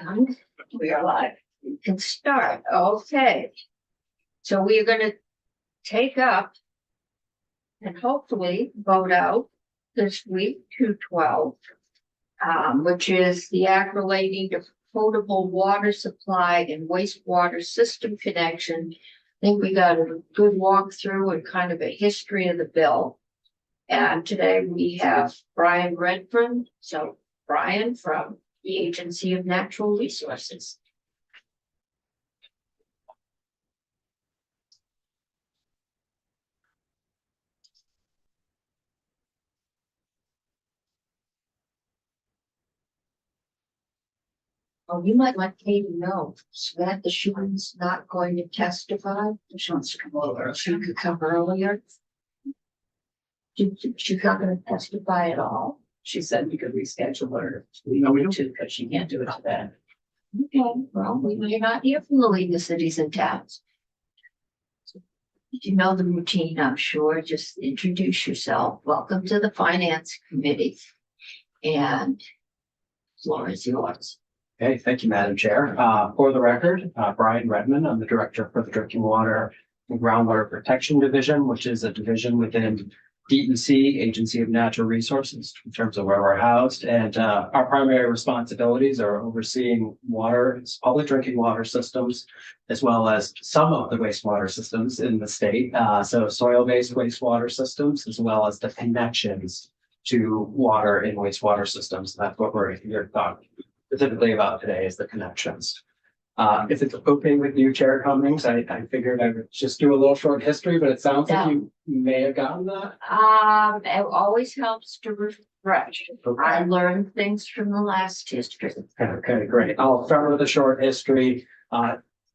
And we are live. We can start. Okay. So we are going to take up and hopefully vote out this week 212, which is the act relating to potable water supply and wastewater system connection. I think we got a good walkthrough and kind of a history of the bill. And today we have Brian Redfern. So Brian from the Agency of Natural Resources. Oh, you might let Katie know so that the Sean's not going to testify. She wants to come over. She could come earlier. She's not going to testify at all. She said we could reschedule her. We need to because she can't do it today. Okay, well, you're not here from the League of Cities and Towns. You know the routine, I'm sure. Just introduce yourself. Welcome to the Finance Committee. And the floor is yours. Okay, thank you, Madam Chair. For the record, Brian Redmond, I'm the Director for the Drinking Water and Groundwater Protection Division, which is a division within DEC, Agency of Natural Resources, in terms of where we're housed. And our primary responsibilities are overseeing water, public drinking water systems, as well as some of the wastewater systems in the state. So soil-based wastewater systems, as well as the connections to water and wastewater systems. That's what we're here to talk specifically about today, is the connections. If it's okay with you, Chair Cummings, I figured I would just do a little short history, but it sounds like you may have gotten that. It always helps to refresh. Okay. I learned things from the last history. Okay, great. I'll start with a short history,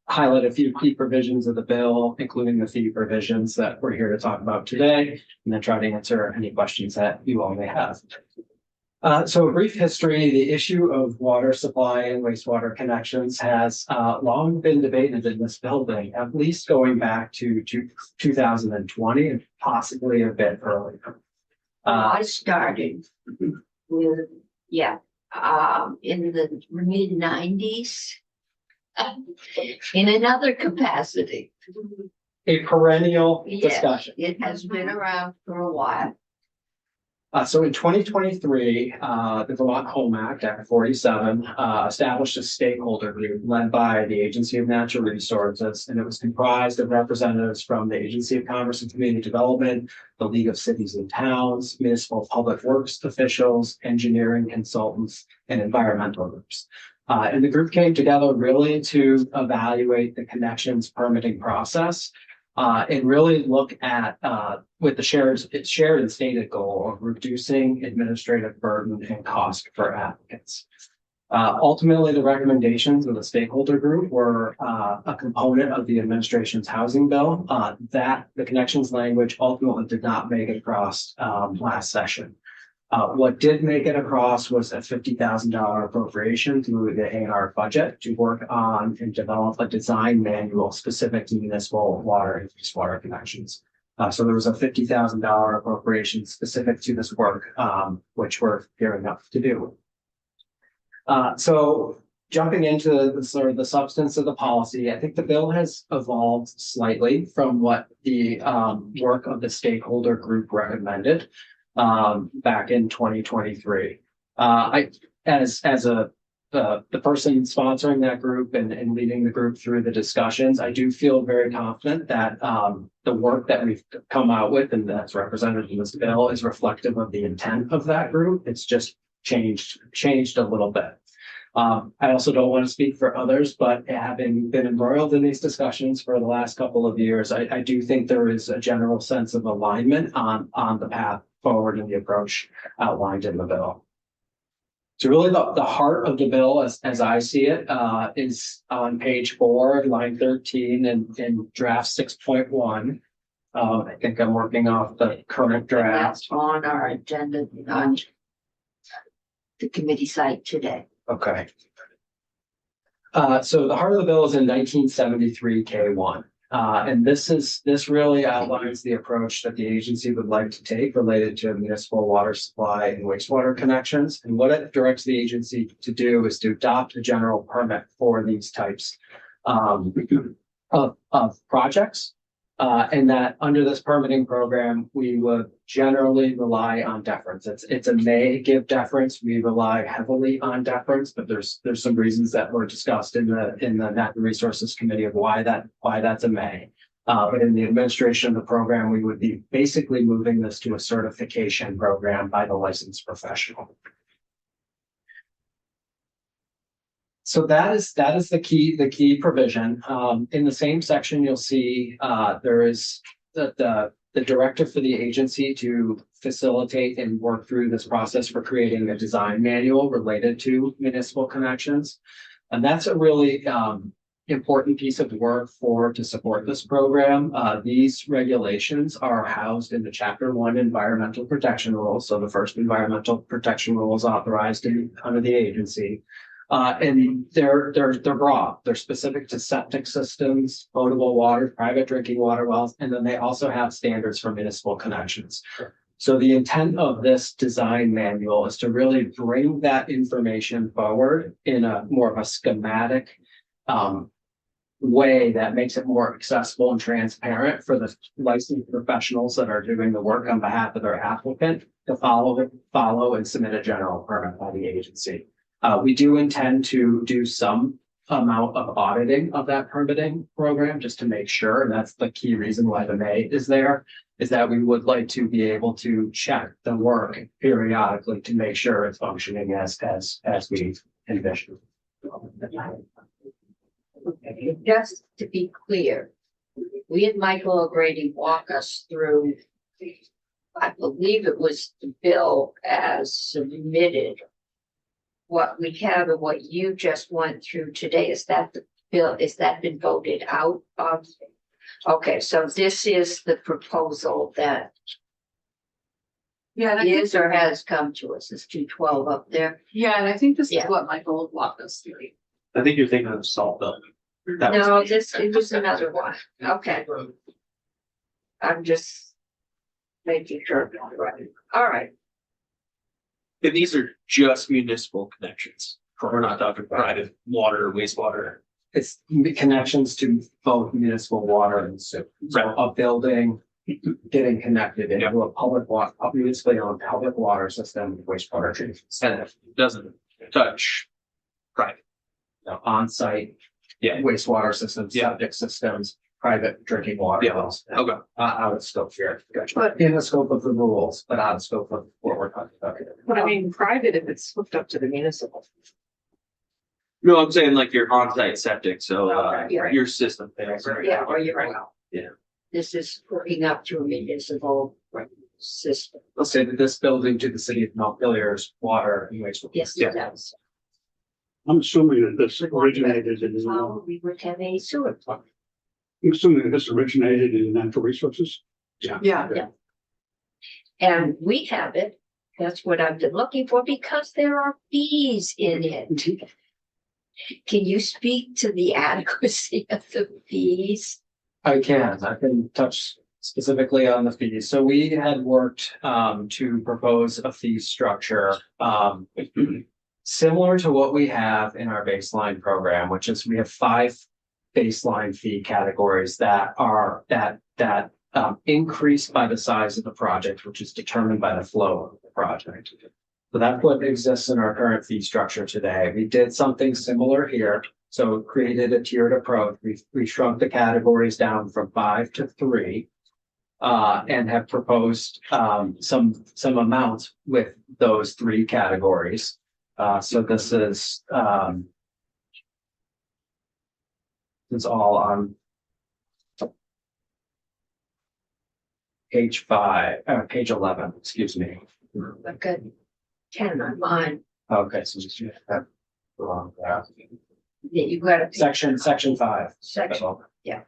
highlight a few key provisions of the bill, including the fee provisions that we're here to talk about today, and then try to answer any questions that you all may have. So a brief history, the issue of water supply and wastewater connections has long been debated in this building, at least going back to 2020 and possibly a bit earlier. I started with, in the mid-90s in another capacity. A perennial discussion. It has been around for a while. So in 2023, the Vermont Home Act, Act 47, established a stakeholder group led by the Agency of Natural Resources, and it was comprised of representatives from the Agency of Commerce and Community Development, the League of Cities and Towns, municipal public works officials, engineering consultants, and environmental groups. And the group came together really to evaluate the connections permitting process. And really look at with the shared and stated goal of reducing administrative burden and cost for applicants. Ultimately, the recommendations of the stakeholder group were a component of the administration's housing bill that the connections language ultimately did not make it across last session. What did make it across was a $50,000 appropriation through the A&R budget to work on and develop a design manual specific to municipal water and wastewater connections. So there was a $50,000 appropriation specific to this work, which we're gearing up to do. So jumping into the sort of the substance of the policy, I think the bill has evolved slightly from what the work of the stakeholder group recommended back in 2023. The person sponsoring that group and leading the group through the discussions, I do feel very confident that the work that we've come out with and that's represented in this bill is reflective of the intent of that group. It's just changed a little bit. I also don't want to speak for others, but having been embroiled in these discussions for the last couple of years, I do think there is a general sense of alignment on the path forward in the approach outlined in the bill. So really the heart of the bill, as I see it, is on page 4, line 13 in draft 6.1. I think I'm working off the current draft. That's on our agenda on the committee site today. Okay. So the heart of the bill is in 1973 K1. And this really outlines the approach that the agency would like to take related to municipal water supply and wastewater connections. And what it directs the agency to do is to adopt a general permit for these types of projects. And that under this permitting program, we would generally rely on deference. It's a may give deference. We rely heavily on deference, but there's some reasons that were discussed in the Natural Resources Committee of why that's a may. But in the administration of the program, we would be basically moving this to a certification program by the licensed professional. So that is the key provision. In the same section, you'll see there is the directive for the agency to facilitate and work through this process for creating a design manual related to municipal connections. And that's a really important piece of work to support this program. These regulations are housed in the Chapter 1 Environmental Protection Rules. So the first environmental protection rule is authorized under the agency. And they're broad. They're specific to septic systems, potable water, private drinking water wells, and then they also have standards for municipal connections. Sure. So the intent of this design manual is to really bring that information forward in a more of a schematic way that makes it more accessible and transparent for the licensed professionals that are doing the work on behalf of their applicant to follow and submit a general permit by the agency. We do intend to do some amount of auditing of that permitting program just to make sure, and that's the key reason why the may is there, is that we would like to be able to check the work periodically to make sure it's functioning as we envision. Just to be clear, we had Michael O'Grady walk us through, I believe it was the bill as submitted. What we have and what you just went through today, is that the bill, is that been voted out of? Okay, so this is the proposal that is or has come to us. Is 212 up there? Yeah, and I think this is Yeah. what Michael walked us through. I think you're thinking of salt building. No, it was another one. Okay. I'm just making sure. Right. All right. And these are just municipal connections. We're not talking private water or wastewater. It's connections to both municipal water and sewer. So Right. a building getting connected into a municipally owned public water system, wastewater treatment. And it doesn't touch private. On-site Yeah. wastewater systems, Yeah. septic systems, private drinking water Yeah. wells. Okay. Out of scope here, but in the scope of the rules, but out of scope of what we're talking about here. But I mean, private if it's hooked up to the municipal. No, I'm saying like your on-site septic, so Yeah. your system. Yeah, or you're right. Yeah. This is hooking up to a municipal system. Let's say that this building to the city of Montpelier's water and wastewater. Yes, Yeah. it does. I'm assuming that this originated in, Oh, we would have a sewer plant. I'm assuming that this originated in natural resources. Yeah. And we have it. That's what I've been looking for because there are fees in it. Can you speak to the adequacy of the fees? I can touch specifically on the fees. So we had worked to propose a fee structure similar to what we have in our baseline program, which is we have 5 baseline fee categories that are increase by the size of the project, which is determined by the flow of the project. So that's what exists in our current fee structure today. We did something similar here. So created a tiered approach. We shrunk the categories down from 5 to 3. And have proposed some amounts with those 3 categories. So this is it's all on page page 11, excuse me. I've got 10 on mine. Okay, so just have the wrong graph. Yeah, you've got a Section 5. section. Yeah.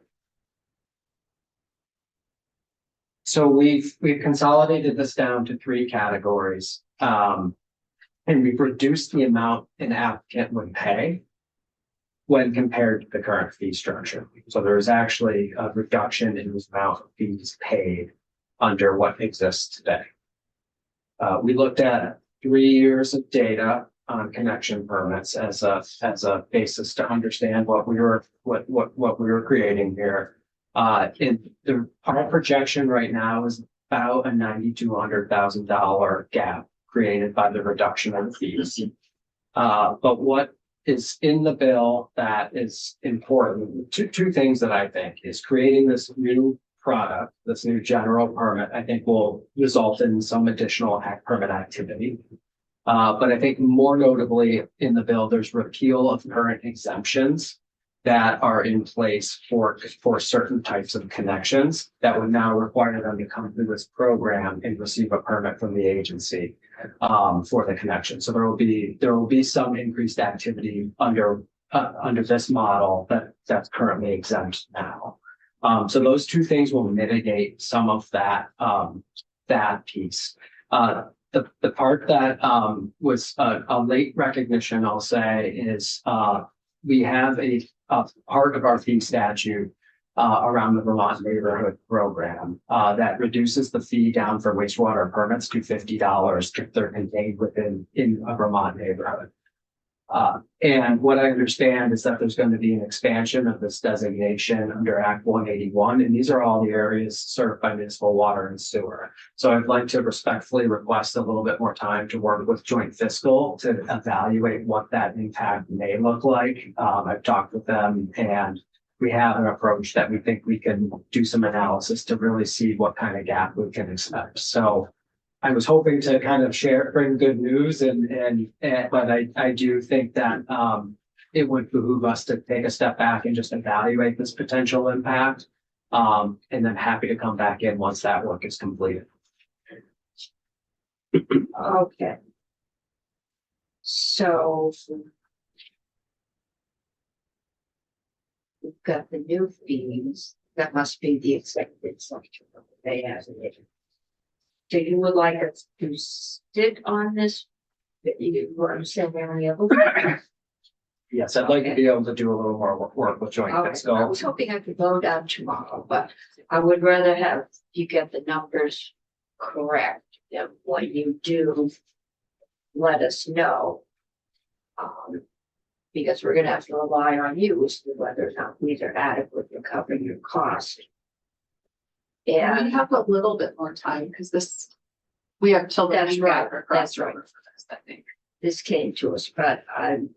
So we've consolidated this down to 3 categories. And we've reduced the amount an applicant would pay. when compared to the current fee structure. So there is actually a reduction in the amount of fees paid under what exists today. We looked at 3 years of data on connection permits as a basis to understand what we were creating here. Our projection right now is about a $9,200,000 gap created by the reduction of the fees. But what is in the bill that is important, two things that I think is creating this new product, this new general permit, I think will result in some additional permit activity. But I think more notably in the bill, there's repeal of current exemptions that are in place for certain types of connections that would now require them to come through this program and receive a permit from the agency for the connection. So there will be some increased activity under this model that's currently exempt now. So those two things will mitigate some of that piece. The part that was a late recognition, I'll say, is we have a part of our fee statute around the Vermont Neighborhood Program that reduces the fee down for wastewater permits to $50 if they're contained in a Vermont neighborhood. And what I understand is that there's going to be an expansion of this designation under Act 181, and these are all the areas served by municipal water and sewer. So I'd like to respectfully request a little bit more time to work with Joint Fiscal to evaluate what that impact may look like. I've talked with them, and we have an approach that we think we can do some analysis to really see what kind of gap we can expect. So I was hoping to kind of bring good news but I do think that it would behoove us to take a step back and just evaluate this potential impact. And then happy to come back in once that work is completed. Okay. So we've got the new fees. That must be the expected section of the pay as it is. So you would like us to sit on this? You were saying any of them? Yes, I'd like to be able to do a little more work with Joint Okay, I Fiscal. was hoping I could go down tomorrow, but I would rather have you get the numbers correct. And when you do, let us know. Because we're gonna have to rely on you as to whether or not these are adequate to cover your cost. We And have a little bit more time because we have till the That's week right, after that's right. crossover for this, I think. this came to us, but I'm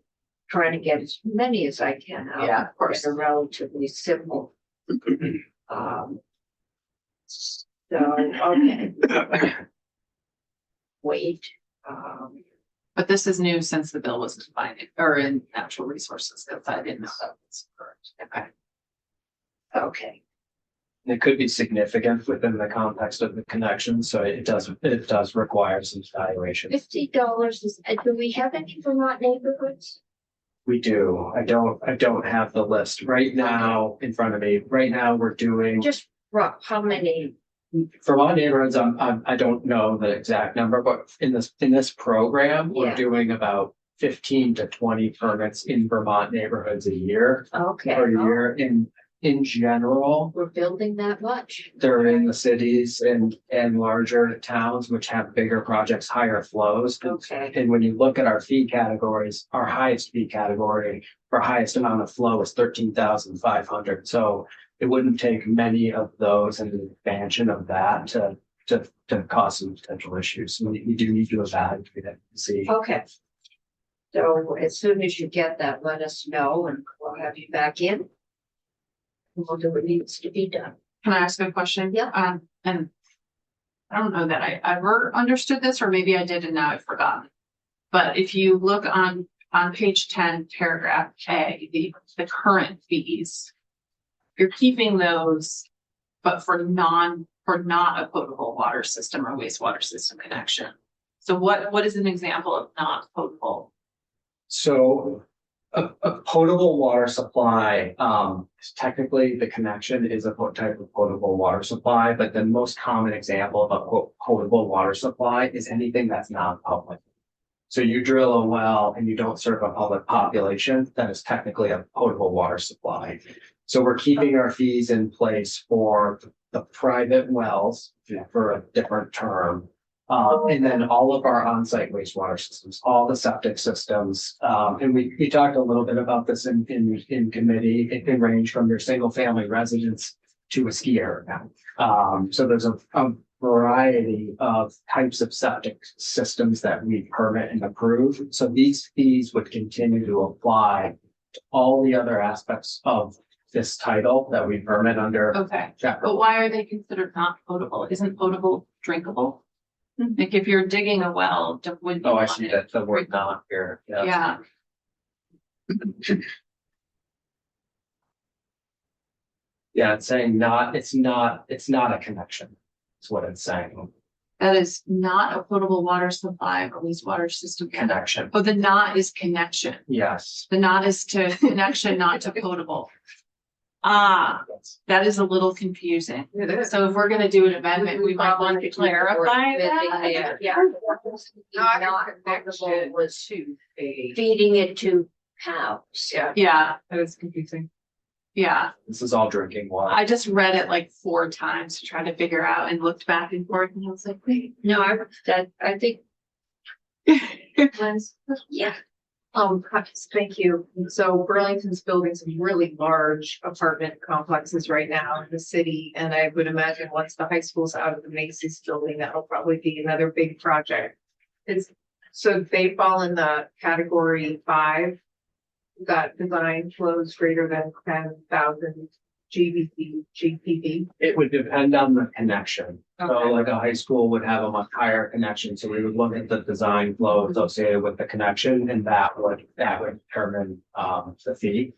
trying to get as many as I can out. Yeah, of course. In a relatively simple. So, okay. Wait, But this is new since the bill was combined or in natural resources, because I didn't know that was correct. Okay. okay, It could be significant within the context of the connection, so it does require some evaluation. $50 is, do we have any Vermont neighborhoods? We do. I don't have the list right now in front of me. Right now, we're doing Just rough, how many? Vermont neighborhoods. I don't know the exact number, but in this program, we're Yeah. doing about 15 to 20 permits in Vermont neighborhoods a year. Okay, Per year. In general, we're building that much. they're in the cities and larger towns, which have bigger projects, higher flows. Okay, And when you look at our fee categories, our highest fee category for highest amount of flow is 13,500. So it wouldn't take many of those and the expansion of that to cause some potential issues. We do need to evaluate it and see. okay. So as soon as you get that, let us know and we'll have you back in. We'll do what needs to be done. Can I ask a question? Yeah. And I don't know that I ever understood this, or maybe I did and now I've forgotten. But if you look on page 10, paragraph A, the current fees, you're keeping those, but for not a potable water system or wastewater system connection. So what is an example of not potable? So a potable water supply, technically the connection is a type of potable water supply, but the most common example of a potable water supply is anything that's non-public. So you drill a well and you don't serve a public population, that is technically a potable water supply. So we're keeping our fees in place for the private wells for a different term. And then all of our on-site wastewater systems, all the septic systems, and we talked a little bit about this in committee. It can range from your single family residence to a ski area. So there's a variety of types of septic systems that we permit and approve. So these fees would continue to apply to all the other aspects of this title that we permit under. Okay, chapter. but why are they considered not potable? Isn't potable drinkable? Like if you're digging a well, wouldn't you Oh, I want see it that the word drinkable? not here. Yeah, Yeah, it's saying it's not a connection. That's what it's saying. that is not a potable water supply or wastewater system. Connection. Oh, the not is connection. Yes. The not is to connection, not to potable. Ah, that is a little confusing. So if we're gonna do an amendment, we might want to clarify that. Yeah. Not Not connection potable was to a. feeding it to cows. Yeah, Yeah, that is confusing. yeah. This is all drinking water. I just read it like 4 times to try to figure out and looked back and forth and I was like, wait. No, I think. Yeah, Thank you. So Burlington's building some really large apartment complexes right now in the city. And I would imagine once the high school's out of the Macy's building, that'll probably be another big project. So they fall in the category 5. That design flows greater than 10,000 GPV. It would depend on the connection. So Okay. like a high school would have a much higher connection, so we would look at the design flow associated with the connection and that would determine the fee.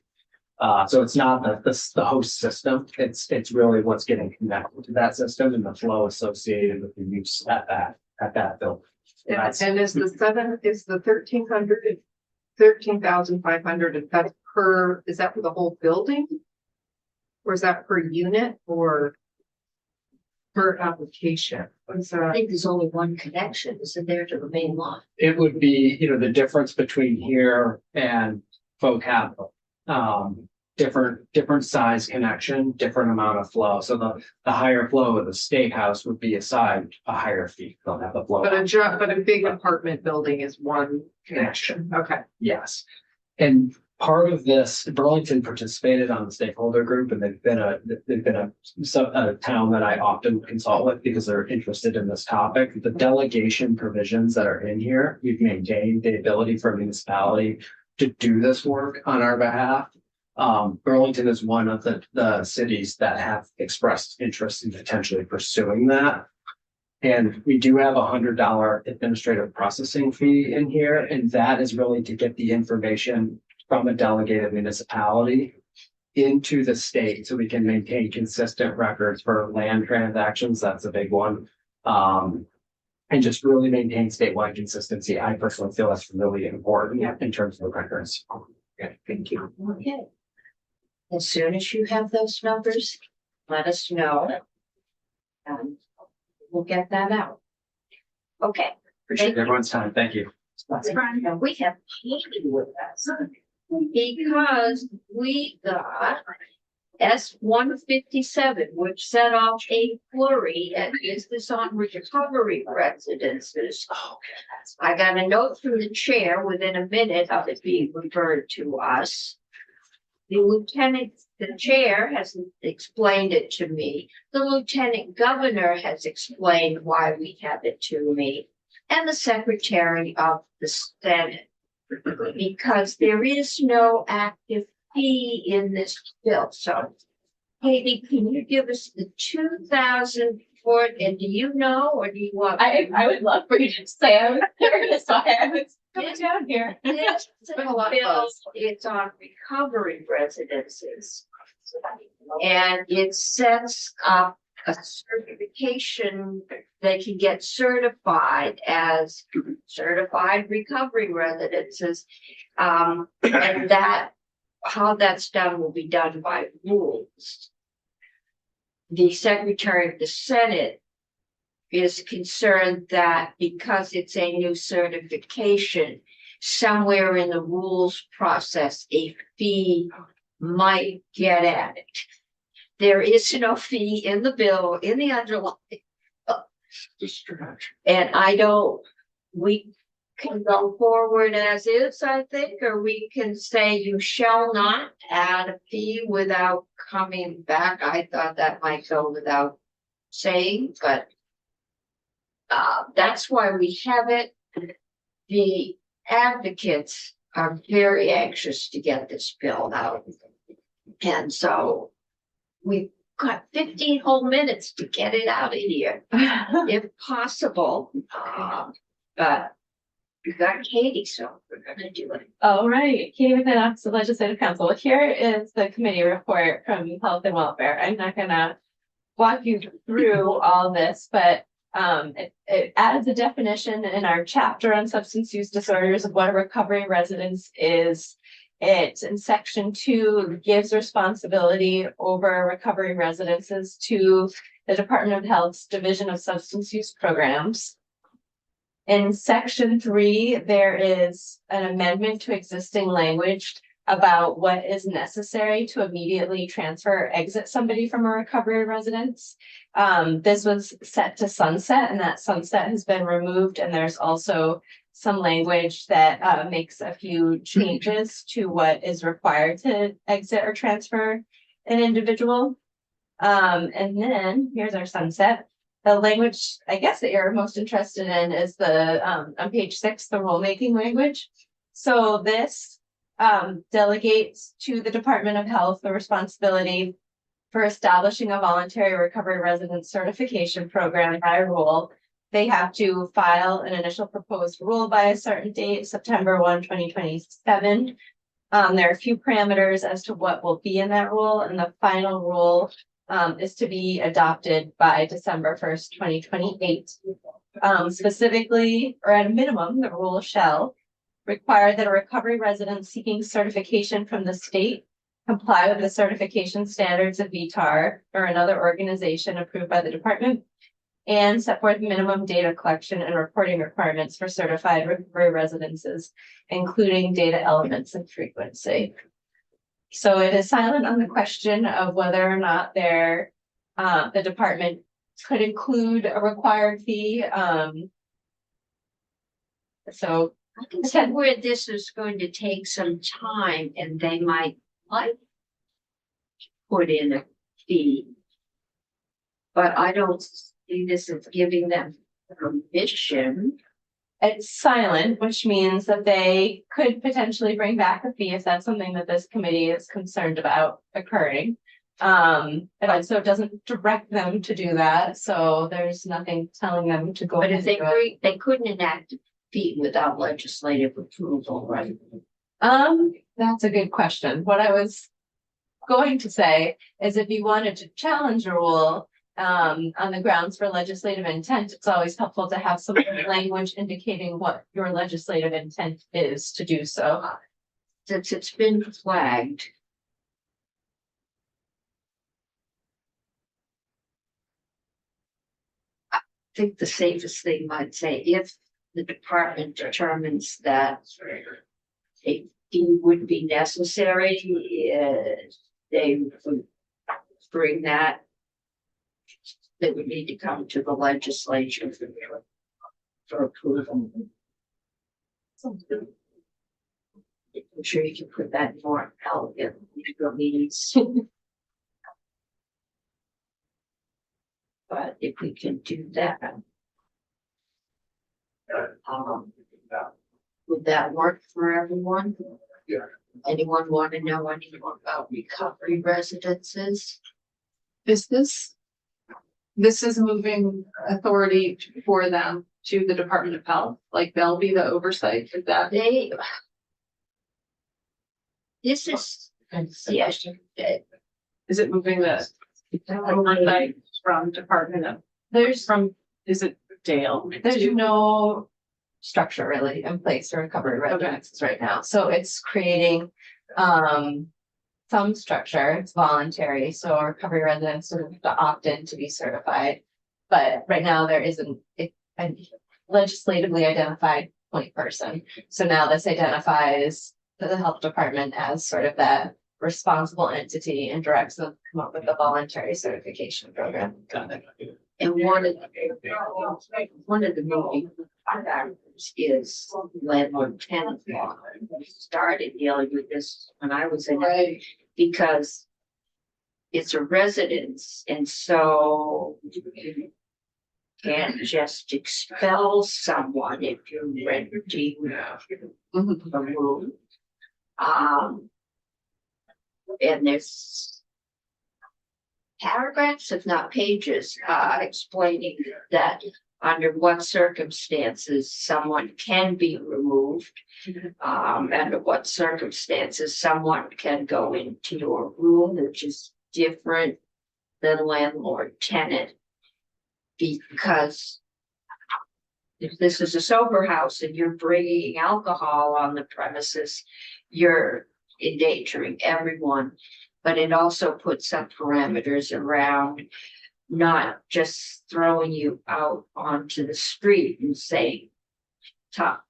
So it's not the host system, it's really what's getting connected to that system and the flow associated with the use at that building. That's- And is the 13,500, if that's is that for the whole building? Or is that per unit or per application? What's I that? think there's only one connection, isn't there, to the main line? It would be, the difference between here and Folk Capital. Different size connection, different amount of flow. So the higher flow of the steakhouse would be assigned a higher fee. They'll have the flow. But a big apartment building is one connection. Okay. Yes. And part of this, Burlington participated on the stakeholder group and they've been a town that I often consult with because they're interested in this topic. The delegation provisions that are in here, we've maintained the ability for a municipality to do this work on our behalf. Burlington is one of the cities that have expressed interest in potentially pursuing that. And we do have $100 administrative processing fee in here, and that is really to get the information from a delegated municipality into the state so we can maintain consistent records for land transactions. That's a big one. And just really maintain statewide consistency. I personally feel that's really important in terms of the records. Okay, thank you. Okay. As soon as you have those numbers, let us know. And we'll get that out. Okay. Appreciate everyone's time. Thank you. And we have Katie with us because we got S-157, which set off a flurry and is this on recovery residences. I got a note from the chair within a minute of it being referred to us. The chair has explained it to me. The lieutenant governor has explained why we have it to me. And the secretary of the Senate. Because there is no active fee in this bill. So, Katie, can you give us the 2,000 for it? And do you know, or do you want? I would love for you to say I was curious why I was coming This- down here. This been a lot of bill, buzz. it's on recovery residences. And it sets up a certification, they can get certified as certified recovery residences. And that, how that's done will be done by rules. The Secretary of the Senate is concerned that because it's a new certification, somewhere in the rules process, a fee might get added. There is no fee in the bill, in the underlying, and I don't, we can go forward as is, I think, or we can say you shall not add a fee without coming back. I thought that might go without saying, but that's why we have it. The advocates are very anxious to get this bill out. And so we've got 15 whole minutes to get it out of here, if possible. But we got Katie, so we're gonna do it. All right, Katie McManus, the Legislative Council. Here is the committee report from Health and Welfare. I'm not gonna walk you through all this, but it adds a definition in our chapter on substance use disorders of what a recovery residence is. It, in section 2, gives responsibility over recovery residences to the Department of Health's Division of Substance Use Programs. In section 3, there is an amendment to existing language about what is necessary to immediately transfer or exit somebody from a recovery residence. This was set to sunset, and that sunset has been removed, and there's also some language that makes a few changes to what is required to exit or transfer an individual. And then here's our sunset. The language, I guess, that you're most interested in is the on page 6, the rulemaking language. So this delegates to the Department of Health the responsibility for establishing a voluntary recovery residence certification program by rule. They have to file an initial proposed rule by a certain date, September 1, 2027. There are a few parameters as to what will be in that rule, and the final rule is to be adopted by December 1st, 2028. Specifically, or at a minimum, the rule shall require that a recovery resident seeking certification from the state comply with the certification standards of VTAR or another organization approved by the department, and set forth minimum data collection and reporting requirements for certified recovery residences, including data elements and frequency. So it is silent on the question of whether or not the department could include a required fee. So I can see where this is going to take some time, and they might like put in a fee. But I don't see this as giving them permission. it's silent, which means that they could potentially bring back a fee if that's something that this committee is concerned about occurring. It also doesn't direct them to do that, so there's nothing telling them to go. But if ahead and do it. they couldn't enact a fee without legislative approval, right? That's a good question. What I was going to say is if you wanted to challenge a rule on the grounds for legislative intent, it's always helpful to have some language indicating what your legislative intent is to do so. Since it's been flagged. I think the safest thing might say, if the department determines that a fee would be necessary, they would bring that. They would need to come to the legislature for approval. I'm sure you can put that more elegant meetings. But if we can do that. Would that work for everyone? Yeah. Anyone want to know anything about recovery residences? This is moving authority for them to the Department of Health, like they'll be the oversight of that. They. This is, yes, Is it moving the oversight from Department of, is it Dale? There's no structure really in place for recovery residences right now, so it's creating some structure. It's voluntary, so recovery residents sort of have to opt in to be certified. but right now there isn't a legislatively identified point person. So now this identifies the health department as sort of that responsible entity and directs them to come up with the voluntary certification program. And one of the moving factors is landlord tenant law. We started dealing with this when I was in it, because it's a residence, and so you can't just expel someone if you're renting a room. And there's paragraphs, if not pages, explaining that under what circumstances someone can be removed. Under what circumstances someone can go into your room, which is different than landlord tenant. Because if this is a sober house and you're bringing alcohol on the premises, you're endangering everyone. But it also puts some parameters around not just throwing you out onto the street and saying, tough.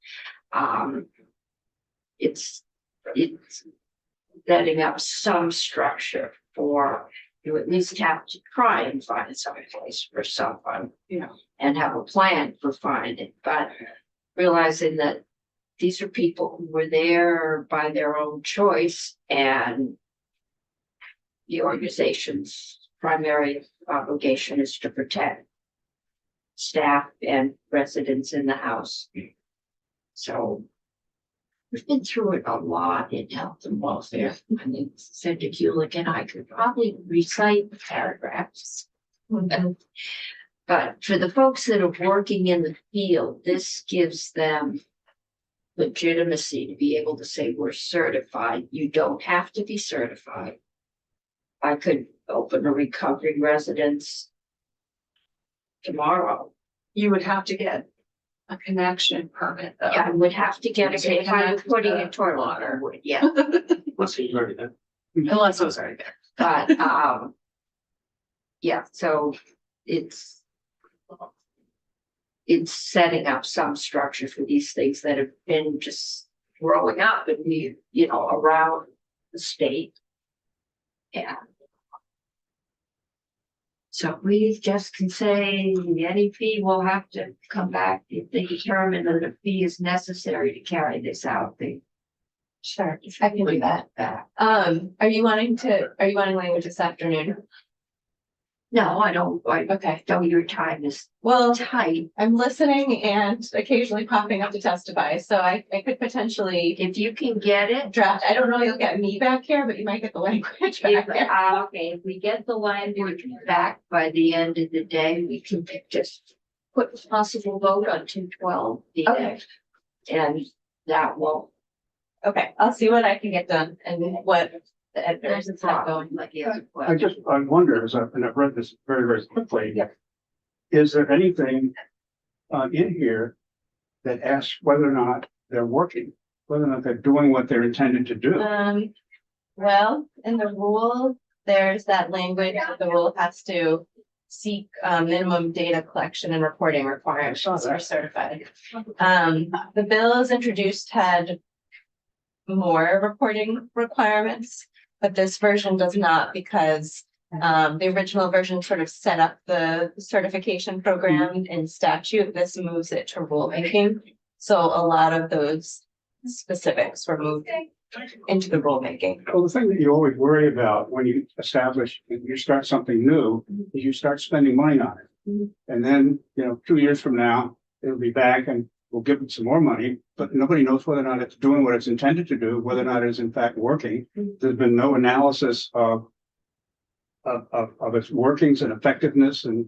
It's setting up some structure for you at least have to try and find some place for someone, and have a plan for finding, but realizing that these are people who were there by their own choice, and the organization's primary obligation is to protect staff and residents in the house. So we've been through it a lot in health and welfare. I think Senator Kulik and I could probably recite the paragraphs. But for the folks that are working in the field, this gives them legitimacy to be able to say, we're certified. You don't have to be certified. I could open a recovery residence tomorrow. You would have to get a connection permit though. Yeah, I would have to get a, if I was putting a toilet water, would, yeah. Unless he's already there. Unless it was already there. But, yeah, so it's setting up some structure for these things that have been just growing up and we, around the state. Yeah. So we just can say any fee will have to come back if they determine that a fee is necessary to carry this out. Sure, I can do that. Are you wanting language this afternoon? No, I don't, Okay, know your time is well, tight. I'm listening and occasionally popping up to testify, so I could potentially If you can get it. draft. I don't know, you'll get me back here, but you might get the language back here. Okay, if we get the language back by the end of the day, we can just put possible vote on 212. Okay. And that won't. Okay, I'll see what I can get done and what the There's editors a have going. problem, like, yes, I wonder, and I've read this very, very quickly. Yeah. Is there anything in here that asks whether or not they're working, whether or not they're doing what they're intended to do? Well, in the rule, there's that language that the rule has to seek minimum data collection and reporting requirements for certified. The bills introduced had more reporting requirements, but this version does not because the original version sort of set up the certification program in statute. This moves it to rulemaking. So a lot of those specifics were moved into the rulemaking. Well, the thing that you always worry about when you you start something new, is you start spending money on it. And then, 2 years from now, it'll be back and we'll give it some more money, but nobody knows whether or not it's doing what it's intended to do, whether or not it is in fact working. There's been no analysis of its workings and effectiveness, and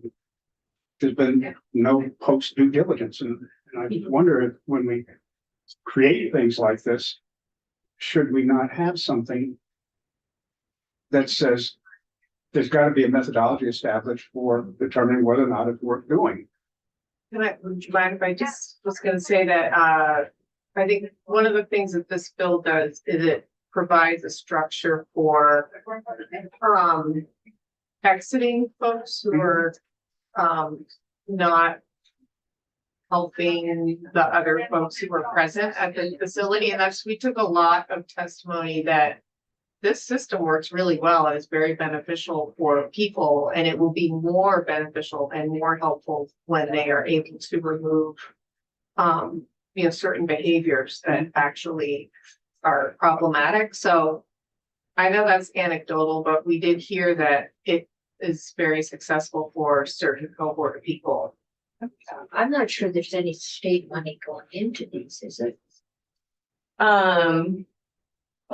there's been no post due diligence. And I just wonder if when we create things like this, should we not have something that says there's got to be a methodology established for determining whether or not it's worth doing? Would you mind if I just was gonna say that, I think one of the things that this bill does is it provides a structure for, exiting folks who are, not helping the other folks who were present at the facility. And that's, we took a lot of testimony that this system works really well and is very beneficial for people, and it will be more beneficial and more helpful when they are able to remove certain behaviors that actually are problematic. So I know that's anecdotal, but we did hear that it is very successful for certain cohort of people. I'm not sure there's any state money going into these, is it? Well,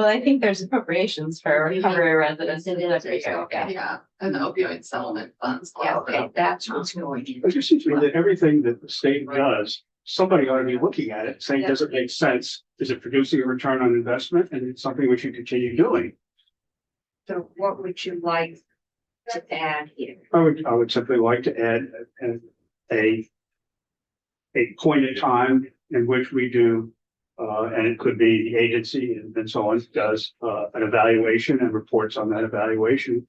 I think there's appropriations for recovery residents in every year. Okay. Yeah, and the opioid settlement funds. Yeah, okay, that's what's going in. It just seems to me that everything that the state does, somebody ought to be looking at it, saying, does it make sense? Is it producing a return on investment? And it's something we should continue doing. So what would you like to add here? I would simply like to add a point in time in which we do, and it could be the agency and so on, does an evaluation and reports on that evaluation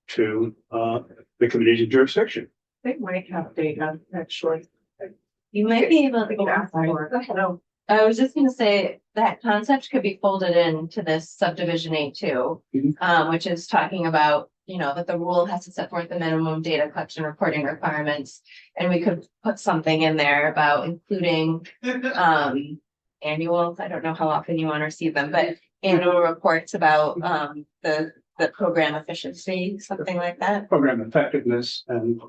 to the committee's jurisdiction. They might have data, actually. You might be able We could to. ask for it. No. I was just gonna say that concept could be folded into this subdivision A2, Mhm. which is talking about, that the rule has to set forth the minimum data collection reporting requirements. And we could put something in there about including, annual, I don't know how often you want to receive them, but annual reports about, the program efficiency, something like that. Program effectiveness, and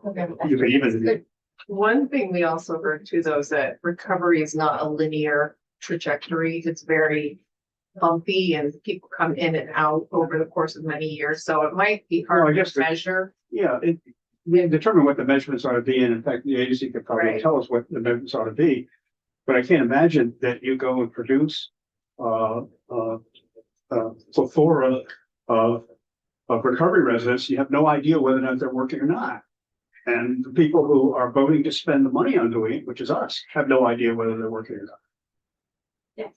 you could even, One thing we also heard too, though, is that recovery is not a linear trajectory. It's very bumpy and people come in and out over the course of many years. So it might be Well, I hard guess to the- measure. yeah, we determine what the measurements ought to be, and in fact, the agency could probably Right. tell us what the measurements ought to be. But I can't imagine that you go and produce plethora of recovery residents, you have no idea whether or not they're working or not. And the people who are voting to spend the money on doing it, which is us, have no idea whether they're working or not.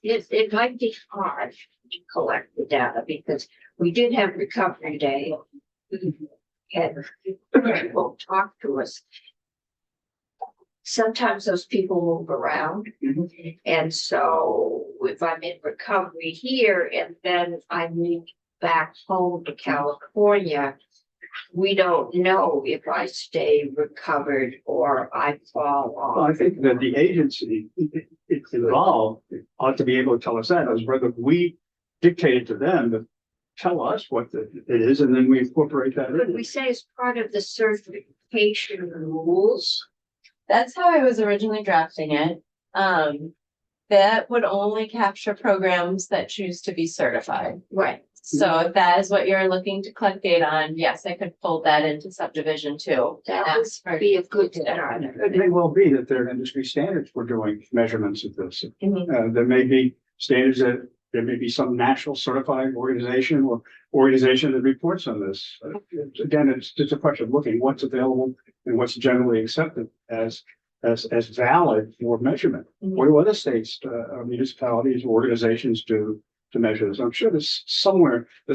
It might be hard to collect the data because we did have recovery day. And people talk to us. Sometimes those people move around. And so if I'm in recovery here and then I move back home to California, we don't know if I stay recovered or I fall Well, I off. think that the agency, it's involved, ought to be able to tell us that, as whether we dictate it to them, to tell us what it is, and then we incorporate that Could in. we say as part of the certification rules? That's how I was originally drafting it. That would only capture programs that choose to be certified. Right. So if that is what you're looking to collect data on, yes, I could fold that into subdivision 2. That That's would be a good start. It may well be that there are industry standards for doing measurements of this. Mhm. There may be standards that, there may be some national certifying organization or organization that reports on this. Again, it's just a question of looking what's available and what's generally accepted as valid for measurement. What do other states, or municipalities, or organizations do to measure this? I'm sure there's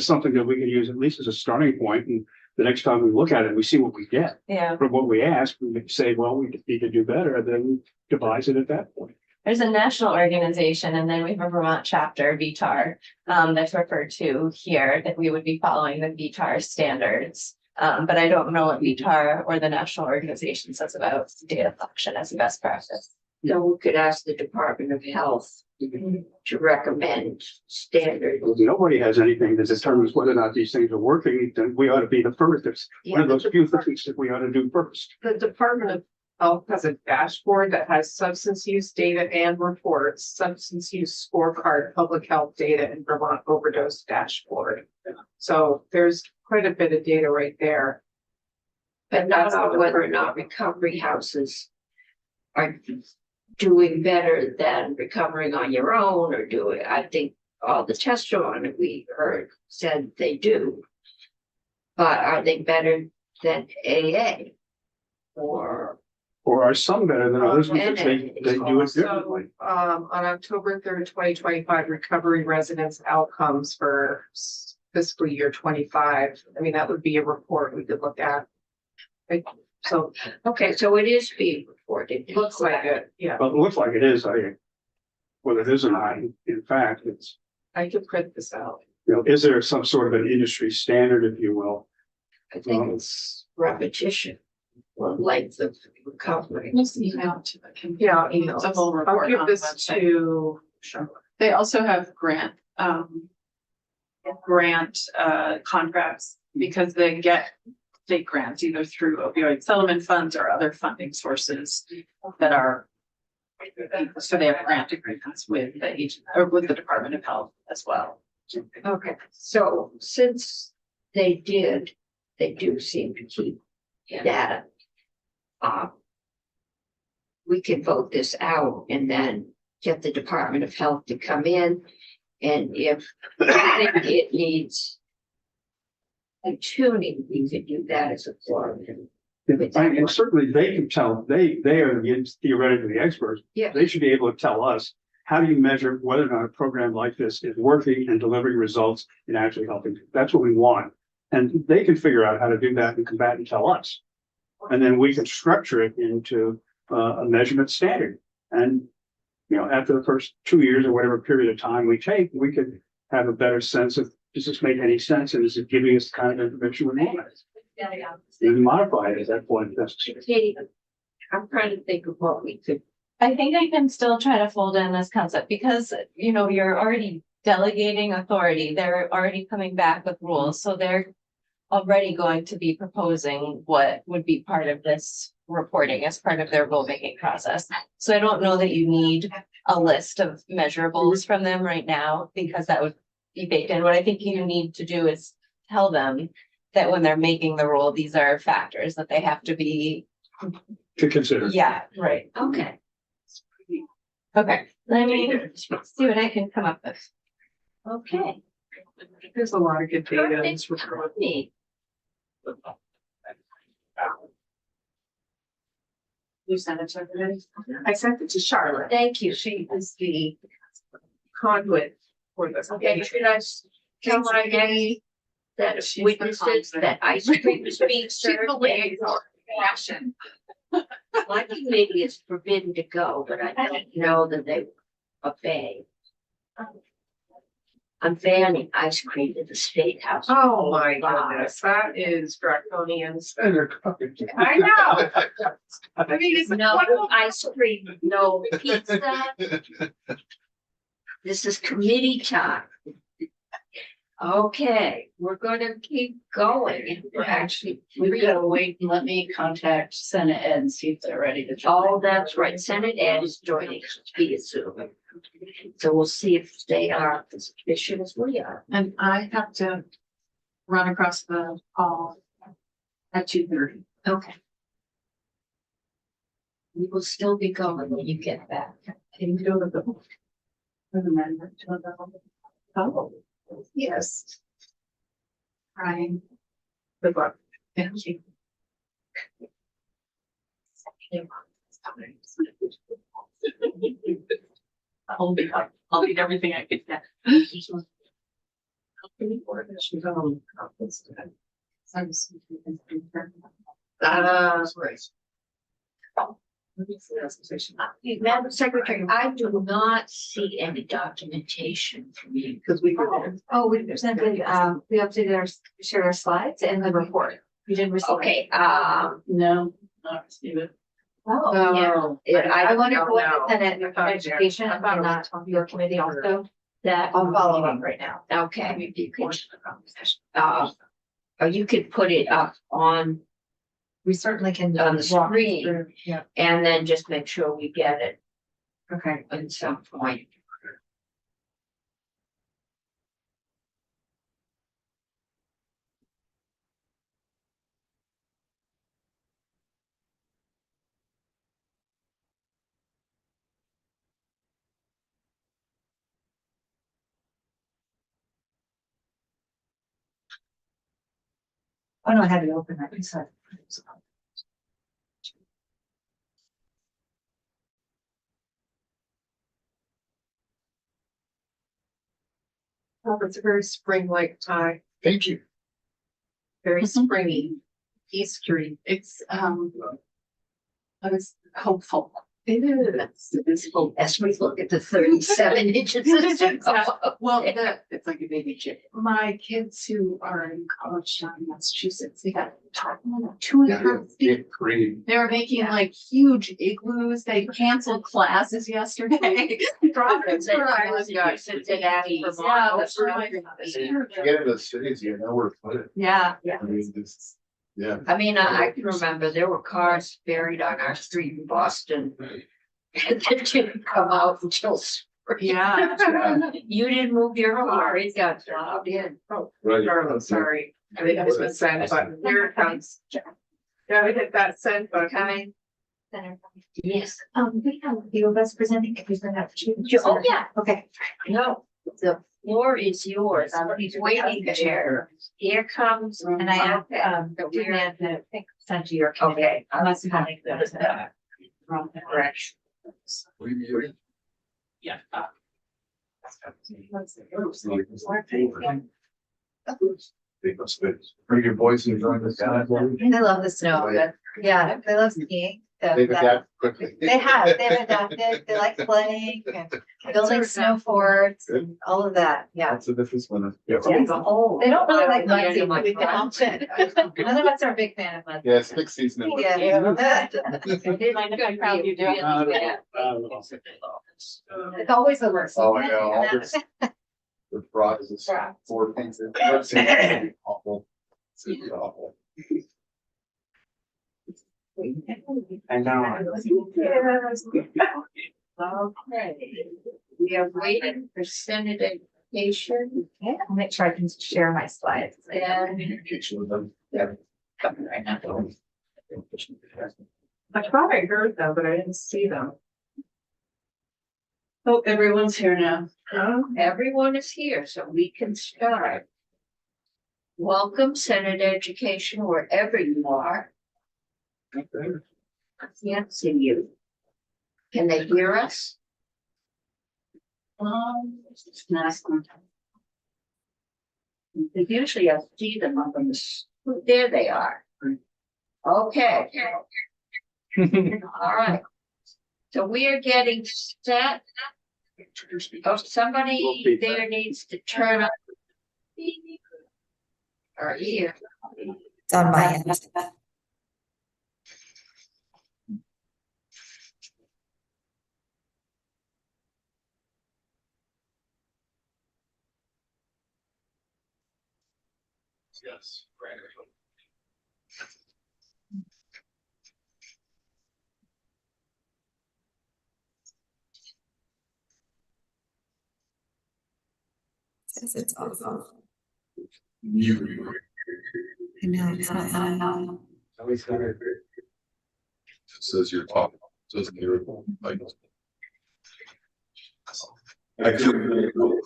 something that we can use at least as a starting point, and the next time we look at it, we see what we get. Yeah, From what we ask, we say, well, we need to do better, and then we devise it at that point. there's a national organization and then we have a Vermont chapter, VTAR, that's referred to here, that we would be following the VTAR standards. But I don't know what VTAR or the national organization says about data collection as a best practice. So we could ask the Department of Health to recommend standards. If nobody has anything that determines whether or not these things are working, then we ought to be the first. It's one of those few things that we ought to do first. The Department of Health has a dashboard that has substance use data and reports, substance use scorecard, public health data, and Vermont overdose dashboard. So there's quite a bit of data right there. But not on whether or not recovery houses are doing better than recovering on your own or doing, I think all the testimony we heard said they do. But are they better than AA? Or are some better than others because they do it So, differently? on October 3rd, 2025, recovery residents outcomes for fiscal year 25. I mean, that would be a report we could look at. So Okay, so it is being reported. it looks like it, yeah. Well, it looks like it is, whether it is or not, in fact, it's, I could print this out. is there some sort of an industry standard, if you will? I think it's repetition or length of recovery. Just email to the committee. Yeah, It's a whole I'll report give on the this website. to Charlotte. They also have grant contracts because they get state grants either through opioid settlement funds or other funding sources that are. So they have grant agreements with the agent or with the Department of Health as well. Okay, so since they do seem to keep data. We can vote this out and then get the Department of Health to come in. And if we think it needs a tuning, we could do that as a forum. And certainly they can tell, they are theoretically the experts. Yeah. They should be able to tell us, how do you measure whether or not a program like this is working and delivering results and actually helping? That's what we want. And they can figure out how to do that and come back and tell us. And then we can structure it into a measurement standard. And, after the first 2 years or whatever period of time we take, we could have a better sense of, does this make any sense? And is it giving us the kind of information we want? You can modify it at that point if necessary. Katie, I'm trying to think of what we could, I think I can still try to fold in this concept because, you're already delegating authority. They're already coming back with rules, so they're already going to be proposing what would be part of this reporting as part of their rulemaking process. So I don't know that you need a list of measurables from them right now because that would be baked in. What I think you need to do is tell them that when they're making the rule, these are factors that they have to be. To consider. Yeah, right. okay. Okay, let me see what I can come up with. Okay. There's a lot of good data in this Perfect. report. Neat. You send it to everybody? I sent it to Charlotte. Thank you. She is the conduit for this. Okay, should I tell my guys that She's the witnesses that ice cream is being She's served? the liaison. Passion. My committee is forbidden to go, but I don't know that they obey. I'm banning ice cream at the State House. Oh, my goodness, that is draconian. And they're cooking. I know. I mean, it's No wonderful. ice cream, no pizza. This is committee time. Okay, we're gonna keep going. We're actually. We've got to wait and let me contact Senate Ed and see if they're ready to. Oh, that's right. Senate Ed is joining us via Zoom. So we'll see if they are as efficient as we are. And I have to run across the hall at 2:30. Okay. We will still be going when you get back. Can you go to the amendment to the? Oh, Yes. Ryan. Good luck. Thank you. I'll be everything I could get. Right. Madam Secretary, I do not see any documentation from you. Because we were. Oh, we presented, we updated our, shared our slides and the report. You didn't receive. Okay, No, not receive it. Oh, yeah, I wonder if no, what no. Senate Education, I thought it was not your committee also. that, I'll follow up right now. okay, you can, or you could put it up on, We certainly can. On the walk screen. through, Yeah, and then just make sure we get it okay. at some point. Oh, no, I had it open, I think so. Oh, it's a very spring-like tie, Thank you. very springy. history. It's, I was hopeful. It is. It's hopeful. As we look at the 37 inches. Well, it's like a baby chick. My kids who are in college down in Massachusetts, they got taught 2.5 feet. They were making like huge igloos. They canceled classes yesterday. Problems that I was got since they asked for Yeah, more. that's right. Get into the cities, you know where to put it. Yeah. I mean, this, yeah. I mean, I can remember there were cars buried on our street in Boston. And they didn't come out until spring. Yeah. You didn't move your car, it got plowed in. Right. Darling, sorry. I think I was gonna send button. Here it comes. Yeah, we hit that send button. Coming. Yes. We have a few of us presenting, if you're gonna have to. Oh, yeah. Okay. No, the floor is yours. He's waiting there. Here comes. And I have, We're I think sent to your. committee. okay. Unless you have any. Wrong direction. Yeah. Bring your boys and join us down. They love the snow, but yeah, they love skiing. So They that- adapt quickly. they've adapted, they like playing and building snow forts and all of that, yeah. That's a difference when. Oh. They don't really like mud Yeah, season. my We can God. option. None of us are a big fan of mud. Yeah, it's next season. Yeah. It's always the worst. Oh, isn't I it? know, all this. The fraud is this Fraud. 4 things. It's awful. It's awful. And now. Okay. We are waiting for Senate education. Yeah, I'll make sure I can share my slides. And Communication with them. coming right now. I thought I heard them, but I didn't see them. Oh, everyone's here now. Everyone is here, so we can start. Welcome, Senate Education, wherever you are. I can't see you. Can they hear us? Usually I see them up on there they are. Okay. All right. So we are getting set. Oh, somebody there needs to turn up. Or ear. It's on my end. Yes. Right. It's off. You. I know, it's not on. It says you're talking, it says you're like. I couldn't really go.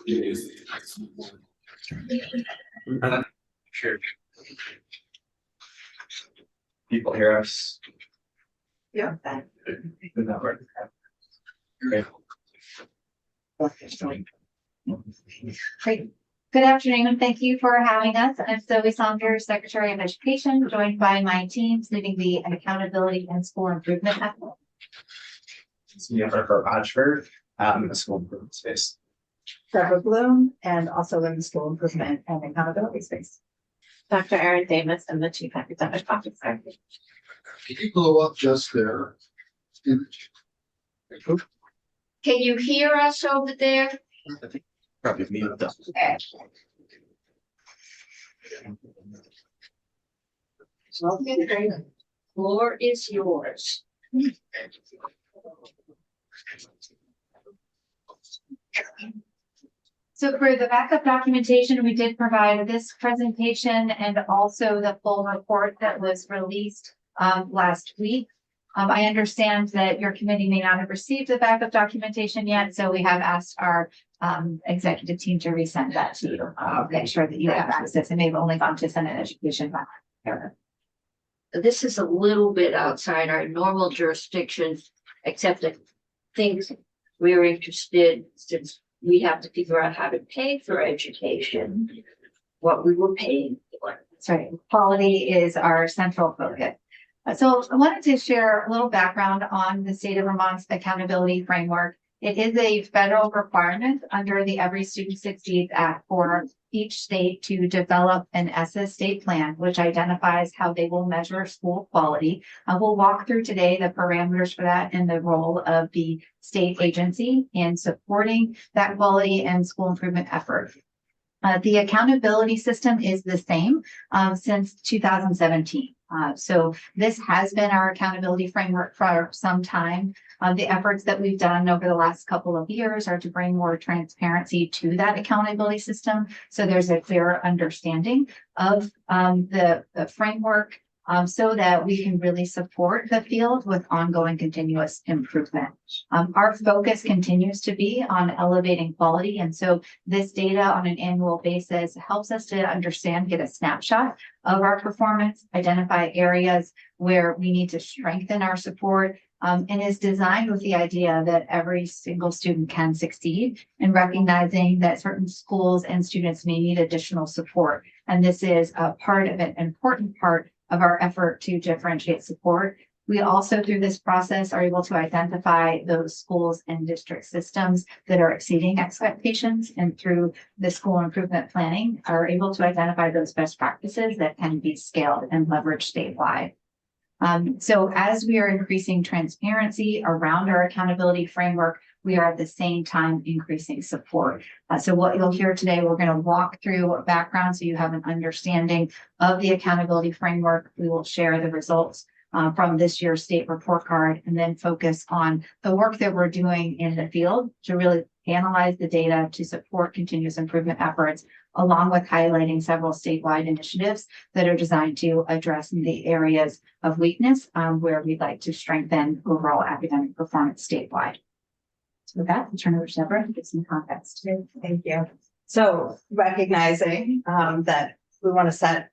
Sure. People hear us. Yeah. Good number. Great. Great. Good afternoon. Thank you for having us. I'm Zoe Saunders, Secretary of Education, joined by my teams leading the accountability and school improvement effort. For Rochford, the school improvement space. Trevor Bloom, and also in the school improvement and accountability space. Dr. Erin Davis, and the Chief Academic Officer. Can you blow up just their image? Can you hear us over there? I think probably me. Okay. Floor is yours. So for the backup documentation, we did provide this presentation and also the full report that was released last week. I understand that your committee may not have received the backup documentation yet, so we have asked our executive team to resend that to you. Make sure that you have access. It may have only gone to Senate Education. This is a little bit outside our normal jurisdiction, except that things we're interested, since we have to figure out how to pay for education, what we were paying for. quality is our central focus. So I wanted to share a little background on the state of Vermont's accountability framework. It is a federal requirement under the Every Student Succeeds Act for each state to develop an ESSA state plan, which identifies how they will measure school quality. We'll walk through today the parameters for that and the role of the state agency in supporting that quality and school improvement effort. The accountability system is the same since 2017. So this has been our accountability framework for some time. The efforts that we've done over the last couple of years are to bring more transparency to that accountability system. So there's a clearer understanding of the framework so that we can really support the field with ongoing continuous improvement. Our focus continues to be on elevating quality. And so this data on an annual basis helps us to understand, get a snapshot of our performance, identify areas where we need to strengthen our support, and is designed with the idea that every single student can succeed, and recognizing that certain schools and students may need additional support. And this is a part of an important part of our effort to differentiate support. We also, through this process, are able to identify those schools and district systems that are exceeding expectations, and through the school improvement planning are able to identify those best practices that can be scaled and leveraged statewide. So as we are increasing transparency around our accountability framework, we are at the same time increasing support. So what you'll hear today, we're going to walk through a background so you have an understanding of the accountability framework. We will share the results from this year's state report card, and then focus on the work that we're doing in the field to really analyze the data to support continuous improvement efforts, along with highlighting several statewide initiatives that are designed to address the areas of weakness where we'd like to strengthen overall academic performance statewide. So with that, I'll turn over to Deborah to get some context. Thank you. So recognizing that we want to set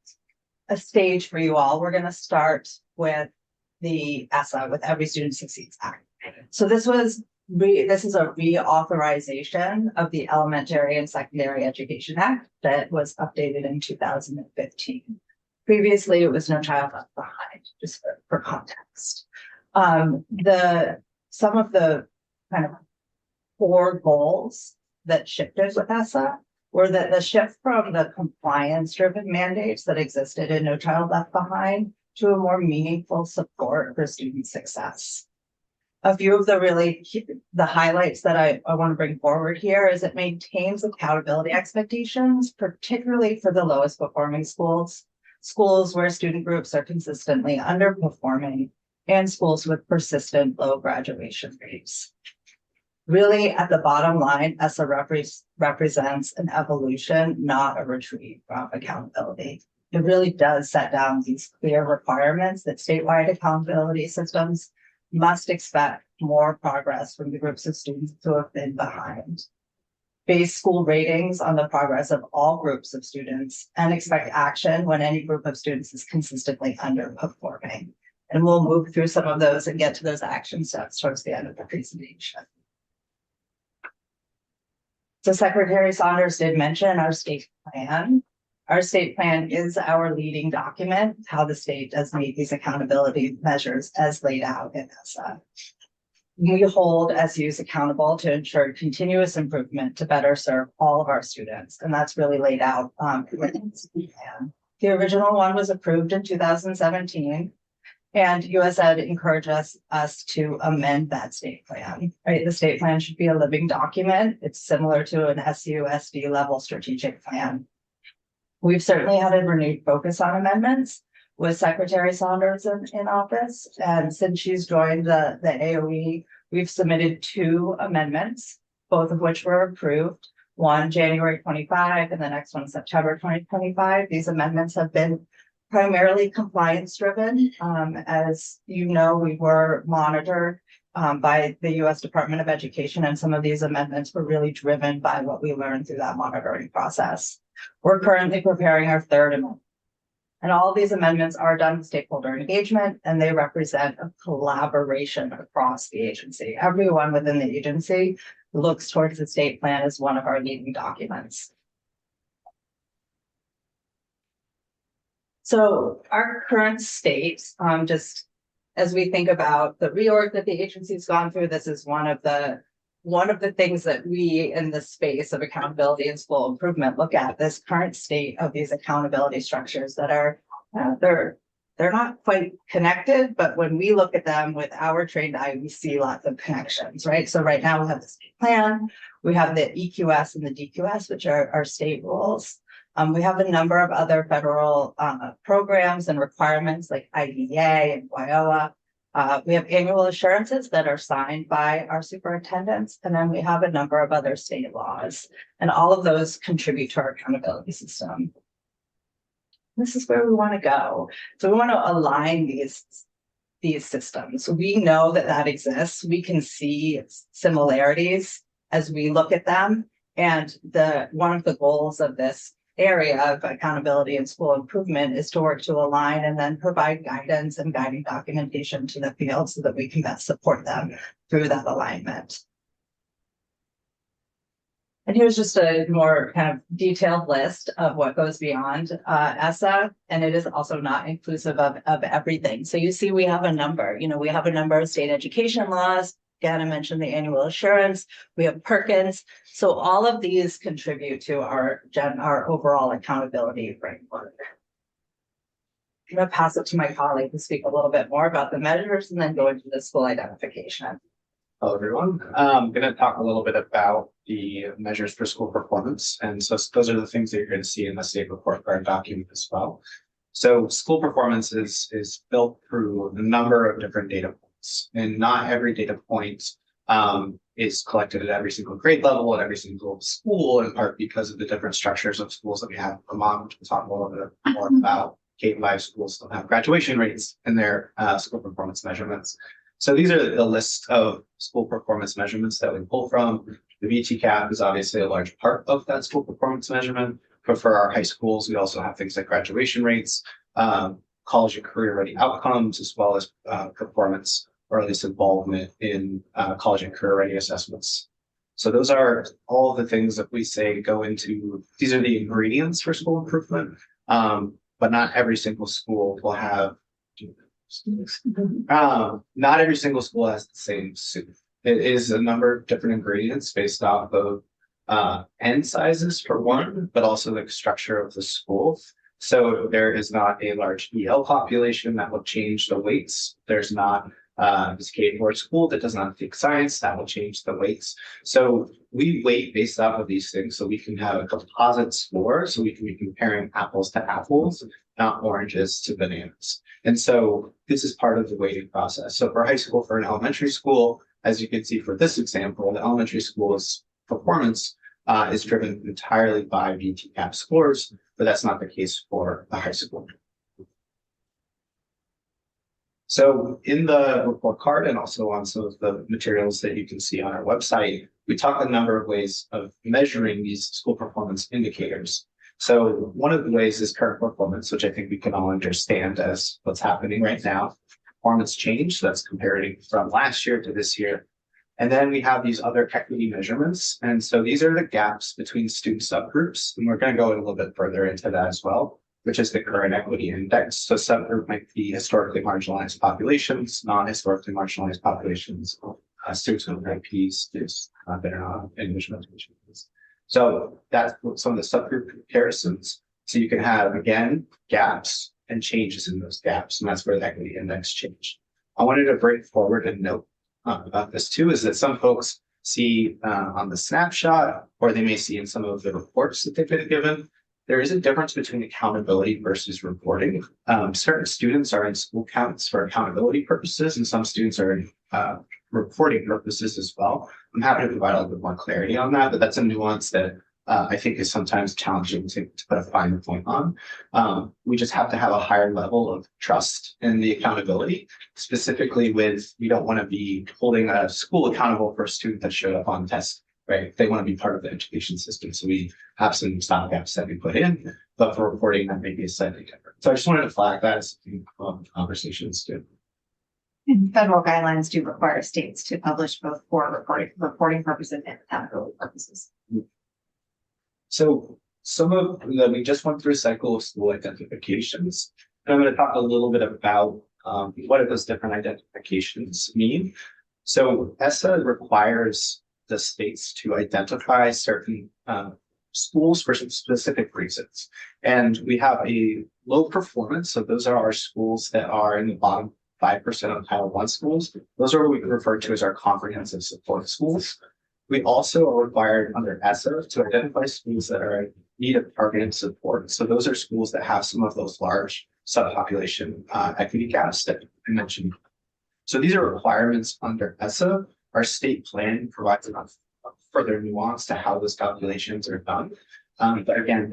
a stage for you all, we're going to start with the ESSA, with Every Student Succeeds Act. So this is a reauthorization of the Elementary and Secondary Education Act that was updated in 2015. Previously, it was No Child Left Behind, just for context. Some of the kind of core goals that shifted with ESSA were that the shift from the compliance-driven mandates that existed in No Child Left Behind to a more meaningful support for student success. A few of the highlights that I want to bring forward here is it maintains accountability expectations, particularly for the lowest performing schools where student groups are consistently underperforming, and schools with persistent low graduation rates. Really, at the bottom line, ESSA represents an evolution, not a retreat from accountability. It really does set down these clear requirements that statewide accountability systems must expect more progress from the groups of students who have been behind. Base school ratings on the progress of all groups of students, and expect action when any group of students is consistently underperforming. And we'll move through some of those and get to those action steps towards the end of the presentation. So Secretary Saunders did mention our state plan. Our state plan is our leading document, how the state does meet these accountability measures as laid out in ESSA. We hold SUs accountable to ensure continuous improvement to better serve all of our students, and that's really laid out in the plan. The original one was approved in 2017, and USAID encouraged us to amend that state plan. Right, the state plan should be a living document. It's similar to an SU/SD level strategic plan. We've certainly had a renewed focus on amendments with Secretary Saunders in office. And since she's joined the AOE, we've submitted 2 amendments, both of which were approved. One January 25 and the next one September 2025. These amendments have been primarily compliance driven. As you know, we were monitored by the U.S. Department of Education, and some of these amendments were really driven by what we learned through that monitoring process. We're currently preparing our 3rd amendment. And all of these amendments are done with stakeholder engagement, and they represent a collaboration across the agency. Everyone within the agency looks towards the state plan as one of our leading documents. So our current state, just as we think about the reorg that the agency's gone through, this is one of the things that we in the space of accountability and school improvement look at, this current state of these accountability structures that are, they're not quite connected, but when we look at them with our trained eye, we see lots of connections, right? So right now we have the state plan, we have the EQS and the DQS, which are our state rules. We have a number of other federal programs and requirements like IDEA and WIOA. We have annual assurances that are signed by our superintendents, and then we have a number of other state laws, and all of those contribute to our accountability system. This is where we want to go. So we want to align these systems. We know that exists. We can see similarities as we look at them. And one of the goals of this area of accountability and school improvement is to work to align and then provide guidance and guiding documentation to the field so that we can best support them through that alignment. And here's just a more kind of detailed list of what goes beyond ESSA, and it is also not inclusive of everything. So you see we have a number, we have a number of state education laws. Again, I mentioned the annual assurance, we have Perkins. So all of these contribute to our overall accountability framework. I'm going to pass it to my colleague to speak a little bit more about the measures and then go into the school identification. Hello, everyone. I'm going to talk a little bit about the measures for school performance. And so those are the things that you're going to see in the state report card document as well. So school performance is built through a number of different data points, and not every data point is collected at every single grade level at every single school, in part because of the different structures of schools that we have in Vermont, which we'll talk a little bit more about. K-5 schools don't have graduation rates in their school performance measurements. So these are the list of school performance measurements that we pull from. The VTCAP is obviously a large part of that school performance measurement, but for our high schools, we also have things like graduation rates, college and career ready outcomes, as well as performance, or at least involvement in college and career ready assessments. So those are all the things that we say go into, these are the ingredients for school improvement, but not every single school will have, not every single school has the same soup. It is a number of different ingredients based off of N sizes for one, but also the structure of the school. So there is not a large EL population that will change the weights. There's not this K-4 school that does not take science, that will change the weights. So we weight based off of these things so we can have a composite score, so we can be comparing apples to apples, not oranges to bananas. And so this is part of the weighting process. So for high school, for an elementary school, as you can see for this example, the elementary school's performance is driven entirely by VTCAP scores, but that's not the case for the high school. So in the report card and also on some of the materials that you can see on our website, we talk a number of ways of measuring these school performance indicators. So one of the ways is current performance, which I think we can all understand as what's happening right now. Performance change, so that's comparing from last year to this year. And then we have these other equity measurements. And so these are the gaps between student subgroups. And we're going to go a little bit further into that as well, which is the current equity index. So subgroup might be historically marginalized populations, non-historically marginalized populations, students with IPs, students that are not English medication. So that's some of the subgroup comparisons. So you can have, again, gaps and changes in those gaps, and that's where the equity index changed. I wanted to bring forward a note about this too, is that some folks see on the snapshot, or they may see in some of the reports that they've been given, there is a difference between accountability versus reporting. Certain students are in school counts for accountability purposes, and some students are in reporting purposes as well. I'm happy to provide a little bit more clarity on that, but that's a nuance that I think is sometimes challenging to put a fine point on. We just have to have a higher level of trust in the accountability, specifically with, we don't want to be holding a school accountable for a student that showed up on test, right? They want to be part of the education system. So we have some stopgaps that we put in, but for reporting that may be slightly different. So I just wanted to flag that as conversations too. And federal guidelines do require states to publish both for reporting purposes and accountability purposes. So we just went through a cycle of school identifications. And I'm going to talk a little bit about what do those different identifications mean. So ESSA requires the states to identify certain schools for some specific reasons. And we have a low performance. So those are our schools that are in the bottom 5% of Title I schools. Those are what we refer to as our comprehensive support schools. We also are required under ESSA to identify schools that are in need of targeted support. So those are schools that have some of those large subpopulation equity gaps that I mentioned. So these are requirements under ESSA. Our state plan provides enough further nuance to how those calculations are done. But again,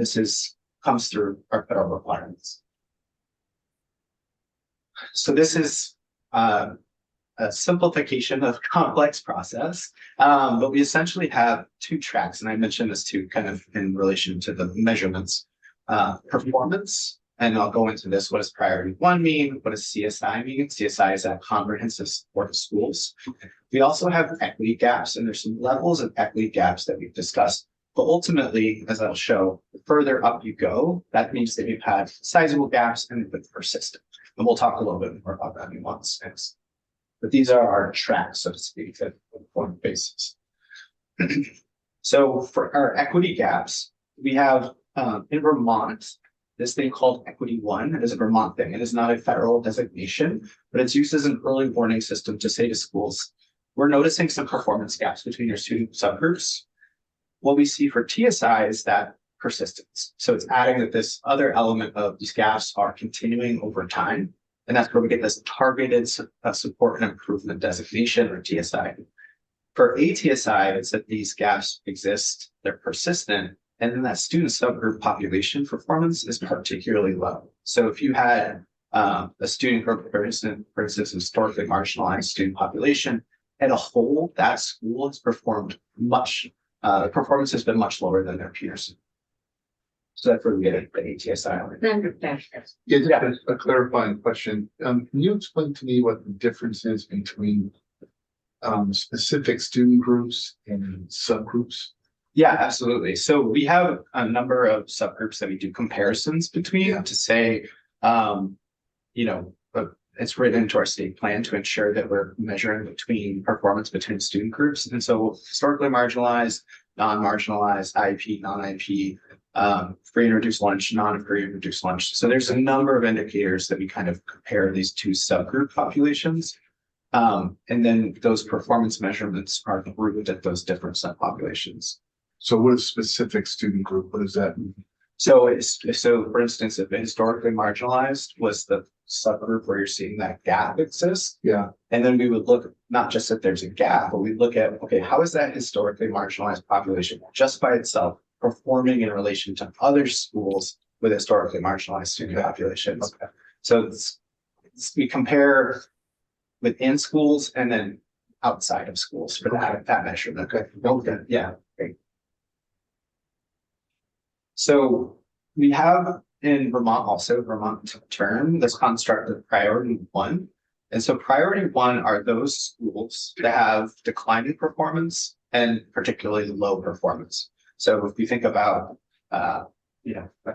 comes through our federal requirements. So this is a simplification of complex process, but we essentially have two tracks, and I mentioned this too, kind of in relation to the measurements, performance. And I'll go into this. What does priority one mean? What does CSI mean? CSI is that comprehensive support of schools. We also have equity gaps, and there's some levels of equity gaps that we've discussed. But ultimately, as I'll show, the further up you go, that means that you've had sizable gaps and they've persistent. And we'll talk a little bit more about that nuance next. But these are our tracks, so to speak, that form basis. So for our equity gaps, we have in Vermont, this thing called Equity One. It is a Vermont thing. It is not a federal designation, but it's used as an early warning system to say to schools, we're noticing some performance gaps between your student subgroups. What we see for TSI is that persistence. So it's adding that this other element of these gaps are continuing over time. And that's where we get this targeted support and improvement designation, or TSI. For ATSI, it's that these gaps exist, they're persistent, and then that student subgroup population performance is particularly low. So if you had a student group, for instance, historically marginalized student population, as a whole, that school has performed performance has been much lower than their peers. So that's where we get the ATSI. Yeah, a clarifying question. Can you explain to me what the difference is between specific student groups and subgroups? Yeah, absolutely. So we have a number of subgroups that we do comparisons between to say, it's written into our state plan to ensure that we're measuring between performance between student groups. And so historically marginalized, non-marginalized, IEP, non-IEP, free and reduced lunch, non-free and reduced lunch. So there's a number of indicators that we kind of compare these two subgroup populations. And then those performance measurements are grouped at those different subpopulations. So what is specific student group? What does that mean? So for instance, if historically marginalized was the subgroup where you're seeing that gap exist. Yeah. And then we would look not just if there's a gap, but we look at, okay, how is that historically marginalized population just by itself performing in relation to other schools with historically marginalized student populations? Okay. So we compare within schools and then outside of schools for that measurement. Okay. Yeah. Great. So we have in Vermont also, Vermont term, this construct of priority one. And so priority one are those schools that have declining performance and particularly low performance. So if you think about, a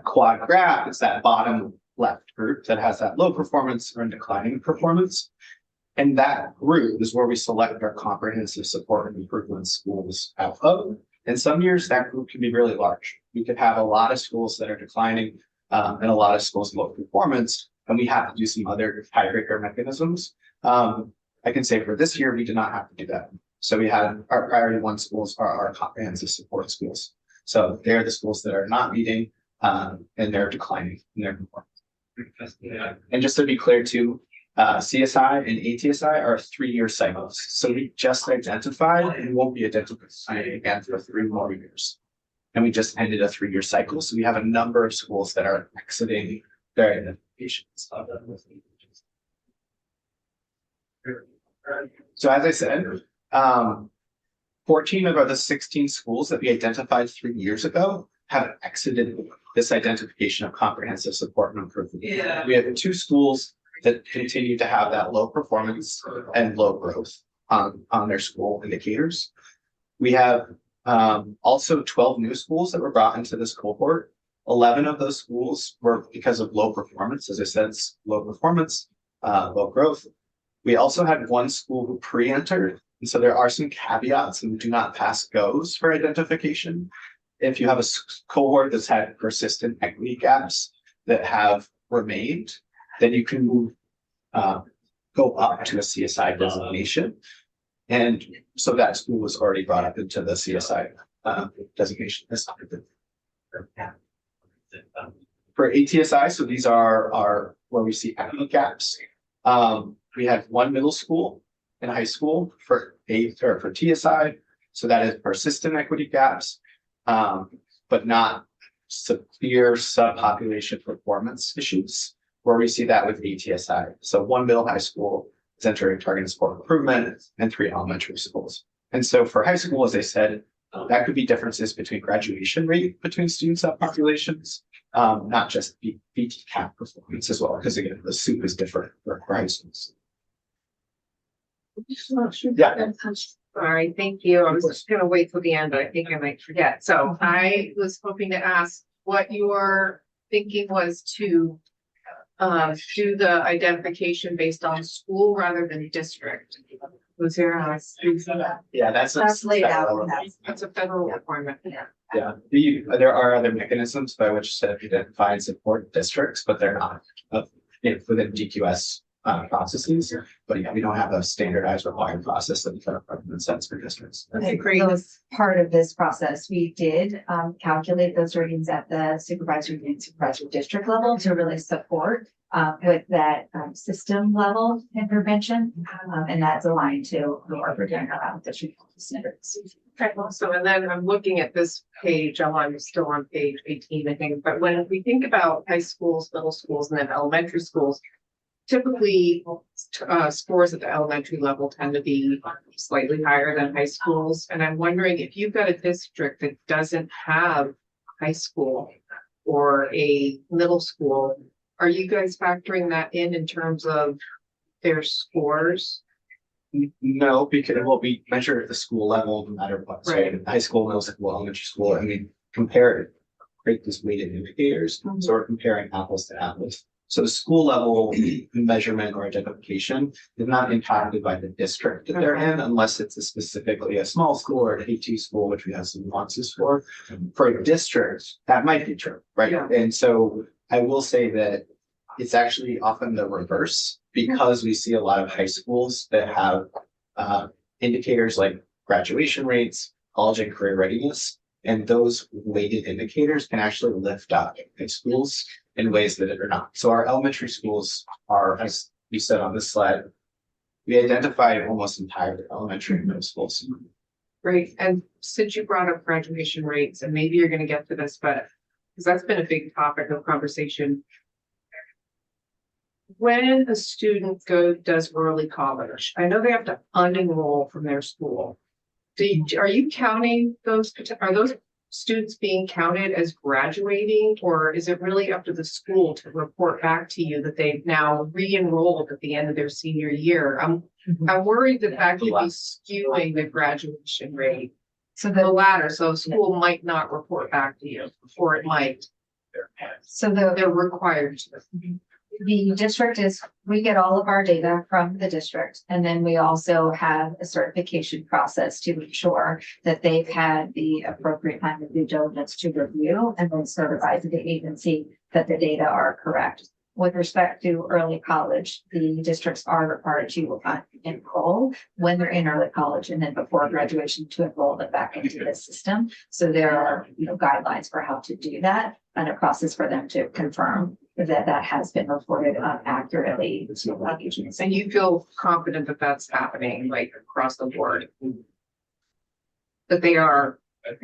quad graph, it's that bottom left group that has that low performance or declining performance. And that group is where we select our comprehensive support and improvement schools out of. In some years, that group can be really large. We could have a lot of schools that are declining and a lot of schools with low performance, and we have to do some other tiebreaker mechanisms. I can say for this year, we did not have to do that. So we had our priority one schools are our comprehensive support schools. So they're the schools that are not meeting and they're declining in their performance. And just to be clear too, CSI and ATSI are 3-year cycles. So we just identified and won't be identifying again for 3 more years. And we just ended a 3-year cycle. So we have a number of schools that are exiting their identifications. So as I said, 14 of the 16 schools that we identified 3 years ago have exited this identification of comprehensive support and improvement. Yeah. We have 2 schools that continue to have that low performance and low growth on their school indicators. We have Also 12 new schools that were brought into this cohort. 11 of those schools were because of low performance. As I said, it's low performance, low growth. We also had one school who pre-entered. And so there are some caveats and do not pass goes for identification. If you have a cohort that's had persistent equity gaps that have remained, then you can move, go up to a CSI designation. And so that school was already brought up into the CSI designation. For ATSI, so these are where we see equity gaps. We have one middle school and high school for TSI. So that is persistent equity gaps, but not severe subpopulation performance issues, where we see that with ATSI. So one middle high school is entering targeted sport improvement and 3 elementary schools. And so for high school, as I said, that could be differences between graduation rate between student subpopulations, not just BTCAP performance as well, because again, the soup is different for high schools. Yeah. All right, thank you. I was just gonna wait till the end, but I think I might forget. So I was hoping to ask what your thinking was to do the identification based on school rather than district. Was there a? Yeah, That's laid out. That's a federal requirement. Yeah, there are other mechanisms by which to identify and support districts, but they're not within DQS processes. But yeah, we don't have a standardized required process that the federal government sets for districts. Okay, great. As part of this process, we did calculate those ratings at the supervisory and supervisory district level to really support with that system level intervention. And that's aligned to the work we're doing around district standards. Okay, so and then I'm looking at this page, I'm still on page 18, I think, but when we think about high schools, middle schools, and then elementary schools, typically scores at the elementary level tend to be slightly higher than high schools. And I'm wondering if you've got a district that doesn't have high school or a middle school, are you guys factoring that in terms of their scores? No, because we measure at the school level no matter what. So Right. high school, middle school, elementary school, and we compare, create these weighted indicators. So we're comparing apples to apples. So the school level measurement or identification is not impacted by the district that they're in, unless it's specifically a small school or an AT school, which we have some nuances for. For a district, that might be true, right? Yeah. And so I will say that it's actually often the reverse, because we see a lot of high schools that have indicators like graduation rates, college and career readiness, and those weighted indicators can actually lift up high schools in ways that are not. So our elementary schools are, as we said on this slide, we identified almost entirely elementary and middle schools. Great. And since you brought up graduation rates, and maybe you're gonna get to this, but because that's been a big topic of conversation. When a student does early college, I know they have to unenroll from their school. Are you counting those, are those students being counted as graduating, or is it really up to the school to report back to you that they've now re-enrolled at the end of their senior year? I'm worried that could be skewing the graduation rate. So the latter, so school might not report back to you, or it might. So They're required to. the district we get all of our data from the district, and then we also have a certification process to ensure that they've had the appropriate time of due diligence to review and then certify to the agency that the data are correct. With respect to early college, the districts are required to enroll when they're in early college and then before graduation to enroll them back into the system. So there are, guidelines for how to do that and a process for them to confirm that has been reported accurately to agencies. And you feel confident that that's happening like across the board? That they are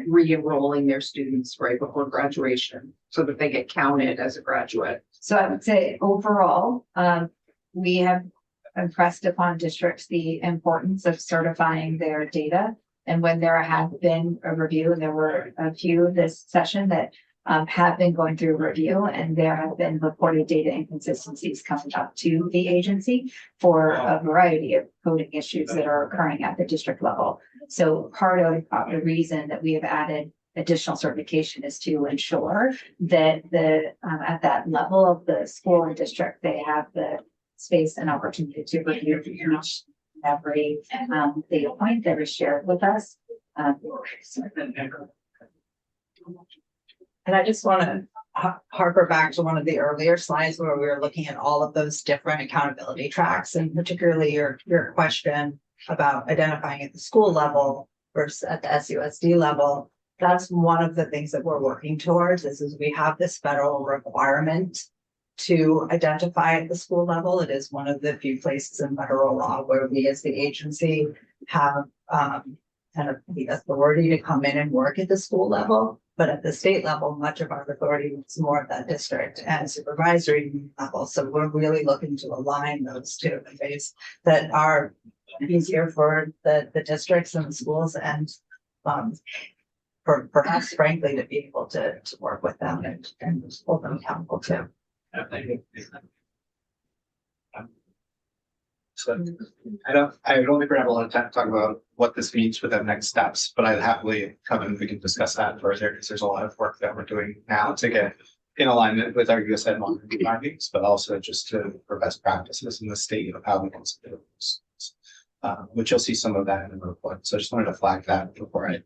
re-enrolling their students right before graduation so that they get counted as a graduate? So I would say overall, we have impressed upon districts the importance of certifying their data. And when there have been a review, and there were a few this session that have been going through review, and there have been reported data inconsistencies coming up to the agency for a variety of coding issues that are occurring at the district level. So part of the reason that we have added additional certification is to ensure that at that level of the school and district, they have the space and opportunity to review each every data point that is shared with us. And I just want to harper back to one of the earlier slides where we were looking at all of those different accountability tracks, and particularly your question about identifying at the school level versus at the SUSD level. That's one of the things that we're working towards is we have this federal requirement to identify at the school level. It is one of the few places in federal law where we as the agency have kind of the authority to come in and work at the school level. But at the state level, much of our authority is more at that district and supervisory level. So we're really looking to align those two in ways that are easier for the districts and the schools and for us, frankly, to be able to work with them and hold them accountable too. So I don't think we're gonna have a lot of time to talk about what this means for the next steps, but I'd happily come and we can discuss that further because there's a lot of work that we're doing now to get in alignment with our USAID monitoring findings, but also just for best practices in the state of how we consider this. Which you'll see some of that in the report. So I just wanted to flag that before I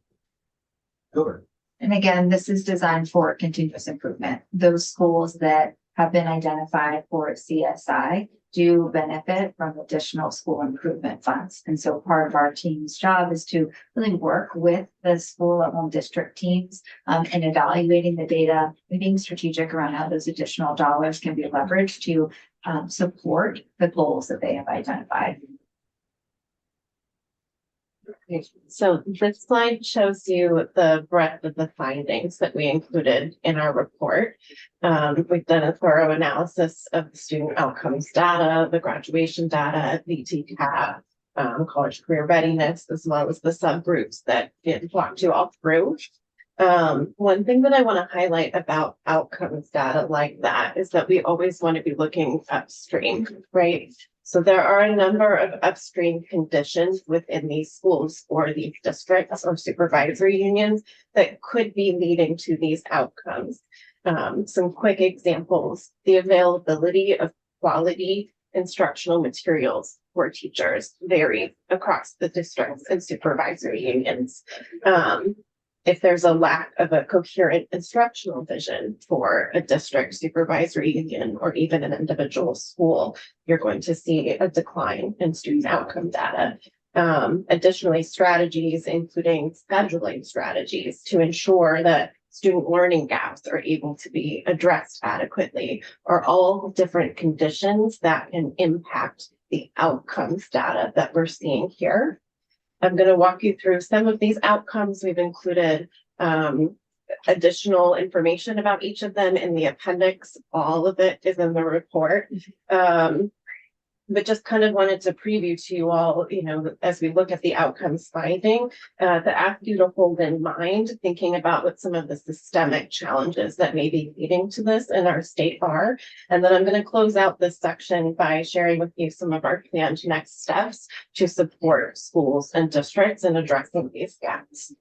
go over. And again, this is designed for continuous improvement. Those schools that have been identified for CSI do benefit from additional school improvement funds. And so part of our team's job is to really work with the school level and district teams in evaluating the data and being strategic around how those additional dollars can be leveraged to support the goals that they have identified. So this slide shows you the breadth of the findings that we included in our report. We've done a thorough analysis of the student outcomes data, the graduation data, VTCAP, college career readiness, as well as the subgroups that it walked you all through. One thing that I want to highlight about outcomes data like that is that we always want to be looking upstream, right? So there are a number of upstream conditions within these schools or these districts or supervisory unions that could be leading to these outcomes. Some quick examples: the availability of quality instructional materials for teachers varies across the districts and supervisory unions. If there's a lack of a coherent instructional vision for a district supervisory union or even an individual school, you're going to see a decline in student outcome data. Additionally, strategies, including scheduling strategies to ensure that student learning gaps are able to be addressed adequately, are all different conditions that can impact the outcomes data that we're seeing here. I'm going to walk you through some of these outcomes. We've included additional information about each of them in the appendix. All of it is in the report. But just kind of wanted to preview to you all, you know, as we look at the outcomes finding, to ask you to hold in mind, thinking about what some of the systemic challenges that may be leading to this in our state are. And then I'm going to close out this section by sharing with you some of our planned next steps to support schools and districts in addressing these gaps.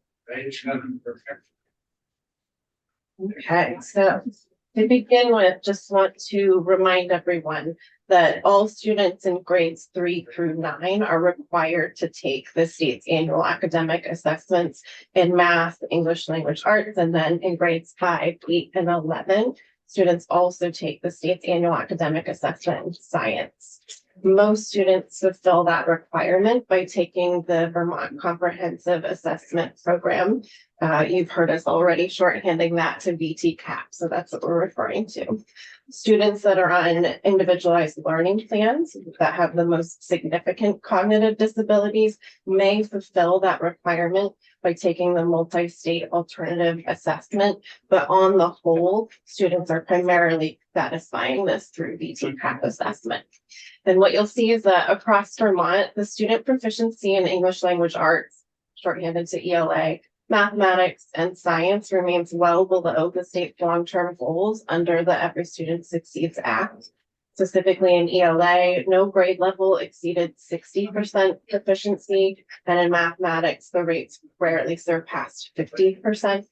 Okay, so to begin with, just want to remind everyone that all students in grades 3 through 9 are required to take the state's annual academic assessments in math, English language arts, and then in grades 5, 8, and 11, students also take the state's annual academic assessment in science. Most students fulfill that requirement by taking the Vermont Comprehensive Assessment Program. You've heard us already shorthanding that to VTCAP, so that's what we're referring to. Students that are on individualized learning plans that have the most significant cognitive disabilities may fulfill that requirement by taking the multi-state alternative assessment, but on the whole, students are primarily satisfying this through VTCAP assessment. And what you'll see is that across Vermont, the student proficiency in English language arts, shorthanded to ELA, mathematics, and science remains well below the state's long-term goals under the Every Student Succeeds Act. Specifically in ELA, no grade level exceeded 60% proficiency, and in mathematics, the rates rarely surpassed 50%.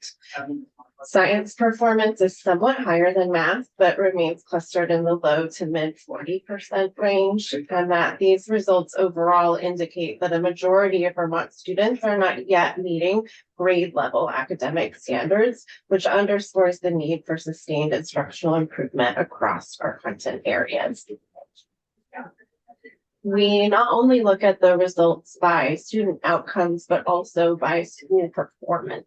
Science performance is somewhat higher than math, but remains clustered in the low to mid 40% range, and that these results overall indicate that a majority of Vermont students are not yet meeting grade level academic standards, which underscores the need for sustained instructional improvement across our content areas. We not only look at the results by student outcomes, but also by school performance.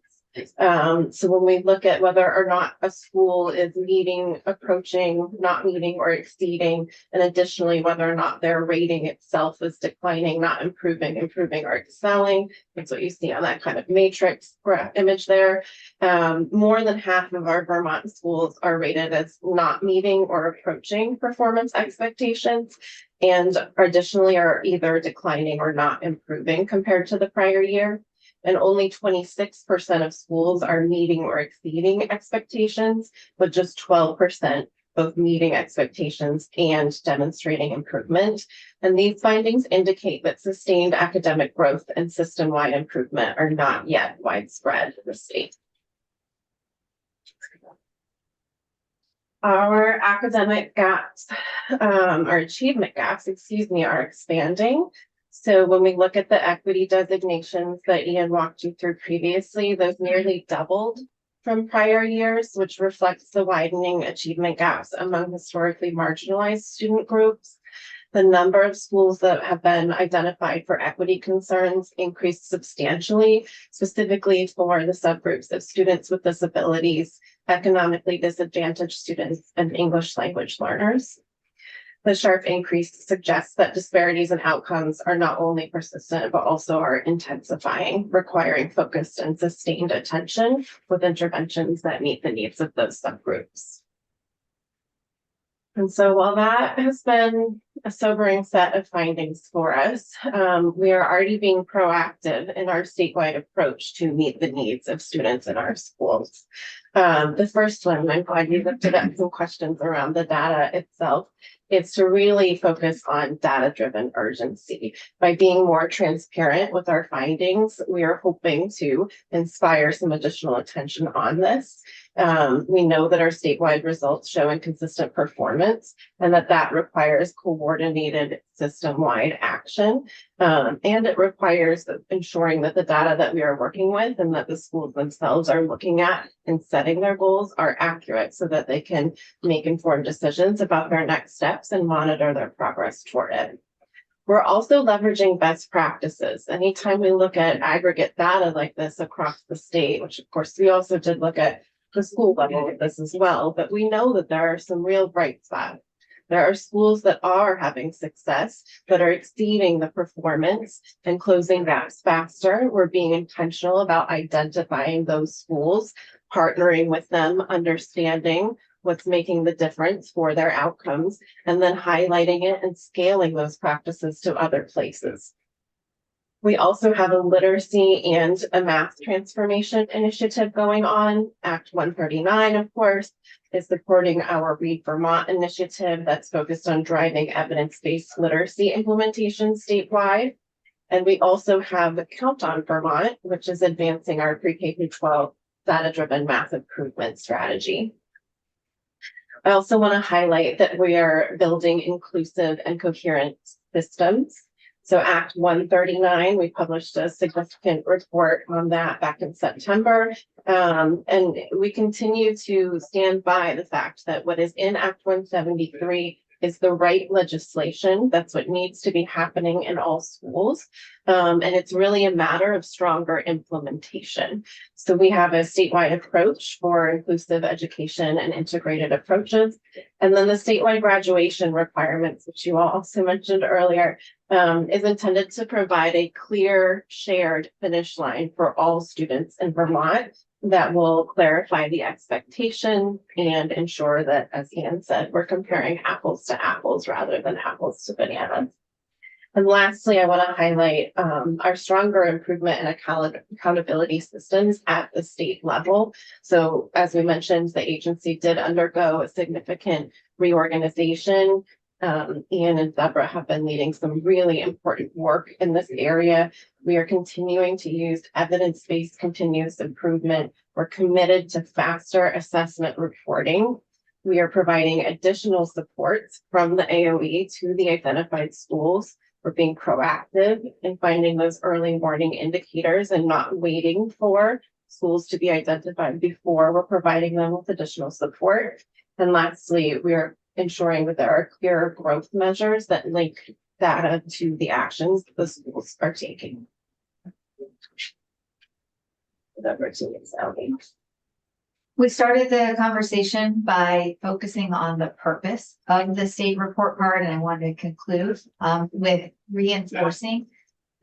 So when we look at whether or not a school is meeting, approaching, not meeting, or exceeding, and additionally, whether or not their rating itself is declining, not improving, improving, or excelling, that's what you see on that kind of matrix image there. More than half of our Vermont schools are rated as not meeting or approaching performance expectations, and additionally are either declining or not improving compared to the prior year. And only 26% of schools are meeting or exceeding expectations, but just 12% both meeting expectations and demonstrating improvement. And these findings indicate that sustained academic growth and system-wide improvement are not yet widespread in the state. Our academic gaps, our achievement gaps, are expanding. So when we look at the equity designations that Ian walked you through previously, those nearly doubled from prior years, which reflects the widening achievement gaps among historically marginalized student groups. The number of schools that have been identified for equity concerns increased substantially, specifically for the subgroups of students with disabilities, economically disadvantaged students, and English language learners. The sharp increase suggests that disparities in outcomes are not only persistent, but also are intensifying, requiring focused and sustained attention with interventions that meet the needs of those subgroups. And so while that has been a sobering set of findings for us, we are already being proactive in our statewide approach to meet the needs of students in our schools. The first one, I'm glad you lifted up some questions around the data itself. It's to really focus on data-driven urgency. By being more transparent with our findings, we are hoping to inspire some additional attention on this. We know that our statewide results show inconsistent performance and that requires coordinated system-wide action. And it requires ensuring that the data that we are working with and that the schools themselves are looking at and setting their goals are accurate so that they can make informed decisions about their next steps and monitor their progress toward it. We're also leveraging best practices. Anytime we look at aggregate data like this across the state, which of course we also did look at the school level with this as well, but we know that there are some real bright spots. There are schools that are having success, that are exceeding the performance and closing gaps faster. We're being intentional about identifying those schools, partnering with them, understanding what's making the difference for their outcomes, and then highlighting it and scaling those practices to other places. We also have a literacy and a math transformation initiative going on. Act 139, of course, is supporting our Read Vermont initiative that's focused on driving evidence-based literacy implementation statewide. And we also have Count on Vermont, which is advancing our pre-K through 12 data-driven math improvement strategy. I also want to highlight that we are building inclusive and coherent systems. So Act 139, we published a significant report on that back in September. And we continue to stand by the fact that what is in Act 173 is the right legislation. That's what needs to be happening in all schools. And it's really a matter of stronger implementation. So we have a statewide approach for inclusive education and integrated approaches. And then the statewide graduation requirements, which you all also mentioned earlier, is intended to provide a clear shared finish line for all students in Vermont that will clarify the expectation and ensure that, as Ian said, we're comparing apples to apples rather than apples to bananas. And lastly, I want to highlight our stronger improvement in accountability systems at the state level. So as we mentioned, the agency did undergo a significant reorganization. Ian and Deborah have been leading some really important work in this area. We are continuing to use evidence-based continuous improvement. We're committed to faster assessment reporting. We are providing additional supports from the AOE to the identified schools. We're being proactive in finding those early warning indicators and not waiting for schools to be identified before we're providing them with additional support. And lastly, we are ensuring that there are clear growth measures that link data to the actions the schools are taking. We started the conversation by focusing on the purpose of the state report card, and I want to conclude with reinforcing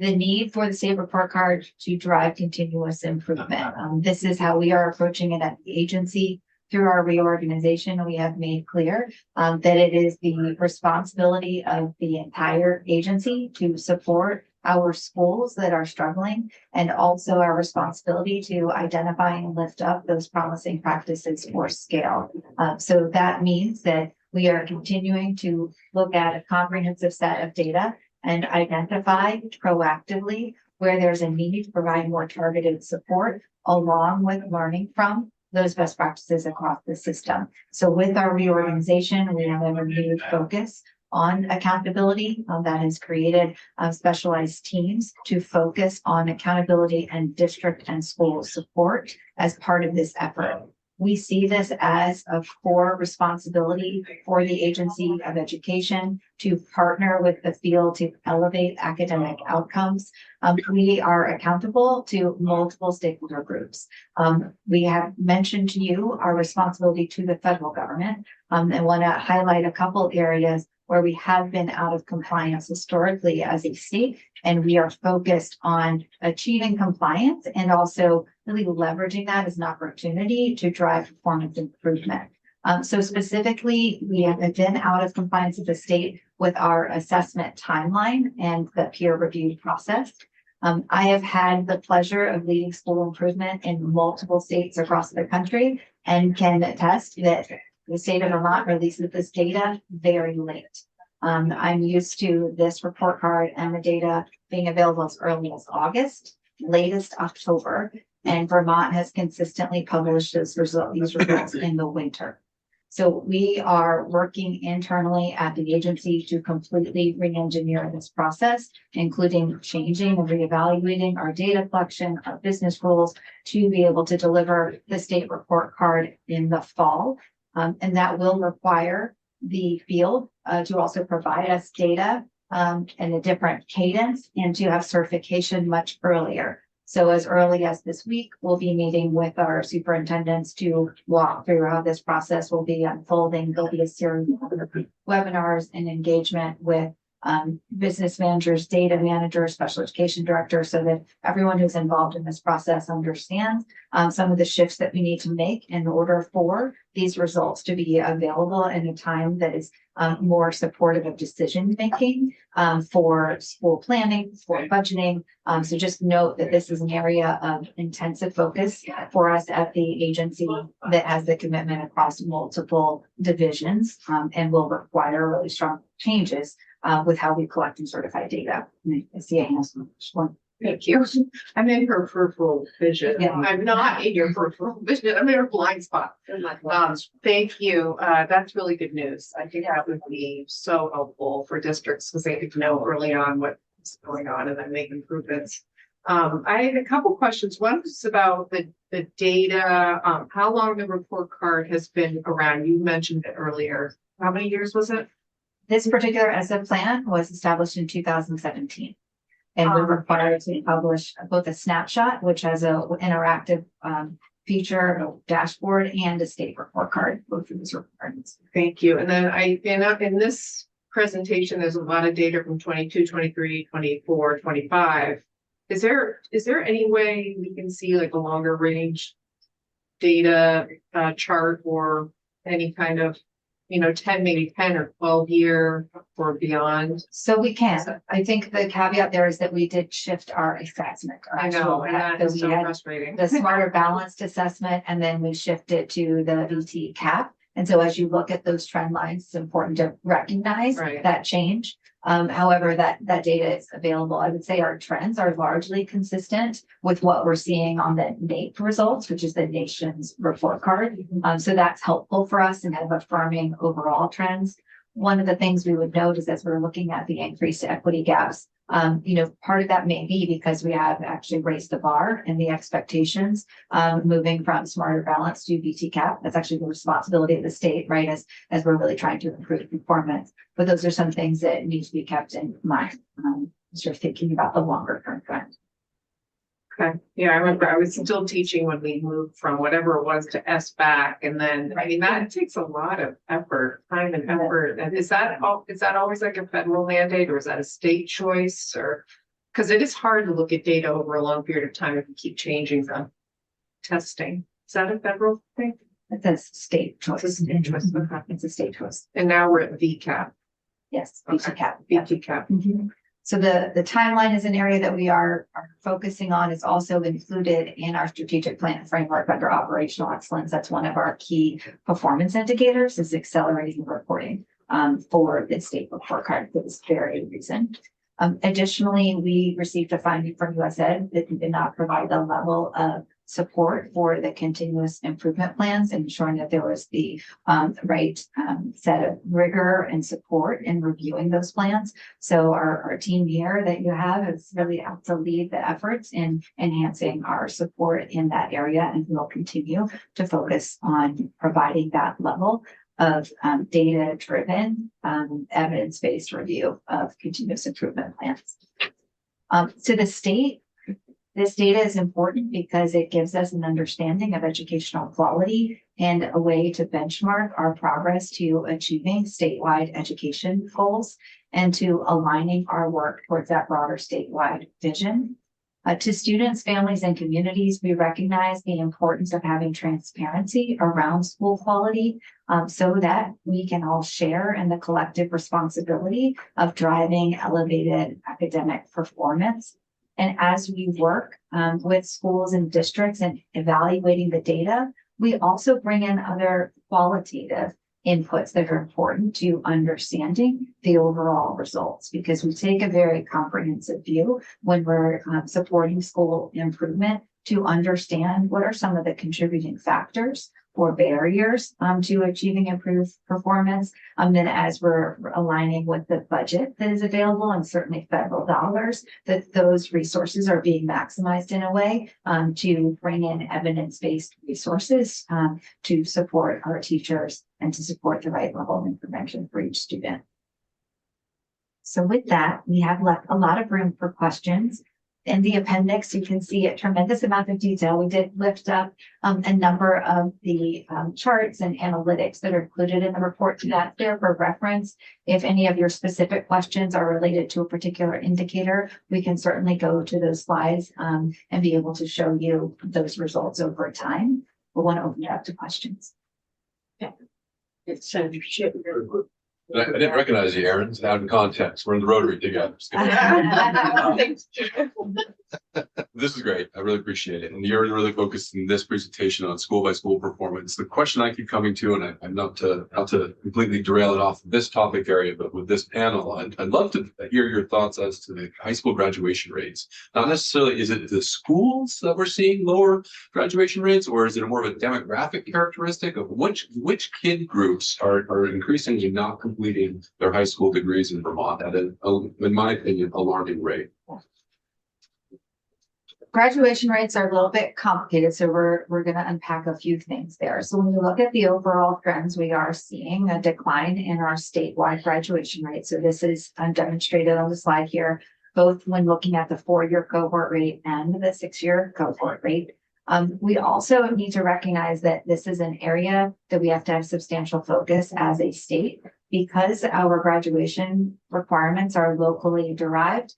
the need for the state report card to drive continuous improvement. This is how we are approaching it at the agency. Through our reorganization, we have made clear that it is the responsibility of the entire agency to support our schools that are struggling, and also our responsibility to identify and lift up those promising practices for scale. So that means that we are continuing to look at a comprehensive set of data and identify proactively where there's a need to provide more targeted support, along with learning from those best practices across the system. So with our reorganization, we have a renewed focus on accountability that has created specialized teams to focus on accountability and district and school support as part of this effort. We see this as a core responsibility for the Agency of Education to partner with the field to elevate academic outcomes. We are accountable to multiple stakeholder groups. We have mentioned to you our responsibility to the federal government. I want to highlight a couple areas where we have been out of compliance historically as a state, and we are focused on achieving compliance and also really leveraging that as an opportunity to drive performance improvement. So specifically, we have been out of compliance with the state with our assessment timeline and the peer review process. I have had the pleasure of leading school improvement in multiple states across the country and can attest that the state of Vermont releases this data very late. I'm used to this report card and the data being available as early as August, latest October, and Vermont has consistently published these results in the winter. So we are working internally at the agency to completely re-engineer this process, including changing and reevaluating our data collection, our business rules, to be able to deliver the state report card in the fall. And that will require the field to also provide us data and a different cadence, and to have certification much earlier. So as early as this week, we'll be meeting with our superintendents to walk through how this process will be unfolding. There'll be a series of webinars and engagement with business managers, data managers, special education directors, so that everyone who's involved in this process understands some of the shifts that we need to make in order for these results to be available in a time that is more supportive of decision making for school planning, for budgeting. So just note that this is an area of intensive focus for us at the agency that has the commitment across multiple divisions and will require really strong changes with how we collect and certify data. I see I have one. Thank you. I'm in her peripheral vision. Yeah. I'm not in your peripheral vision. I'm in her blind spot. Thank you. That's really good news. I think that would be so helpful for districts because they could know early on what's going on and then make improvements. I had a couple questions. One was about the data, how long the report card has been around. You mentioned it earlier. How many years was it? This particular SF plan was established in 2017. And we're required to publish both a snapshot, which has a interactive feature, a dashboard, and a state report card, both of these requirements. Thank you. And then in this presentation, there's a lot of data from 22, 23, 24, 25. Is there any way we can see like a longer range data chart or any kind of 10 or 12 year or beyond? So we can. I think the caveat there is that we did shift our assessment. I know, and that is so we had frustrating. the smarter balanced assessment, and then we shifted to the VT cap. And so as you look at those trend lines, it's important to recognize Right. that change. However, that data is available. I would say our trends are largely consistent with what we're seeing on the NAEP results, which is the nation's report card. So that's helpful for us in kind of affirming overall trends. One of the things we would note is as we're looking at the increased equity gaps, part of that may be because we have actually raised the bar and the expectations, moving from smarter balance to BTCAP. That's actually the responsibility of the state, right? As we're really trying to improve performance. But those are some things that need to be kept in mind, as you're thinking about the longer term trend. Okay, yeah, I remember I was still teaching when we moved from whatever it was to SBAC, and then, I mean, that takes a lot of effort, time and effort. And is that always like a federal mandate, or is that a state choice, or? Because it is hard to look at data over a long period of time if you keep changing the testing. Is that a federal thing? It's a state choice. It's a state choice, okay. It's a state choice. And now we're at VCAP. Yes, Okay. BTCAP. VCAP. Mhm. So the timeline is an area that we are focusing on. It's also included in our strategic plan framework under operational excellence. That's one of our key performance indicators, is accelerating reporting for the state report card for this very reason. Additionally, we received a finding from USAID that did not provide the level of support for the continuous improvement plans, ensuring that there was the right set of rigor and support in reviewing those plans. So our team here that you have is really out to lead the efforts in enhancing our support in that area, and we'll continue to focus on providing that level of data-driven, evidence-based review of continuous improvement plans. To the state, this data is important because it gives us an understanding of educational quality and a way to benchmark our progress to achieving statewide education goals and to aligning our work towards that broader statewide vision. To students, families, and communities, we recognize the importance of having transparency around school quality, so that we can all share in the collective responsibility of driving elevated academic performance. And as we work with schools and districts and evaluating the data, we also bring in other qualitative inputs that are important to understanding the overall results, because we take a very comprehensive view when we're supporting school improvement to understand what are some of the contributing factors or barriers to achieving improved performance. Then as we're aligning with the budget that is available, and certainly federal dollars, that those resources are being maximized in a way to bring in evidence-based resources to support our teachers and to support the right level of intervention for each student. So with that, we have left a lot of room for questions. In the appendix, you can see a tremendous amount of detail. We did lift up a number of the charts and analytics that are included in the report to that there for reference. If any of your specific questions are related to a particular indicator, we can certainly go to those slides and be able to show you those results over time. We want to open it up to questions. It's I didn't recognize you, Aaron. It's out in context. We're in the Rotary together. This is great. I really appreciate it. And you're really focused in this presentation on school by school performance. The question I keep coming to, and I'm not to completely derail it off of this topic area, but with this panel, I'd love to hear your thoughts as to the high school graduation rates. Not necessarily, is it the schools that we're seeing lower graduation rates, or is it more of a demographic characteristic of which kid groups are increasingly not completing their high school degrees in Vermont at an, in my opinion, alarming rate? Graduation rates are a little bit complicated, so we're going to unpack a few things there. So when you look at the overall trends, we are seeing a decline in our statewide graduation rate. So this is demonstrated on the slide here, both when looking at the 4-year cohort rate and the 6-year cohort rate. We also need to recognize that this is an area that we have to have substantial focus as a state, because our graduation requirements are locally derived.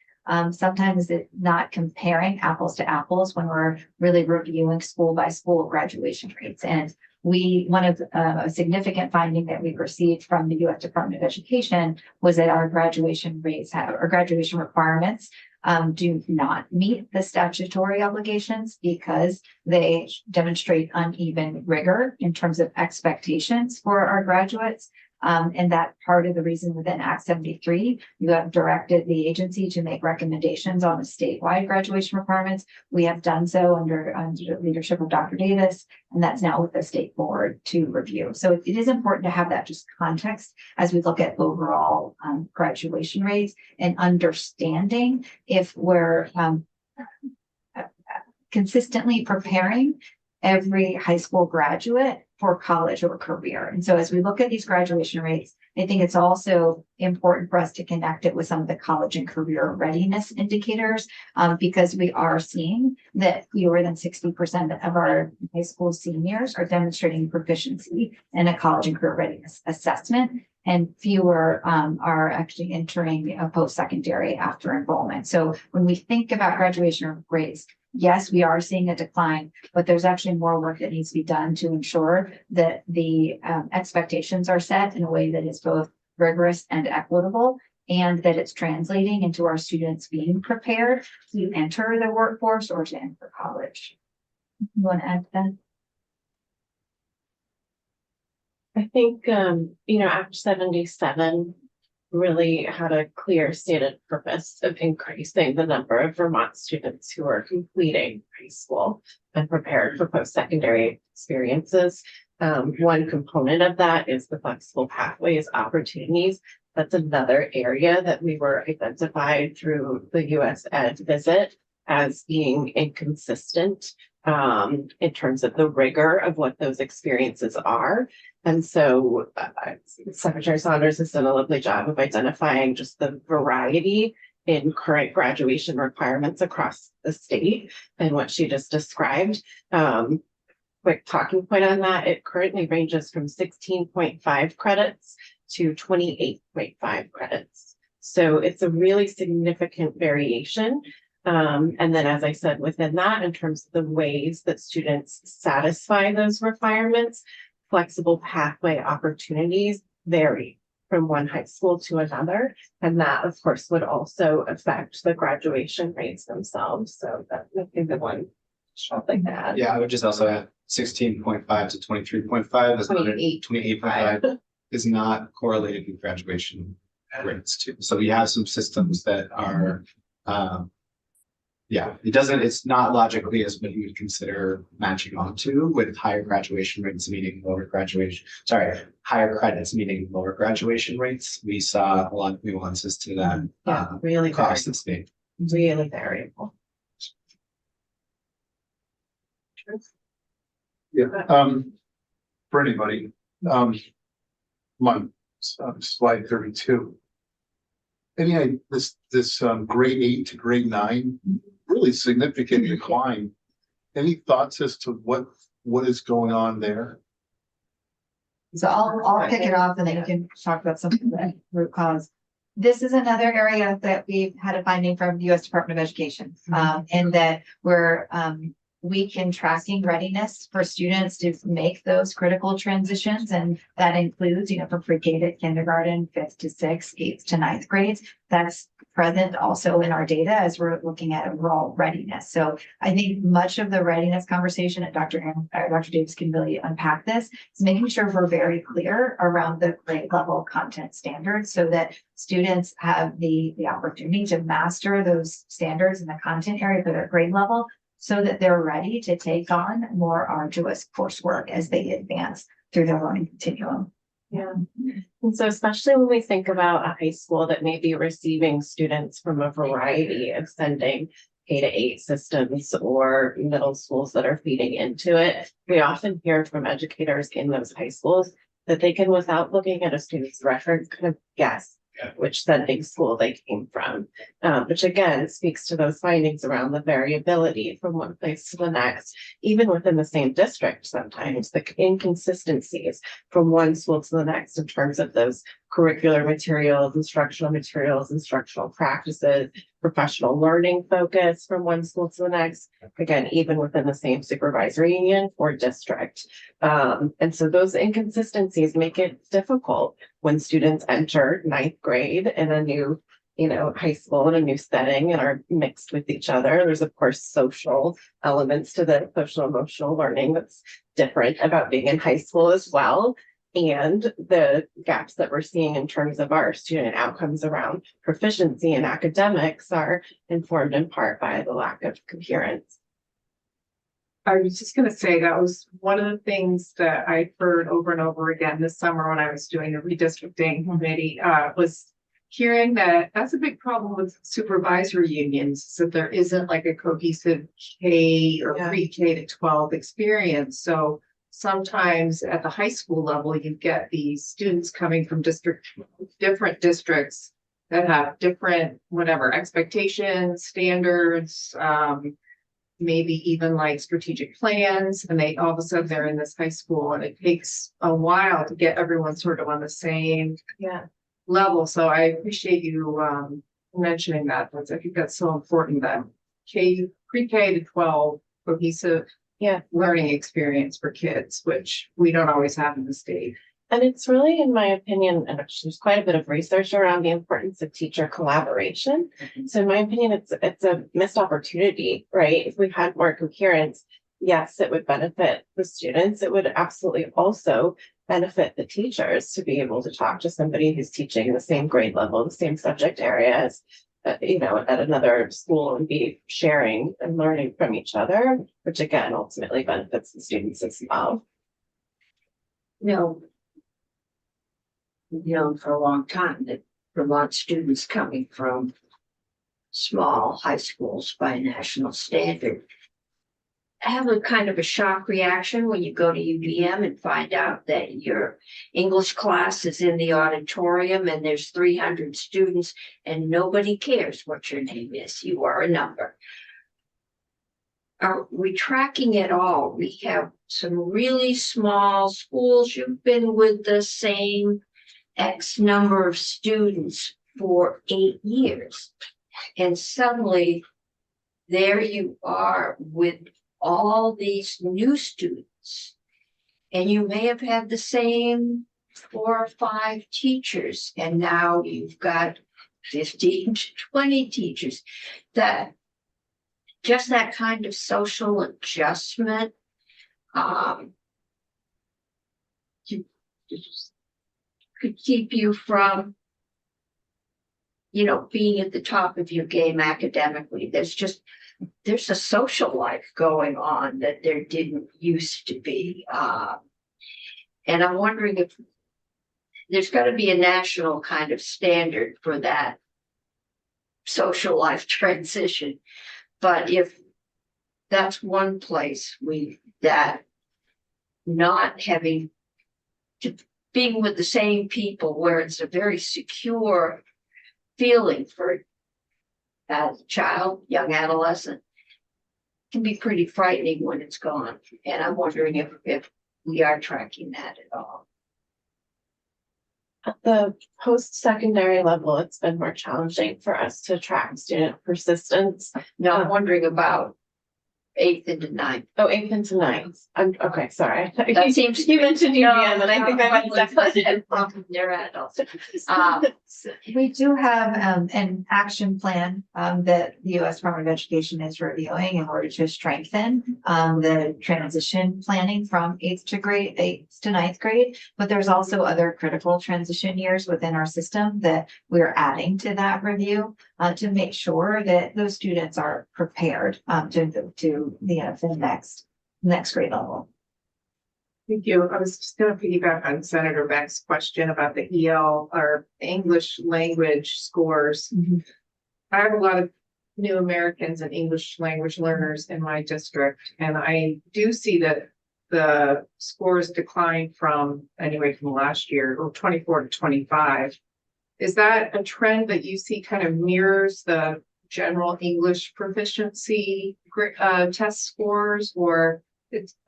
Sometimes it's not comparing apples to apples when we're really reviewing school by school graduation rates. And one of a significant finding that we received from the U.S. Department of Education was that our graduation rates or graduation requirements do not meet the statutory obligations because they demonstrate uneven rigor in terms of expectations for our graduates. And that part of the reason within Act 73, you have directed the agency to make recommendations on the statewide graduation requirements. We have done so under the leadership of Dr. Davis, and that's now with the state board to review. So it is important to have that just context as we look at overall graduation rates and understanding if we're consistently preparing every high school graduate for college or career. And so as we look at these graduation rates, I think it's also important for us to connect it with some of the college and career readiness indicators, because we are seeing that fewer than 60% of our high school seniors are demonstrating proficiency in a college and career readiness assessment, and fewer are actually entering a post-secondary after enrollment. So when we think about graduation rates, yes, we are seeing a decline, but there's actually more work that needs to be done to ensure that the expectations are set in a way that is both rigorous and equitable, and that it's translating into our students being prepared to enter the workforce or to enter college. You want to add to that? I think, Act 77 really had a clear stated purpose of increasing the number of Vermont students who are completing high school and prepared for post-secondary experiences. One component of that is the flexible pathways opportunities. That's another area that we were identified through the US Ed visit as being inconsistent in terms of the rigor of what those experiences are. And so Secretary Saunders has done a lovely job of identifying just the variety in current graduation requirements across the state and what she just described. Quick talking point on that, it currently ranges from 16.5 credits to 28.5 credits. So it's a really significant variation. And then, as I said, within that, in terms of the ways that students satisfy those requirements, flexible pathway opportunities vary from one high school to another. And that, of course, would also affect the graduation rates themselves. So that would be the one something that. Yeah, I would just also add 16.5 to 23.5 is 28.5 is not correlated with graduation rates too. So we have some systems that are it's not logically as what you would consider matching onto, with higher graduation rates meaning higher credits meaning lower graduation rates. We saw a lot of nuances to that really across the state. Really variable. For anybody, slide 32. This grade 8 to grade 9, really significant decline. Any thoughts as to what is going on there? So I'll kick it off and then you can talk about some of the root cause. This is another area that we've had a finding from the US Department of Education, and that we're weak in tracking readiness for students to make those critical transitions. And that includes, from pre-K to kindergarten, 5th to 6th, 8th to 9th grades. That's present also in our data as we're looking at overall readiness. So I think much of the readiness conversation, and Dr. Davis can really unpack this, is making sure we're very clear around the grade level content standards so that students have the opportunity to master those standards in the content area for their grade level, so that they're ready to take on more arduous coursework as they advance through their learning continuum. Yeah. And so especially when we think about a high school that may be receiving students from a variety of sending K-8 systems or middle schools that are feeding into it, we often hear from educators in those high schools that they can, without looking at a student's record, kind of guess which sending school they came from, which again speaks to those findings around the variability from one place to the next, even within the same district. Sometimes the inconsistencies from one school to the next in terms of those curricular materials, instructional practices, professional learning focus from one school to the next, again, even within the same supervisory union or district. And so those inconsistencies make it difficult when students enter 9th grade in a new high school in a new setting and are mixed with each other. There's of course social elements to the social emotional learning that's different about being in high school as well. And the gaps that we're seeing in terms of our student outcomes around proficiency in academics are informed in part by the lack of coherence. I was just gonna say, that was one of the things that I heard over and over again this summer when I was doing the redistricting committee, was hearing that that's a big problem with supervisory unions, is that there isn't like a cohesive K or pre-K to 12 experience. So sometimes at the high school level, you get these students coming from different districts that have different, whatever, expectations, standards, maybe even like strategic plans, and they all of a sudden they're in this high school, and it takes a while to get everyone sort of on the same level. So I appreciate you mentioning that. I think that's so important, that pre-K to 12 cohesive learning experience for kids, which we don't always have in the state. And it's really, in my opinion, and there's quite a bit of research around the importance of teacher collaboration. So in my opinion, it's a missed opportunity, right? If we had more coherence, yes, it would benefit the students. It would absolutely also benefit the teachers to be able to talk to somebody who's teaching the same grade level, the same subject areas, at another school, and be sharing and learning from each other, which again, ultimately benefits the students as well. Known for a long time that Vermont students coming from small high schools by national standard have a kind of a shock reaction when you go to UVM and find out that your English class is in the auditorium and there's 300 students and nobody cares what your name is. You are a number. Are we tracking it all? We have some really small schools. You've been with the same X number of students for 8 years. And suddenly there you are with all these new students. And you may have had the same 4 or 5 teachers, and now you've got 15 to 20 teachers. That kind of social adjustment, could keep you from, being at the top of your game academically. There's a social life going on that there didn't used to be. And I'm wondering if there's got to be a national kind of standard for that social life transition. But if that's one place that not having to being with the same people, where it's a very secure feeling for a child, young adolescent, can be pretty frightening when it's gone. And I'm wondering if we are tracking that at all. At the post-secondary level, it's been more challenging for us to track student persistence. Now I'm wondering about 8th into 9th. Oh, 8th into 9th. I'm okay, sorry. That seems you mentioned UVM, and I think they're adults. We do have an action plan that the U.S. Department of Education is reviewing in order to strengthen the transition planning from 8th to 9th grade. But there's also other critical transition years within our system that we're adding to that review to make sure that those students are prepared to the next grade level. Thank you. I was just going to piggyback on Senator Beck's question about the EL or English language scores. Mm-hmm. I have a lot of new Americans and English language learners in my district, and I do see that the scores declined from last year, or 24 to 25. Is that a trend that you see kind of mirrors the general English proficiency test scores, or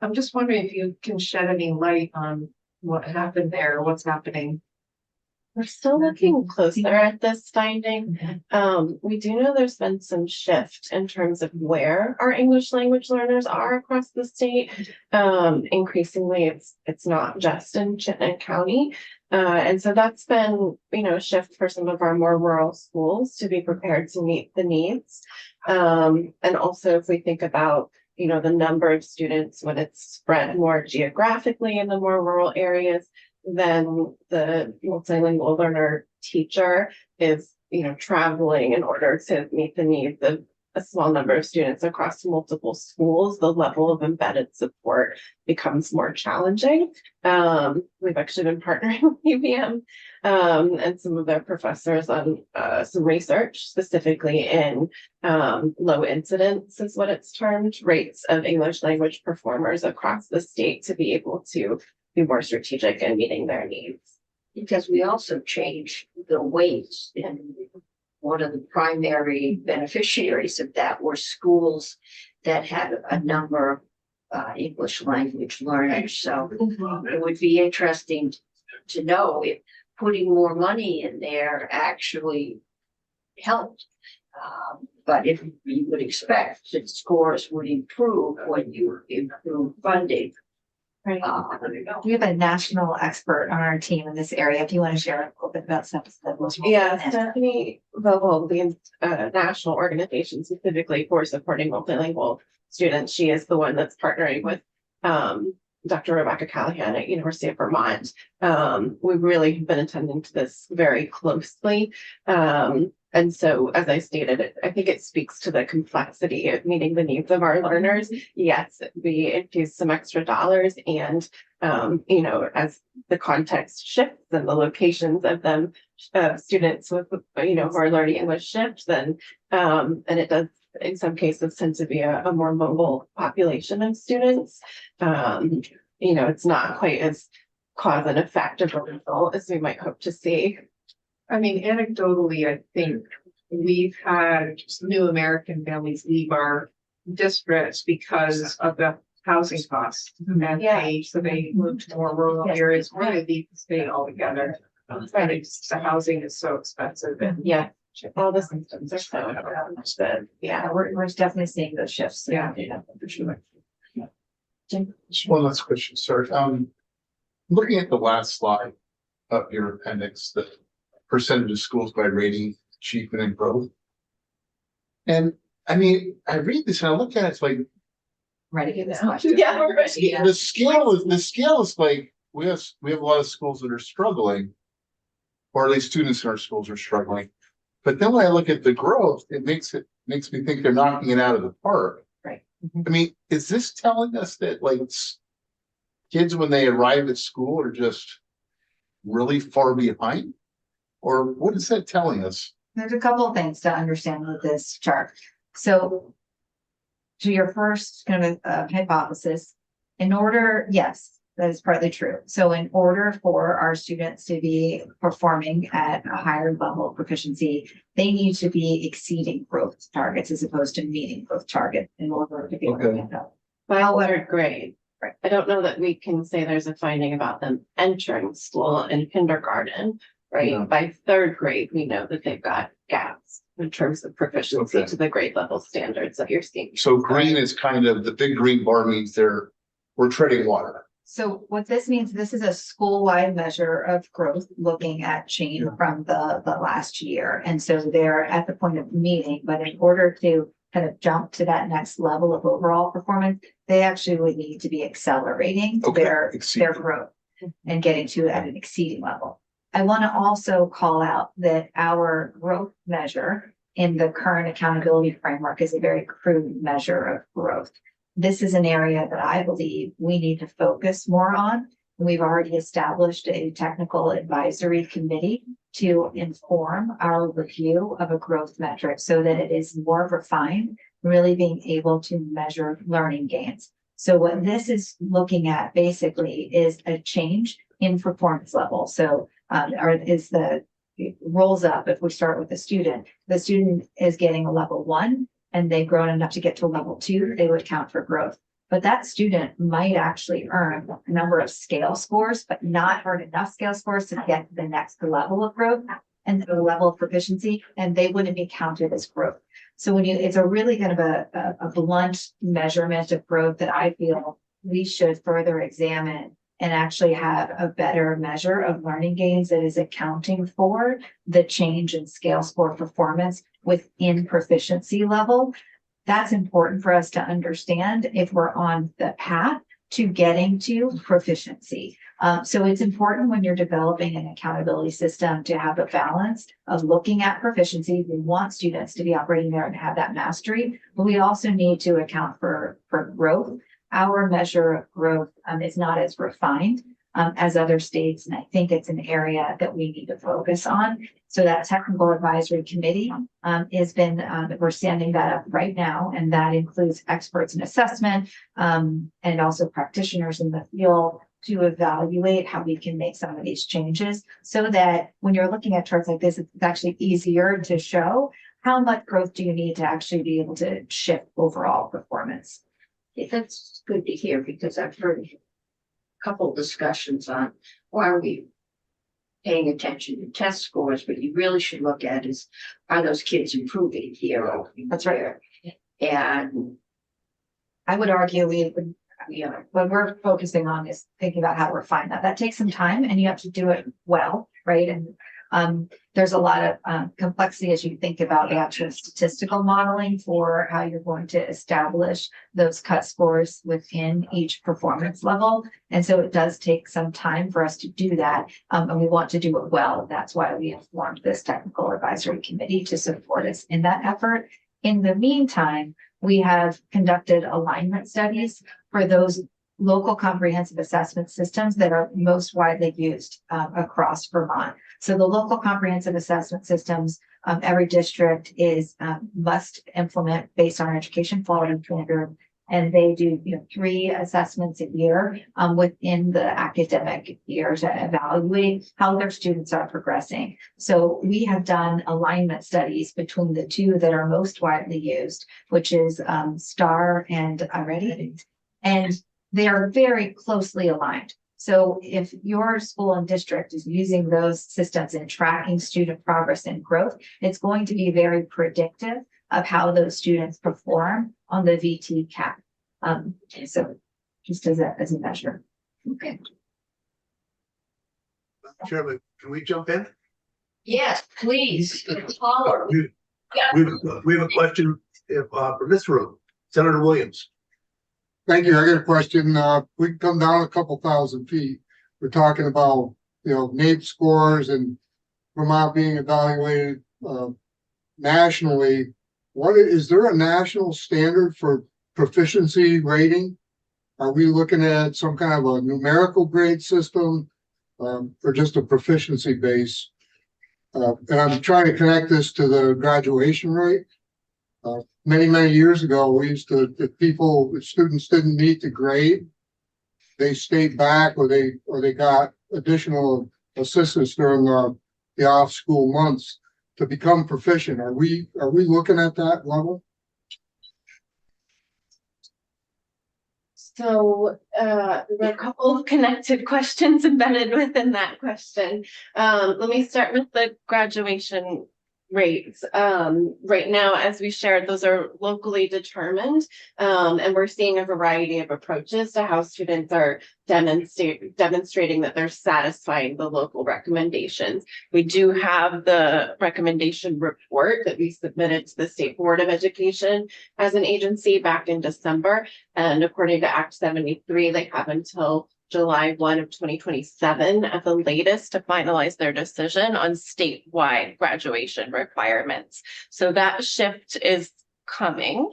I'm just wondering if you can shed any light on what happened there, what's happening. We're still looking closer at this finding. We do know there's been some shift in terms of where our English language learners are across the state. Increasingly, it's not just in Chittenden County. And so that's been, a shift for some of our more rural schools to be prepared to meet the needs. And also if we think about, the number of students when it's spread more geographically in the more rural areas, then the multilingual learner teacher is, traveling in order to meet the needs of a small number of students across multiple schools. The level of embedded support becomes more challenging. We've actually been partnering with UVM and some of their professors on some research specifically in low incidence is what it's termed, rates of English language performers across the state to be able to be more strategic in meeting their needs. Because we also changed the weights, and one of the primary beneficiaries of that were schools that had a number of English language learners. So it would be interesting to know if putting more money in there actually helped. But if you would expect that scores would improve when you improve funding. Right. We have a national expert on our team in this area. If you want to share a little bit about something that was. Yeah, Stephanie Vogel, the national organization specifically for supporting multilingual students. She is the one that's partnering with Dr. Rebecca Callahan at University of Vermont. We really have been attending to this very closely. And so, as I stated, I think it speaks to the complexity of meeting the needs of our learners. Yes, we infuse some extra dollars and, as the context shifts and the locations of them, students with, who are learning English shifts, and it does in some cases tend to be a more mobile population of students. It's not quite as cause and effect of a result as we might hope to see. I mean, anecdotally, I think we've had new American families leave our districts because of the housing costs. And so they moved to more rural areas, really leave the state altogether. But the housing is so expensive and all the symptoms are so that We're definitely seeing those shifts. Yeah. For sure. One last question, sorry. Looking at the last slide of your appendix, the percentage of schools by rating, achievement, and growth. And I mean, I read this and I look at it, it's like Ready to get this question. Yeah, we're ready. the scale is like we have a lot of schools that are struggling, or at least students in our schools are struggling. But then when I look at the growth, it makes me think they're knocking it out of the park. Right. I mean, is this telling us that like kids when they arrive at school are just really far behind? Or what is that telling us? There's a couple of things to understand with this chart. So to your first kind of hypothesis, yes, that is partly true. So in order for our students to be performing at a higher level of proficiency, they need to be exceeding growth targets as opposed to meeting growth targets in order to be able to get up. by third grade. Right. I don't know that we can say there's a finding about them entering school in kindergarten, right? No. By third grade, we know that they've got gaps in terms of proficiency to the grade level standards that you're seeing. So green is kind of, the big green bar means we're treading water. So what this means, this is a school-wide measure of growth, looking at change from the last year. And so they're at the point of meeting, but in order to kind of jump to that next level of overall performance, they actually would need to be accelerating their growth and getting to at an exceeding level. I want to also call out that our growth measure in the current accountability framework is a very crude measure of growth. This is an area that I believe we need to focus more on. We've already established a technical advisory committee to inform our review of a growth metric so that it is more refined, really being able to measure learning gains. So what this is looking at basically is a change in performance level. So it rolls up. If we start with the student is getting a level 1 and they've grown enough to get to a level 2, they would count for growth. But that student might actually earn a number of scale scores, but not earn enough scale scores to get to the next level of growth and the level of proficiency, and they wouldn't be counted as growth. So it's a really kind of a blunt measurement of growth that I feel we should further examine and actually have a better measure of learning gains that is accounting for the change in scale score performance within proficiency level. That's important for us to understand if we're on the path to getting to proficiency. So it's important when you're developing an accountability system to have a balance of looking at proficiency. We want students to be operating there and have that mastery, but we also need to account for growth. Our measure of growth is not as refined as other states, and I think it's an area that we need to focus on. So that technical advisory committee has been, we're standing that up right now, and that includes experts in assessment and also practitioners in the field to evaluate how we can make some of these changes so that when you're looking at charts like this, it's actually easier to show how much growth do you need to actually be able to shift overall performance. That's good to hear because I've heard a couple discussions on why are we paying attention to test scores, but you really should look at is, are those kids improving here or That's right. there? And I would argue what we're focusing on is thinking about how to refine that. That takes some time and you have to do it well, right? And there's a lot of complexity as you think about the actual statistical modeling for how you're going to establish those cut scores within each performance level. And so it does take some time for us to do that. And we want to do it well. That's why we have formed this technical advisory committee to support us in that effort. In the meantime, we have conducted alignment studies for those local comprehensive assessment systems that are most widely used across Vermont. So the local comprehensive assessment systems, every district must implement based on our education quality standard. And they do 3 assessments a year within the academic year to evaluate how their students are progressing. So we have done alignment studies between the 2 that are most widely used, which is STAR and Ready. And they are very closely aligned. So if your school and district is using those systems and tracking student progress and growth, it's going to be very predictive of how those students perform on the VT cap. So just as a measure. Okay. Chairman, can we jump in? yes, please, Paula. We have a question from this room, Senator Williams. Thank you. I got a question. We can come down a couple thousand feet. We're talking about, NAEP scores and Vermont being evaluated nationally. Is there a national standard for proficiency rating? Are we looking at some kind of a numerical grade system or just a proficiency base? And I'm trying to connect this to the graduation rate. Many years ago, we used to, if students didn't meet the grade, they stayed back or they got additional assistance during the off-school months to become proficient. Are we looking at that level? So there are a couple of connected questions embedded within that question. Let me start with the graduation rates. Right now, as we shared, those are locally determined, and we're seeing a variety of approaches to how students are demonstrating that they're satisfying the local recommendations. We do have the recommendation report that we submitted to the State Board of Education as an agency back in December, and according to Act 73, they have until July 1 of 2027 at the latest to finalize their decision on statewide graduation requirements. So that shift is coming.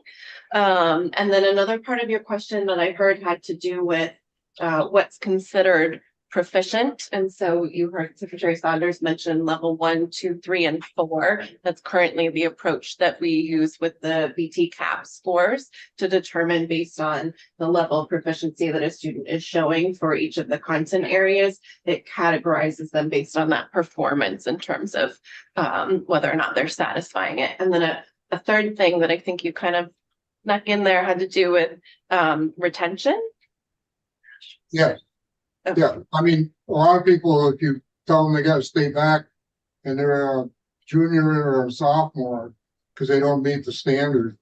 And then another part of your question that I heard had to do with what's considered proficient. And so you heard Secretary Saunders mention level 1, 2, 3, and 4. That's currently the approach that we use with the VT CAP scores to determine based on the level of proficiency that a student is showing for each of the content areas. It categorizes them based on that performance in terms of whether or not they're satisfying it. And then a third thing that I think you kind of snuck in there had to do with retention. Yeah. Yeah, I mean, a lot of people, if you tell them they got to stay back and they're a junior or a sophomore because they don't meet the standard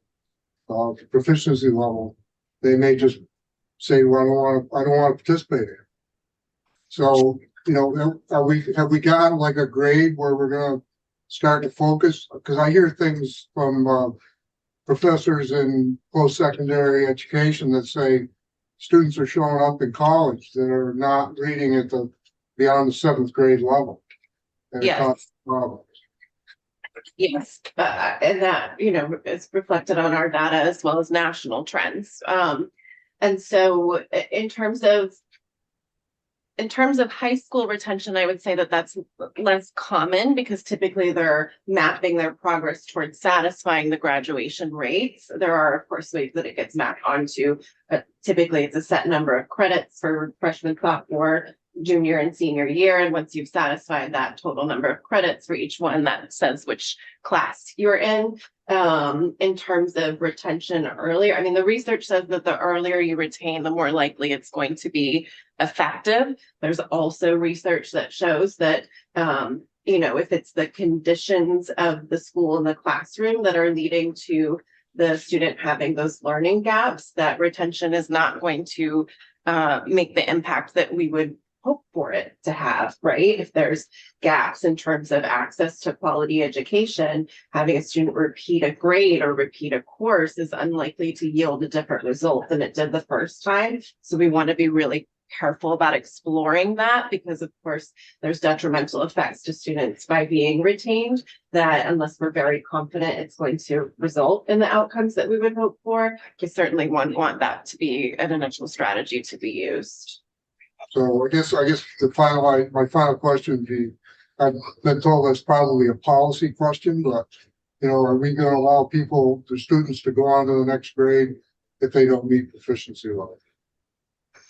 proficiency level, they may just say, well, I don't want to participate in it. So, have we gotten like a grade where we're gonna start to focus? Because I hear things from professors in post-secondary education that say students are showing up in college that are not reading at the beyond the 7th grade level. And it Yes. causes problems. Yes, and that, is reflected on our data as well as national trends. And so in terms of high school retention, I would say that that's less common because typically they're mapping their progress towards satisfying the graduation rates. There are, of course, ways that it gets mapped onto, typically it's a set number of credits for freshman, sophomore, junior and senior year. And once you've satisfied that total number of credits for each one, that says which class you're in. In terms of retention earlier, I mean, the research says that the earlier you retain, the more likely it's going to be effective. There's also research that shows that, if it's the conditions of the school and the classroom that are leading to the student having those learning gaps, that retention is not going to make the impact that we would hope for it to have, right? If there's gaps in terms of access to quality education, having a student repeat a grade or repeat a course is unlikely to yield a different result than it did the first time. So we want to be really careful about exploring that because of course there's detrimental effects to students by being retained that unless we're very confident it's going to result in the outcomes that we would hope for, we certainly wouldn't want that to be an initial strategy to be used. So I guess my final question would be, I've been told that's probably a policy question, but are we going to allow the students to go on to the next grade if they don't meet proficiency level?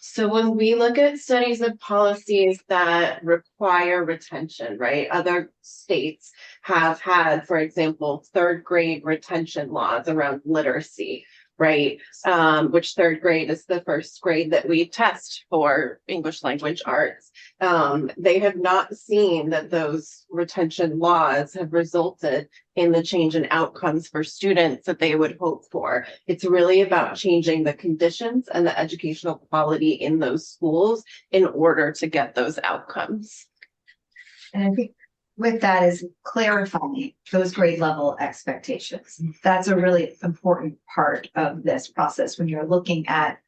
So when we look at studies of policies that require retention, right? Other states have had, for example, 3rd grade retention laws around literacy, right? Which 3rd grade is the first grade that we test for English language arts. They have not seen that those retention laws have resulted in the change in outcomes for students that they would hope for. It's really about changing the conditions and the educational quality in those schools in order to get those outcomes. And I think with that is clarifying those grade level expectations. That's a really important part of this process when you're looking at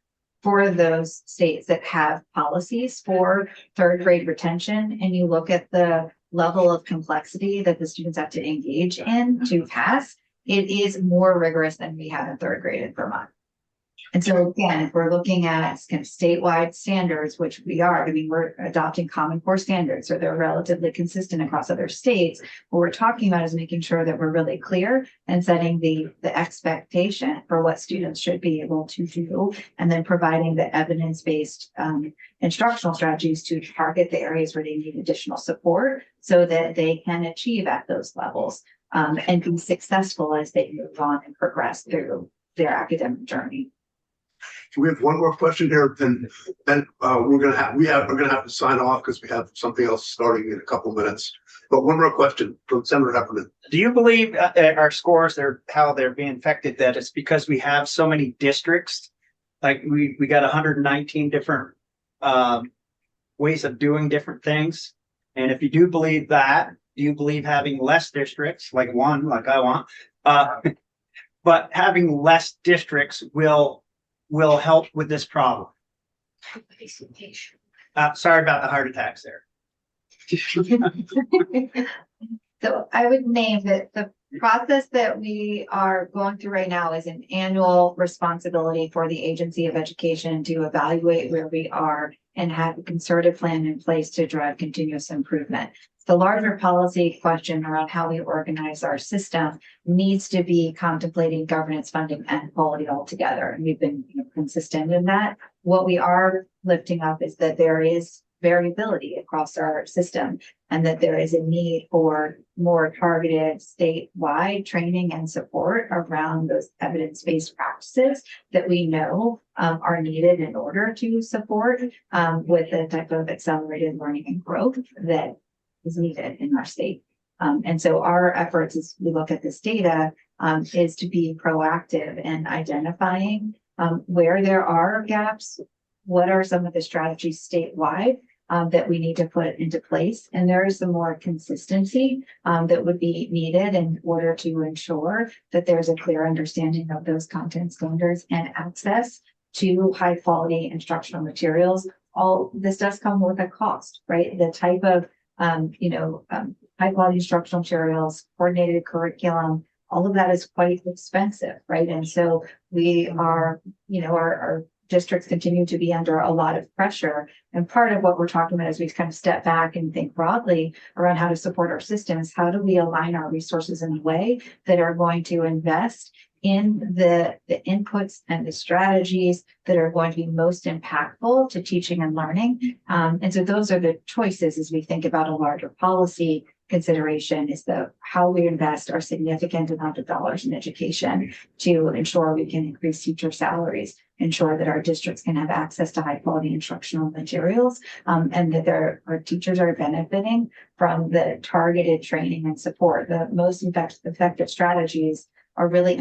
for those states that have policies for 3rd grade retention and you look at the level of complexity that the students have to engage in to pass, it is more rigorous than we have in 3rd grade in Vermont. And so again, if we're looking at kind of statewide standards, which we are, I mean, we're adopting Common Core standards, or they're relatively consistent across other states. What we're talking about is making sure that we're really clear and setting the expectation for what students should be able to do, and then providing the evidence-based instructional strategies to target the areas where they need additional support so that they can achieve at those levels and be successful as they move on and progress through their academic journey. We have one more question here, and then we're gonna have to sign off because we have something else starting in a couple minutes. But one more question from Senator Heffernan. Do you believe our scores how they're being affected, that it's because we have so many districts? Like we got 119 different ways of doing different things. And if you do believe that, do you believe having less districts, like one, like I want, but having less districts will help with this problem? Sorry about the heart attacks there. So I would name that the process that we are going through right now is an annual responsibility for the Agency of Education to evaluate where we are and have a concerted plan in place to drive continuous improvement. The larger policy question around how we organize our system needs to be contemplating governance, funding, and quality altogether. And we've been consistent in that. What we are lifting up is that there is variability across our system and that there is a need for more targeted statewide training and support around those evidence-based practices that we know are needed in order to support with the type of accelerated learning and growth that is needed in our state. And so our efforts as we look at this data is to be proactive in identifying where there are gaps, what are some of the strategies statewide that we need to put into place. And there is some more consistency that would be needed in order to ensure that there's a clear understanding of those content standards and access to high quality instructional materials. All this does come with a cost, right? The type of high quality instructional materials, coordinated curriculum, all of that is quite expensive, right? And so we are, our districts continue to be under a lot of pressure. And part of what we're talking about as we kind of step back and think broadly around how to support our systems, how do we align our resources in a way that are going to invest in the inputs and the strategies that are going to be most impactful to teaching and learning. And so those are the choices as we think about a larger policy consideration, is how we invest our significant amount of dollars in education to ensure we can increase teacher salaries, ensure that our districts can have access to high quality instructional materials, and that our teachers are benefiting from the targeted training and support. The most effective strategies are really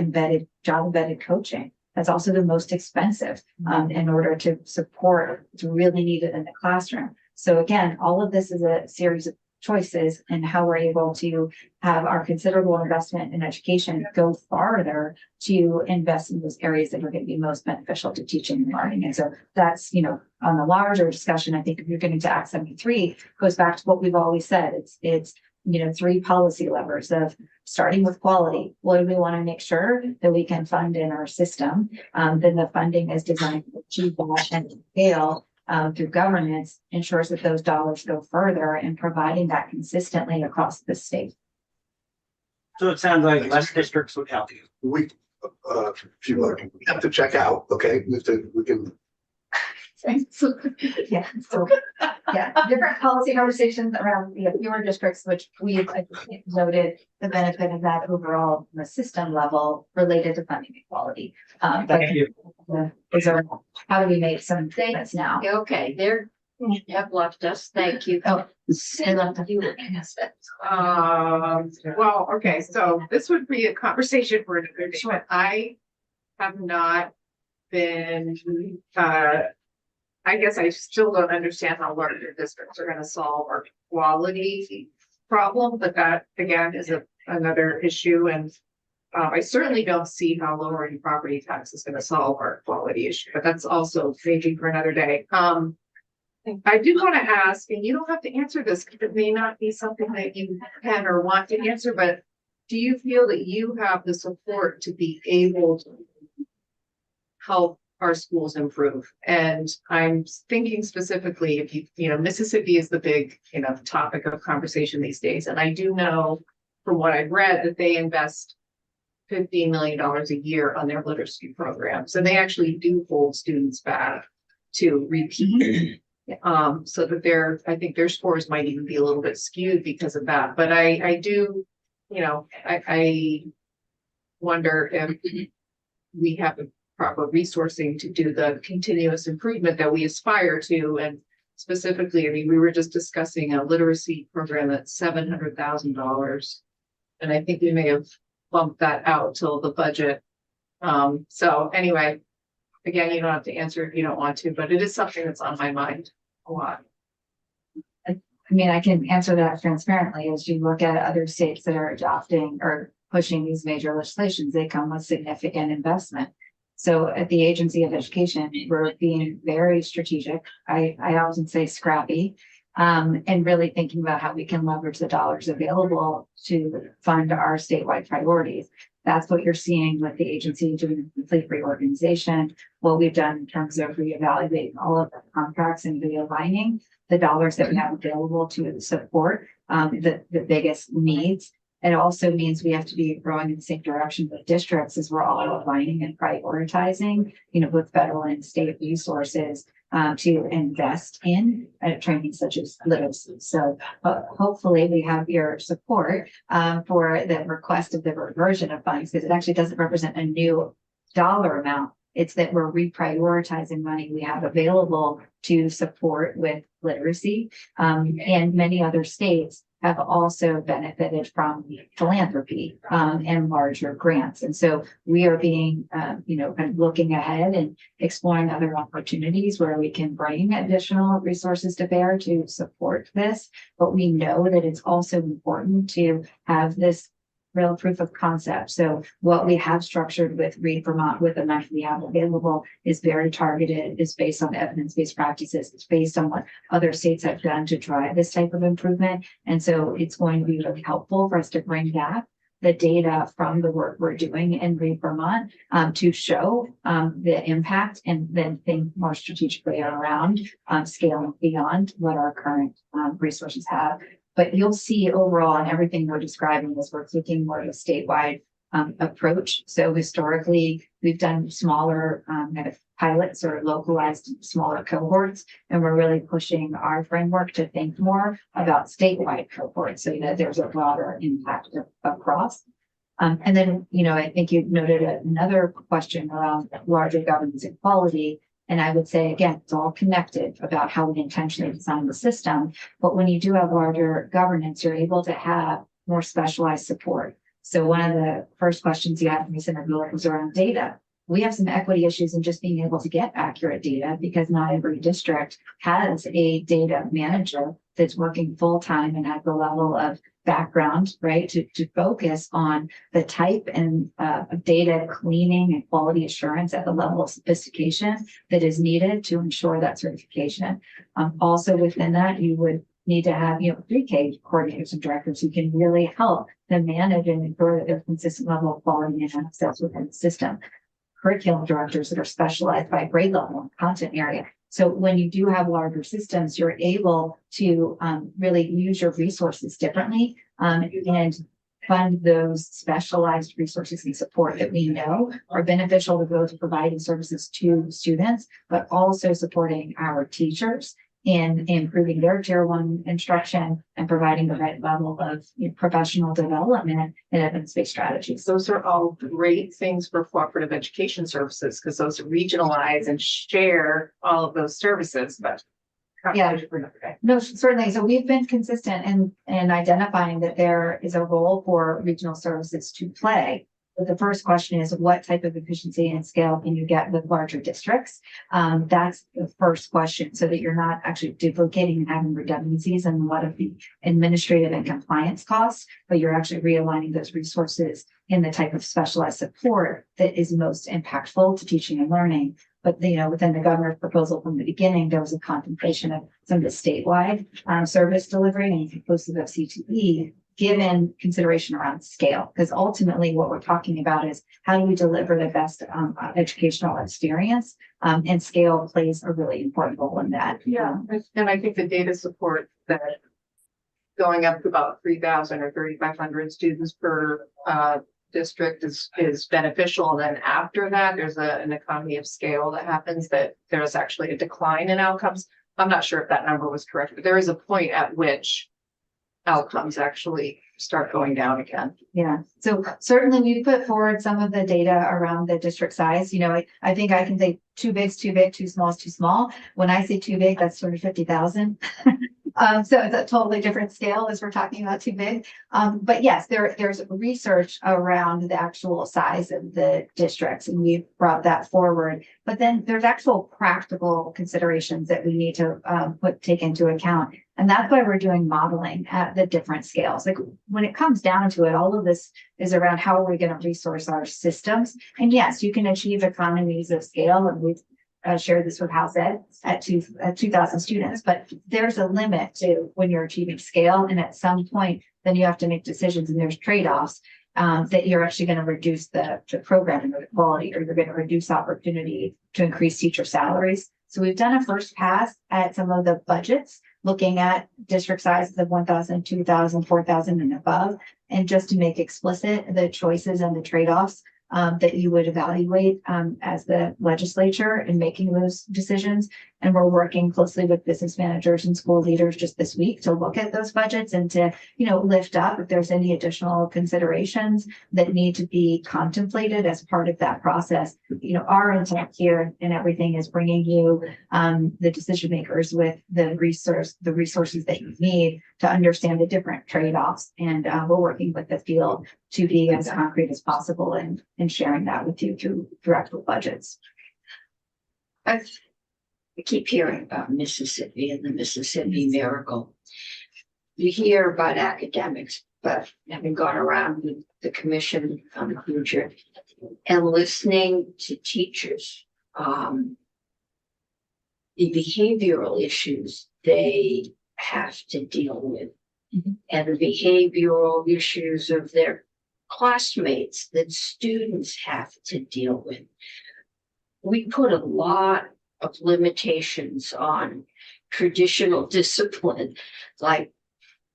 job embedded coaching. That's also the most expensive in order to support what's really needed in the classroom. So again, all of this is a series of choices and how we're able to have our considerable investment in education go farther to invest in those areas that are going to be most beneficial to teaching and learning. And so that's, on the larger discussion, I think if you're getting to Act 73, goes back to what we've always said. It's three policy levers of starting with quality. What do we want to make sure that we can fund in our system? Then the funding is designed to achieve that and scale through governance ensures that those dollars go further and providing that consistently across the state. So it sounds like less districts would help you. We have to check out, okay? We can. Different policy conversations around fewer districts, which we've noted the benefit of that overall from a system level related to funding equality. Thank you. How do we make some things now? Okay, there you have left us. Thank you. Oh, I left you. Well, okay, so this would be a conversation for another day, but I have not been, I guess I still don't understand how larger districts are gonna solve our quality problem, but that again is another issue. And I certainly don't see how lowering property tax is gonna solve our quality issue, but that's also maybe for another day. I do want to ask, and you don't have to answer this because it may not be something that you can or want to answer, but do you feel that you have the support to be able to help our schools improve? And I'm thinking specifically if Mississippi is the big, topic of conversation these days. And I do know from what I've read that they invest $15 million a year on their literacy program. So they actually do hold students back to repeat. So that I think their scores might even be a little bit skewed because of that. But I do, I wonder if we have the proper resourcing to do the continuous improvement that we aspire to. And specifically, we were just discussing a literacy program that's $700,000. And I think we may have bumped that out till the budget. So anyway, again, you don't have to answer if you don't want to, but it is something that's on my mind a lot. I can answer that transparently. As you look at other states that are adopting or pushing these major legislations, they come with significant investment. So at the Agency of Education, we're being very strategic. I often say scrappy, and really thinking about how we can leverage the dollars available to fund our statewide priorities. That's what you're seeing with the agency doing a complete reorganization. What we've done in terms of reevaluating all of the contracts and realigning the dollars that we have available to support the biggest needs. It also means we have to be growing in the same direction with districts as we're all aligning and prioritizing, with federal and state resources to invest in training such as literacy. So hopefully we have your support for the request of the reversion of funds, because it actually doesn't represent a new dollar amount. It's that we're reprioritizing money we have available to support with literacy. And many other states have also benefited from philanthropy and larger grants. And so we are being, kind of looking ahead and exploring other opportunities where we can bring additional resources to bear to support this. But we know that it's also important to have this real proof of concept. So what we have structured with Read Vermont, with the money we have available, is very targeted, is based on evidence-based practices. It's based on what other states have done to drive this type of improvement. And so it's going to be really helpful for us to bring back the data from the work we're doing in Read Vermont to show the impact, and then think more strategically around scaling beyond what our current resources have. But you'll see overall in everything we're describing is we're taking more of a statewide approach. So historically, we've done smaller kind of pilots or localized smaller cohorts, and we're really pushing our framework to think more about statewide cohorts so that there's a broader impact across. And then, I think you noted another question around larger governance and quality. And I would say, again, it's all connected about how we intentionally design the system. But when you do have larger governance, you're able to have more specialized support. So one of the first questions you had from me, Senator Miller, was around data. We have some equity issues in just being able to get accurate data because not every district has a data manager that's working full time and has the level of background, right, to focus on the type and of data cleaning and quality assurance at the level of sophistication that is needed to ensure that certification. Also within that, you would need to have, pre-K coordinators and directors who can really help them manage and ensure that there's consistent level of quality and access within the system. Curriculum directors that are specialized by grade level and content area. So when you do have larger systems, you're able to really use your resources differently and fund those specialized resources and support that we know are beneficial to both providing services to students, but also supporting our teachers in improving their tier 1 instruction and providing the right level of professional development and evidence-based strategies. Those are all great things for cooperative education services because those regionalize and share all of those services, but yeah, no, certainly. So we've been consistent in identifying that there is a role for regional services to play. But the first question is, what type of efficiency and scale can you get with larger districts? That's the first question, so that you're not actually duplicating and having redundancies and a lot of the administrative and compliance costs, but you're actually realigning those resources in the type of specialized support that is most impactful to teaching and learning. But, within the governor's proposal from the beginning, there was a contemplation of some of the statewide service delivery and inclusive of CTE, given consideration around scale, because ultimately what we're talking about is how do we deliver the best educational experience, and scale plays a really important role in that. Yeah, and I think the data support that going up to about 3,000 or 3,500 students per district is beneficial. And then after that, there's an economy of scale that happens, that there's actually a decline in outcomes. I'm not sure if that number was correct, but there is a point at which outcomes actually start going down again. Yeah, so certainly we put forward some of the data around the district size. I think I can say too big's too big, too small is too small. When I say too big, that's 250,000. So it's a totally different scale as we're talking about too big. But yes, there's research around the actual size of the districts, and we've brought that forward. But then there's actual practical considerations that we need to take into account. And that's why we're doing modeling at the different scales. Like when it comes down to it, all of this is around how are we going to resource our systems. And yes, you can achieve economies of scale, and we've shared this with House Ed at 2,000 students, but there's a limit to when you're achieving scale. And at some point, then you have to make decisions, and there's trade-offs that you're actually going to reduce the programming or the quality, or you're going to reduce opportunity to increase teacher salaries. So we've done a first pass at some of the budgets, looking at district sizes of 1,000, 2,000, 4,000 and above, and just to make explicit the choices and the trade-offs that you would evaluate as the legislature in making those decisions. And we're working closely with business managers and school leaders just this week to look at those budgets and to, lift up if there's any additional considerations that need to be contemplated as part of that process. Our intent here and everything is bringing you the decision makers with the resources that you need to understand the different trade-offs. And we're working with the field to be as concrete as possible and sharing that with you through actual budgets. I keep hearing about Mississippi and the Mississippi Miracle. You hear about academics, but having gone around with the commission on the future and listening to teachers, the behavioral issues they have to deal with, and the behavioral issues of their classmates that students have to deal with. We put a lot of limitations on traditional discipline, like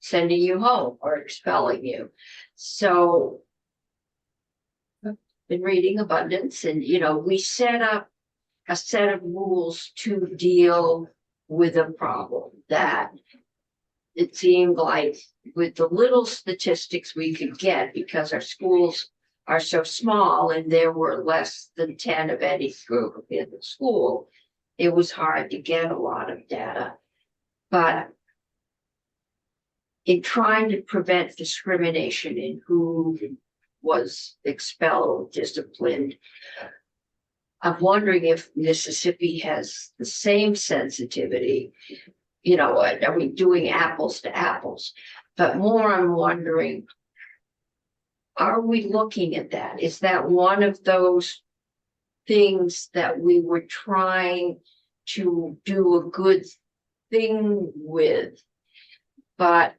sending you home or expelling you. So I've been reading abundance, and we set up a set of rules to deal with a problem that it seemed like with the little statistics we could get, because our schools are so small and there were less than 10 of any group in the school, it was hard to get a lot of data. But in trying to prevent discrimination in who was expelled, disciplined, I'm wondering if Mississippi has the same sensitivity. Are we doing apples to apples? But more, I'm wondering, are we looking at that? Is that one of those things that we were trying to do a good thing with, but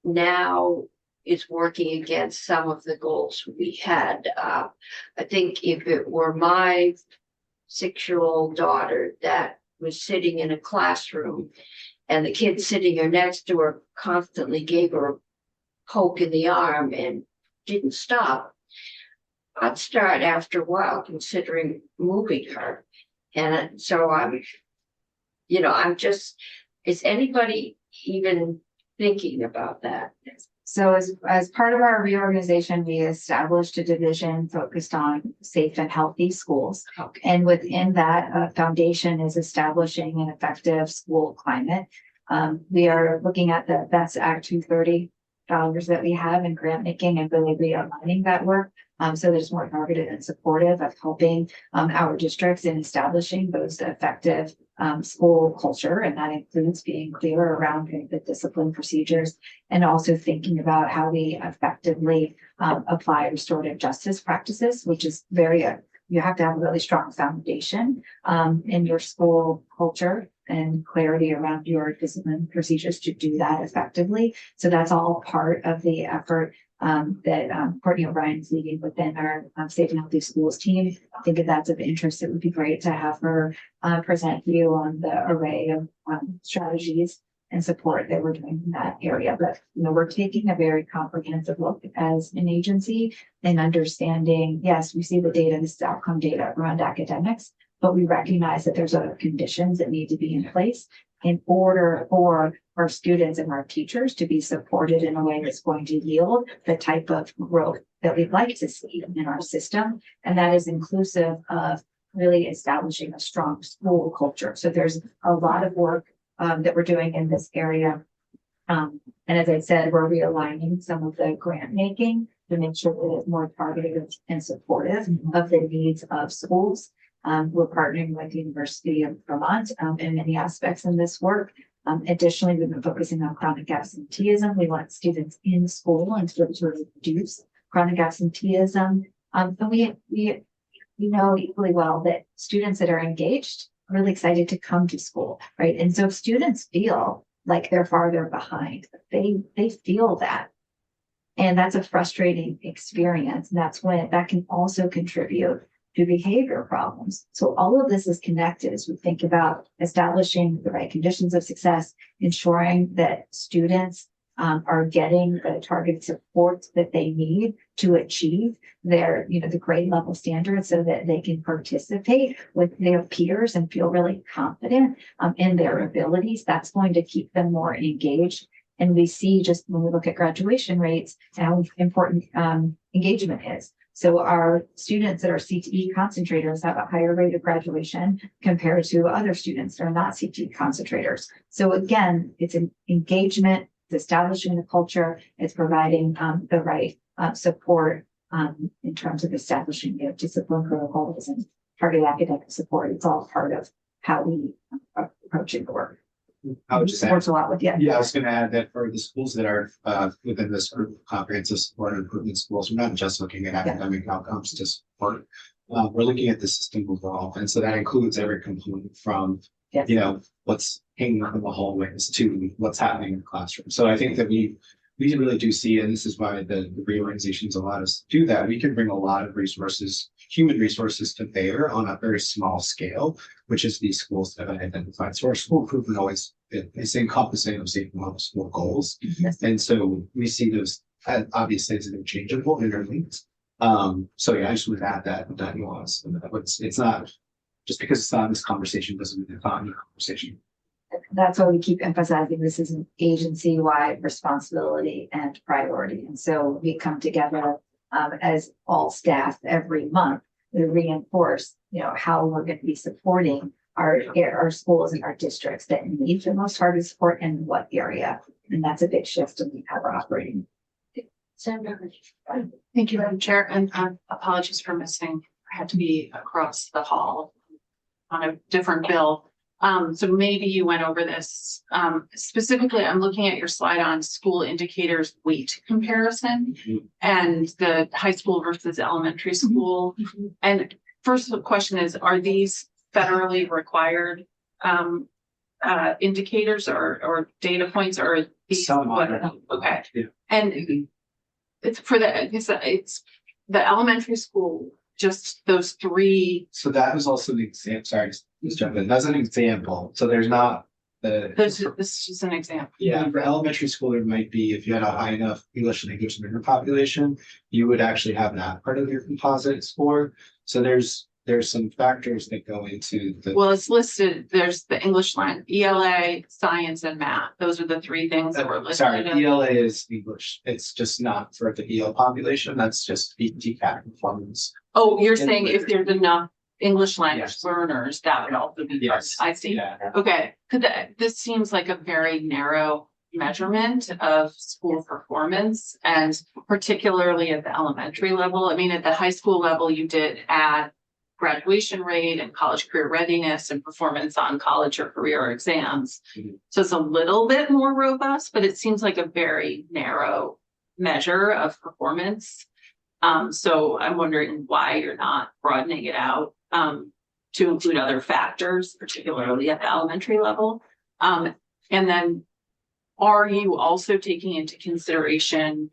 now it's working against some of the goals we had? I think if it were my 6-year-old daughter that was sitting in a classroom and the kid sitting her next to her constantly gave her a poke in the arm and didn't stop, I'd start after a while considering moving her. And so I'm just, is anybody even thinking about that? So as part of our reorganization, we established a division focused on safe and healthy schools. Okay. And within that foundation is establishing an effective school climate. We are looking at the Best Act 230 dollars that we have in grant making and really realigning that work. So there's more targeted and supportive of helping our districts in establishing those effective school culture. And that includes being clear around the discipline procedures and also thinking about how we effectively apply restorative justice practices, which is you have to have a really strong foundation in your school culture and clarity around your discipline procedures to do that effectively. So that's all part of the effort that Courtney O'Brien is leading within our Safe and Healthy Schools team. I think if that's of interest, it would be great to have her present you on the array of strategies and support that we're doing in that area. But we're taking a very comprehensive look as an agency and understanding, yes, we see the data, this is outcome data around academics, but we recognize that there's other conditions that need to be in place in order for our students and our teachers to be supported in a way that's going to yield the type of growth that we'd like to see in our system. And that is inclusive of really establishing a strong school culture. So there's a lot of work that we're doing in this area. And as I said, we're realigning some of the grant making to make sure that it's more targeted and supportive of the needs of schools. We're partnering with the University of Vermont in many aspects in this work. Additionally, we've been focusing on chronic absenteeism. We want students in school and to reduce chronic absenteeism. And we know equally well that students that are engaged are really excited to come to school, right? And so if students feel like they're farther behind, they feel that. And that's a frustrating experience. And that's when that can also contribute to behavior problems. So all of this is connected as we think about establishing the right conditions of success, ensuring that students are getting the targeted support that they need to achieve their, the grade level standards so that they can participate with their peers and feel really confident in their abilities. That's going to keep them more engaged. And we see just when we look at graduation rates, how important engagement is. So our students that are CTE concentrators have a higher rate of graduation compared to other students that are not CTE concentrators. So again, it's an engagement, it's establishing the culture, it's providing the right support in terms of establishing discipline protocols and targeted academic support. It's all part of how we approach it work. I would just add, Supports a lot with I was gonna add that for the schools that are within this group of comprehensive support and improvement schools, we're not just looking at academic outcomes to support. We're looking at the system overall, and so that includes every component from what's hanging up in the hallways to what's happening in the classroom. So I think that we really do see, and this is why the reorganizations allow us to do that. We can bring a lot of resources, human resources, to bear on a very small scale, which is these schools that have identified. So our school improvement always is encompassing of state and school goals. And so we see those obviously as interchangeable, interlinked. So yeah, I just would add that nuance. And it's not just because it's not in this conversation doesn't mean it's not in the conversation. That's why we keep emphasizing this is an agency-wide responsibility and priority. And so we come together as all staff every month to reinforce, how we're going to be supporting our schools and our districts that need the most targeted support and what area. And that's a big shift in how we're operating. Thank you, Madam Chair, and apologies for missing. I had to be across the hall on a different bill. So maybe you went over this. Specifically, I'm looking at your slide on school indicators weight comparison and the high school versus elementary school. And first question is, are these federally required indicators or data points, or are these okay? Yeah. And it's for it's the elementary school, just those three. So that was also the example. Sorry, just jump in. That's an example. So there's not this is just an example. Yeah, for elementary school, there might be, if you had a high enough English language learner population, you would actually have that part of your composite score. So there's some factors that go into the. Well, it's listed. There's the English line, ELA, science, and math. Those are the three things that were listed. Sorry, ELA is English. It's just not for the EL population. That's just DCAT performance. Oh, you're saying if there's enough English language learners, that would also be. Yes. I see. Yeah. Okay, this seems like a very narrow measurement of school performance, and particularly at the elementary level. I mean, at the high school level, you did add graduation rate and college career readiness and performance on college or career exams. So it's a little bit more robust, but it seems like a very narrow measure of performance. So I'm wondering why you're not broadening it out to include other factors, particularly at the elementary level. And then are you also taking into consideration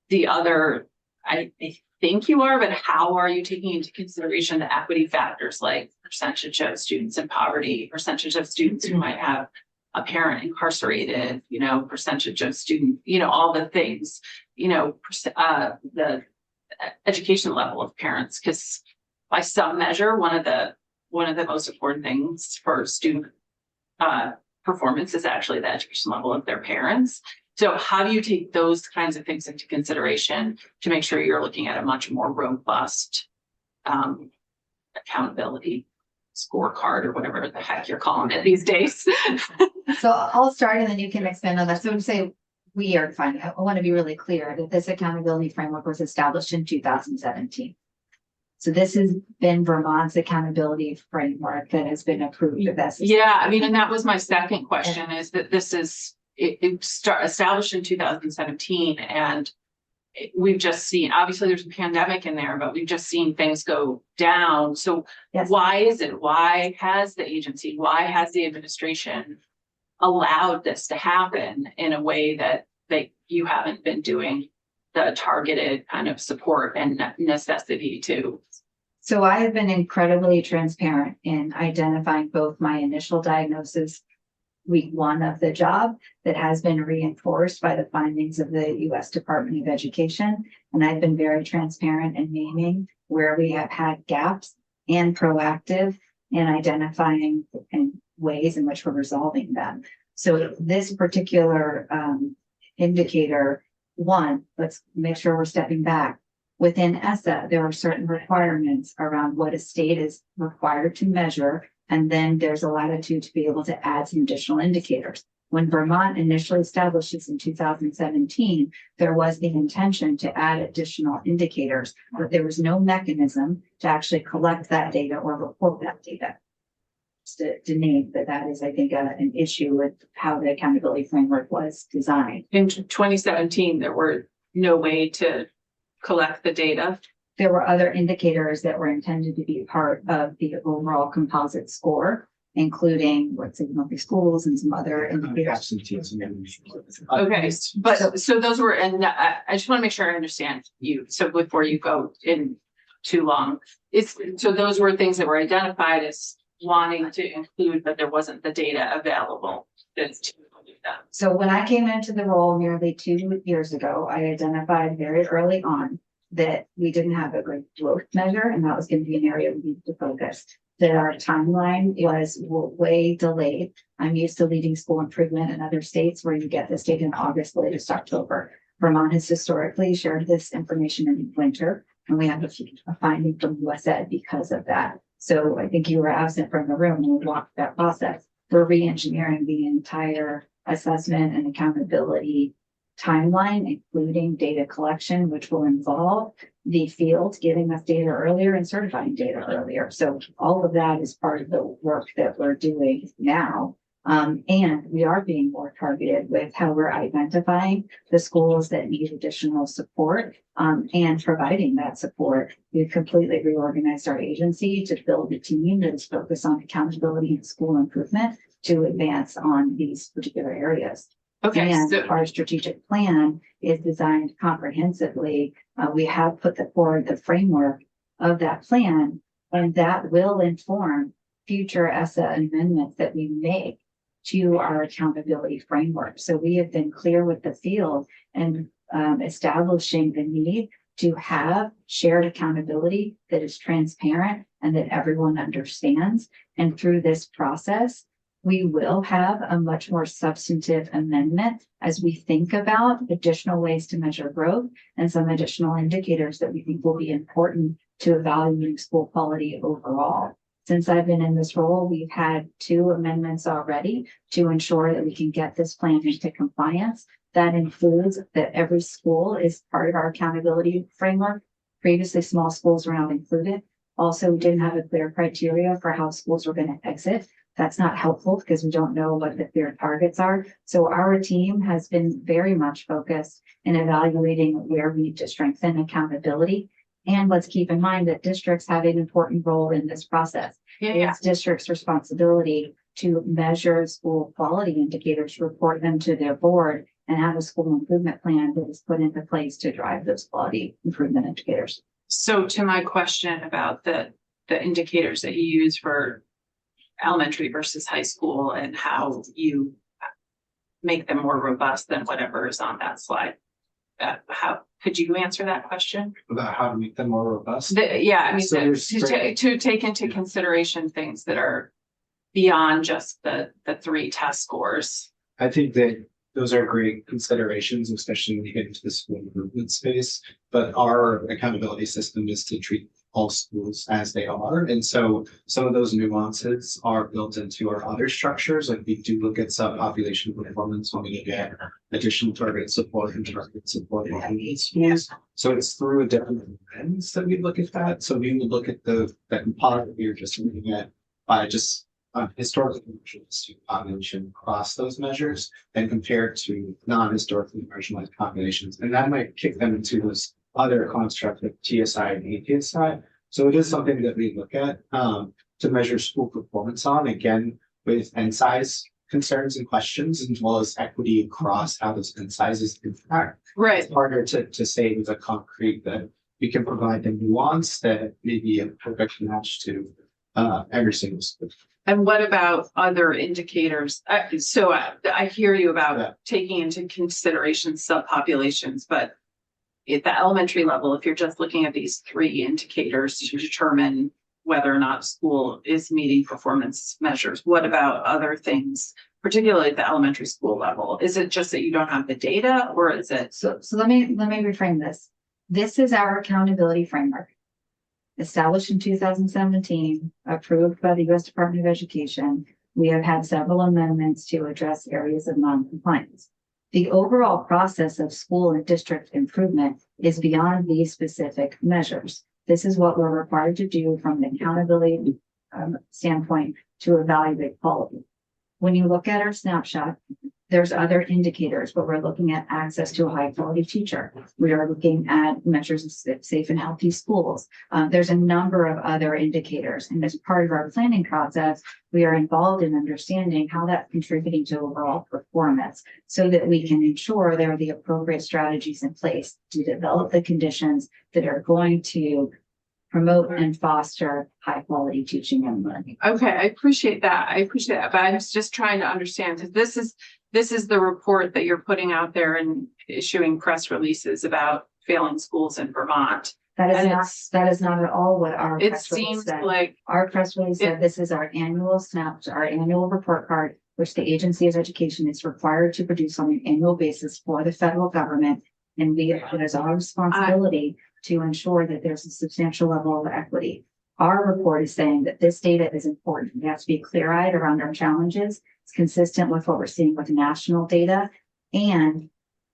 the other, I think you are, but how are you taking into consideration the equity factors like percentage of students in poverty, percentage of students who might have a parent incarcerated, percentage of student, all the things, the education level of parents, because by some measure, one of the most important things for student performance is actually the education level of their parents. So how do you take those kinds of things into consideration to make sure you're looking at a much more robust accountability scorecard or whatever the heck you're calling it these days? So I'll start and then you can expand on that. So to say we are defining, I want to be really clear that this accountability framework was established in 2017. So this has been Vermont's accountability framework that has been approved of this. Yeah, I mean, and that was my second question, is that this is established in 2017, and we've just seen, obviously there's a pandemic in there, but we've just seen things go down. So why is it? Why has the agency, why has the administration allowed this to happen in a way that you haven't been doing the targeted kind of support and necessity to? So I have been incredibly transparent in identifying both my initial diagnosis week one of the job that has been reinforced by the findings of the US Department of Education. And I've been very transparent in naming where we have had gaps and proactive in identifying and ways in which we're resolving them. So this particular indicator, one, let's make sure we're stepping back. Within ESSA, there are certain requirements around what a state is required to measure, and then there's a latitude to be able to add some additional indicators. When Vermont initially established this in 2017, there was the intention to add additional indicators, but there was no mechanism to actually collect that data or report that data. To name that is, I think, an issue with how the accountability framework was designed. In 2017, there were no way to collect the data. There were other indicators that were intended to be part of the overall composite score, including what's in monthly schools and some other indicators. Okay, but so those were, and I just want to make sure I understand you. So before you go in too long, so those were things that were identified as wanting to include, but there wasn't the data available to include them. So when I came into the role nearly 2 years ago, I identified very early on that we didn't have a good growth measure, and that was going to be an area we needed to focus. That our timeline was way delayed. I'm used to leading school improvement in other states where you get this data in August, latest October. Vermont has historically shared this information in winter, and we have a finding from USAID because of that. So I think you were absent from the room when we walked that process. We're re-engineering the entire assessment and accountability timeline, including data collection, which will involve the field giving us data earlier and certifying data earlier. So all of that is part of the work that we're doing now. And we are being more targeted with how we're identifying the schools that need additional support and providing that support. We've completely reorganized our agency to build a team that is focused on accountability and school improvement to advance on these particular areas. Okay, And so our strategic plan is designed comprehensively. We have put forward the framework of that plan, and that will inform future ESSA amendments that we make to our accountability framework. So we have been clear with the field and establishing the need to have shared accountability that is transparent and that everyone understands. And through this process, we will have a much more substantive amendment as we think about additional ways to measure growth and some additional indicators that we think will be important to evaluating school quality overall. Since I've been in this role, we've had 2 amendments already to ensure that we can get this plan into compliance. That includes that every school is part of our accountability framework. Previously, small schools were not included. Also, we didn't have a clear criteria for how schools were going to exit. That's not helpful because we don't know what the clear targets are. So our team has been very much focused in evaluating where we need to strengthen accountability. And let's keep in mind that districts have an important role in this process. It's districts' responsibility to measure school quality indicators, report them to their board, and have a school improvement plan that is put into place to drive those quality improvement indicators. So to my question about the indicators that you use for elementary versus high school and how you make them more robust than whatever is on that slide. How could you answer that question? About how to make them more robust? I mean, So to take into consideration things that are beyond just the 3 test scores. I think that those are great considerations, especially when you get into the school improvement space. But our accountability system is to treat all schools as they are. And so some of those nuances are built into our other structures. Like we do look at subpopulation performance when we look at additional target support and target support in these schools. So it's through a different lens that we look at that. So we would look at that composite we were just looking at by just historically marginalized student population across those measures and compared to non-historically marginalized populations. And that might kick them into this other construct of TSI and APSI. So it is something that we look at to measure school performance on, again, with N size concerns and questions, as well as equity across how those N sizes impact. Right. It's harder to say with a concrete that we can provide the nuance that may be a perfect match to every single school. And what about other indicators? So I hear you about taking into consideration subpopulations, but at the elementary level, if you're just looking at these 3 indicators to determine whether or not school is meeting performance measures, what about other things, particularly at the elementary school level? Is it just that you don't have the data, or is it? So let me reframe this. This is our accountability framework. Established in 2017, approved by the U.S. Department of Education. We have had several amendments to address areas of non-compliance. The overall process of school and district improvement is beyond these specific measures. This is what we're required to do from an accountability standpoint to evaluate quality. When you look at our snapshot, there's other indicators, but we're looking at access to a high quality teacher. We are looking at measures of safe and healthy schools. There's a number of other indicators. And as part of our planning process, we are involved in understanding how that's contributing to overall performance so that we can ensure there are the appropriate strategies in place to develop the conditions that are going to promote and foster high quality teaching and learning. Okay, I appreciate that. But I'm just trying to understand, because this is the report that you're putting out there and issuing press releases about failing schools in Vermont. That is not at all what our It press release seems said. like Our press release said this is our annual snapshot, our annual report card, which the Agency of Education is required to produce on an annual basis for the federal government. And it is our responsibility to ensure that there's a substantial level of equity. Our report is saying that this data is important. We have to be clear-eyed around our challenges. It's consistent with what we're seeing with national data. And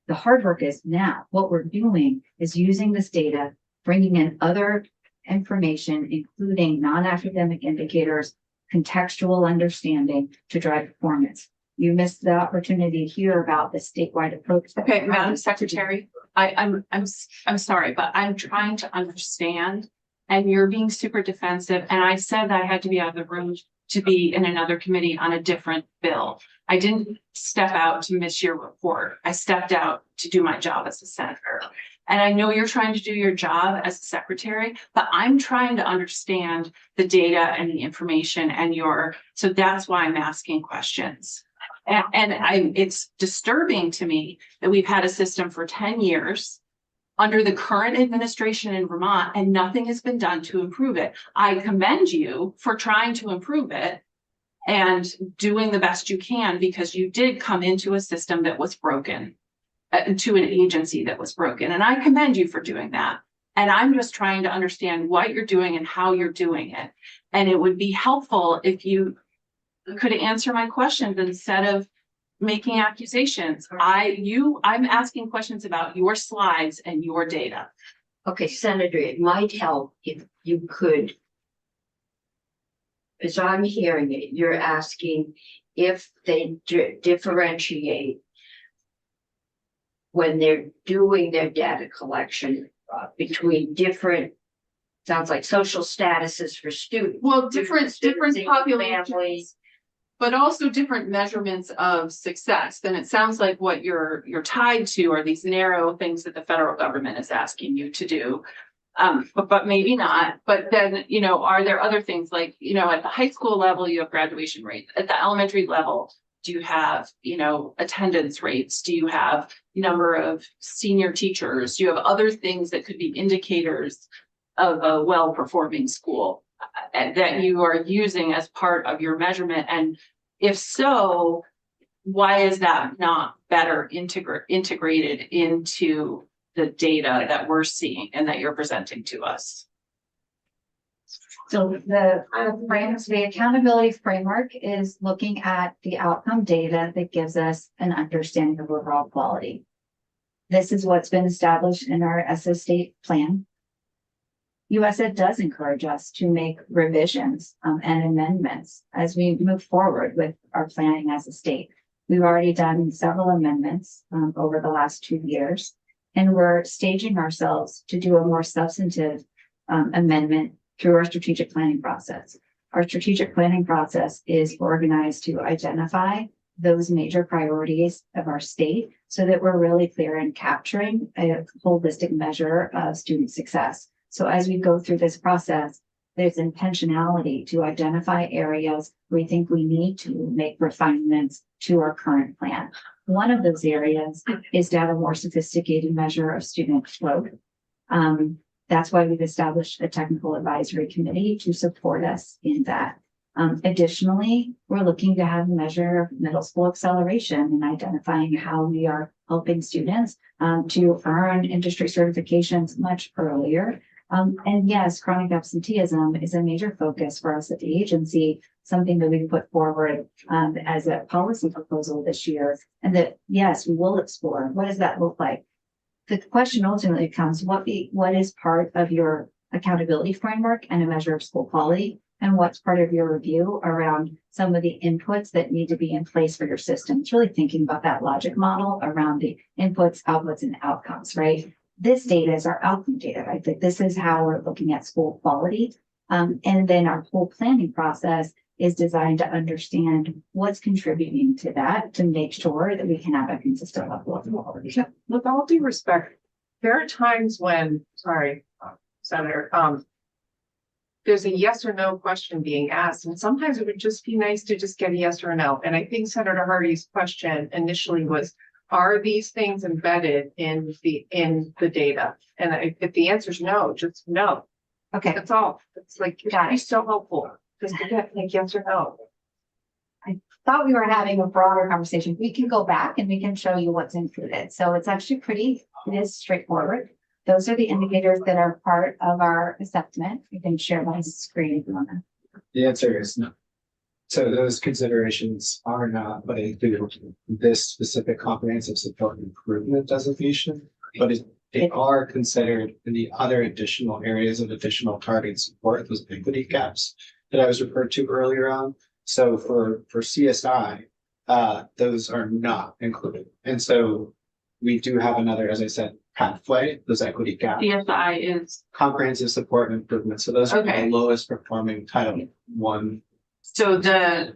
the hard work is now. What we're doing is using this data, bringing in other information, including non-academic indicators, contextual understanding to drive performance. You missed the opportunity to hear about the statewide approach. Okay, Madam Secretary, I'm sorry, but I'm trying to understand, and you're being super defensive. And I said that I had to be out of the room to be in another committee on a different bill. I didn't step out to miss your report. I stepped out to do my job as a senator. And I know you're trying to do your job as a secretary, but I'm trying to understand the data and the information so that's why I'm asking questions. It's disturbing to me that we've had a system for 10 years under the current administration in Vermont and nothing has been done to improve it. I commend you for trying to improve it and doing the best you can, because you did come into a system that was broken, to an agency that was broken. And I commend you for doing that. And I'm just trying to understand what you're doing and how you're doing it. And it would be helpful if you could answer my questions instead of making accusations. I'm asking questions about your slides and your data. Okay, Senator, it might help if you could, as I'm hearing it, you're asking if they differentiate when they're doing their data collection between different, sounds like social statuses for students. Well, different populations, families, but also different measurements of success. Then it sounds like what you're tied to are these narrow things that the federal government is asking you to do. But maybe not. But then, are there other things like, at the high school level, you have graduation rates. At the elementary level, do you have, attendance rates? Do you have number of senior teachers? Do you have other things that could be indicators of a well-performing school that you are using as part of your measurement? And if so, why is that not better integrated into the data that we're seeing and that you're presenting to us? So the accountability framework is looking at the outcome data that gives us an understanding of overall quality. This is what's been established in our SS state plan. USED does encourage us to make revisions and amendments as we move forward with our planning as a state. We've already done several amendments over the last 2 years, and we're staging ourselves to do a more substantive amendment through our strategic planning process. Our strategic planning process is organized to identify those major priorities of our state so that we're really clear in capturing a holistic measure of student success. So as we go through this process, there's intentionality to identify areas we think we need to make refinements to our current plan. One of those areas is to have a more sophisticated measure of student growth. That's why we've established a technical advisory committee to support us in that. Additionally, we're looking to have a measure of middle school acceleration and identifying how we are helping students to earn industry certifications much earlier. And yes, chronic absenteeism is a major focus for us at the agency, something that we put forward as a policy proposal this year. And that, yes, we will explore. What does that look like? The question ultimately becomes, what is part of your accountability framework and a measure of school quality? And what's part of your review around some of the inputs that need to be in place for your system? It's really thinking about that logic model around the inputs, outputs, and outcomes, right? This data is our outcome data, right? That this is how we're looking at school quality. And then our whole planning process is designed to understand what's contributing to that to make sure that we can have a consistent level of quality. With all due respect, there are times when, sorry, Senator, there's a yes or no question being asked, and sometimes it would just be nice to just get a yes or no. And I think Senator Hardy's question initially was, are these things embedded in the data? And if the answer is no, just no. Okay. That's all. It's like, it'd be so helpful just to get like yes or no. I thought we were having a broader conversation. We can go back and we can show you what's included. So it's actually it is straightforward. Those are the indicators that are part of our assessment. You can share my screen if you want to. The answer is no. So those considerations are not, but include this specific comprehensive support improvement designation, but they are considered in the other additional areas of additional target support, those equity gaps that I was referred to earlier on. So for CSI, those are not included. And so we do have another, as I said, pathway, those equity gaps. CSI is Comprehensive support and improvement. So those are the lowest performing Title I. So the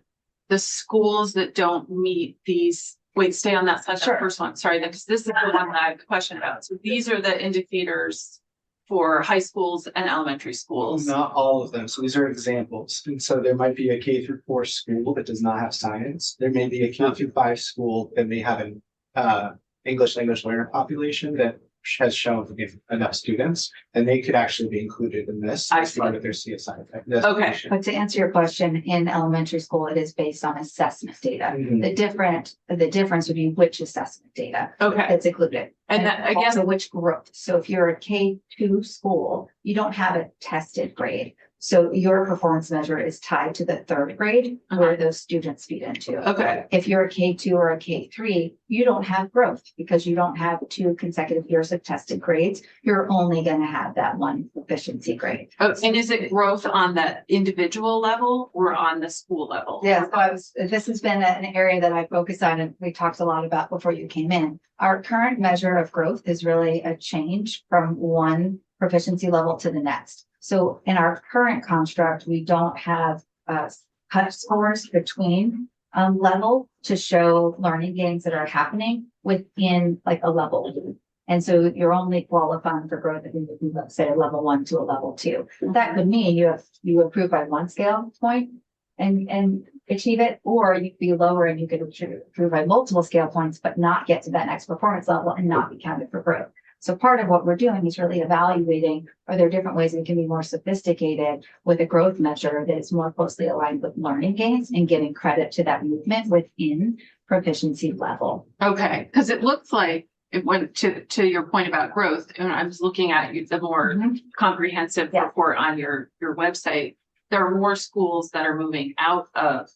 schools that don't meet these, wait, stay on that first one. Sorry, because this is the one that I have a question about. So these are the indicators for high schools and elementary schools. Not all of them. So these are examples. And so there might be a K-4 school that does not have science. There may be a K-5 school that may have an English language learner population that has shown to give enough students, and they could actually be included in this as part of their CSI. Okay. But to answer your question, in elementary school, it is based on assessment data. The difference would be which assessment data that's included. And that, I guess, also which growth. So if you're a K-2 school, you don't have a tested grade. So your performance measure is tied to the third grade where those students feed into. Okay. If you're a K-2 or a K-3, you don't have growth because you don't have 2 consecutive years of tested grades. You're only going to have that one proficiency grade. Oh, and is it growth on the individual level or on the school level? Yeah, so this has been an area that I focus on and we talked a lot about before you came in. Our current measure of growth is really a change from one proficiency level to the next. So in our current construct, we don't have cut scores between level to show learning gains that are happening within like a level. And so you're only qualifying for growth if you, let's say, a level 1 to a level 2. That could mean you improve by 1 scale point and achieve it, or you could be lower and you could improve by multiple scale points, but not get to that next performance level and not be counted for growth. So part of what we're doing is really evaluating, are there different ways we can be more sophisticated with a growth measure that is more closely aligned with learning gains and giving credit to that movement within proficiency level. Okay, because it looks like it went to your point about growth, and I was looking at the more comprehensive report on your website. There are more schools that are moving out of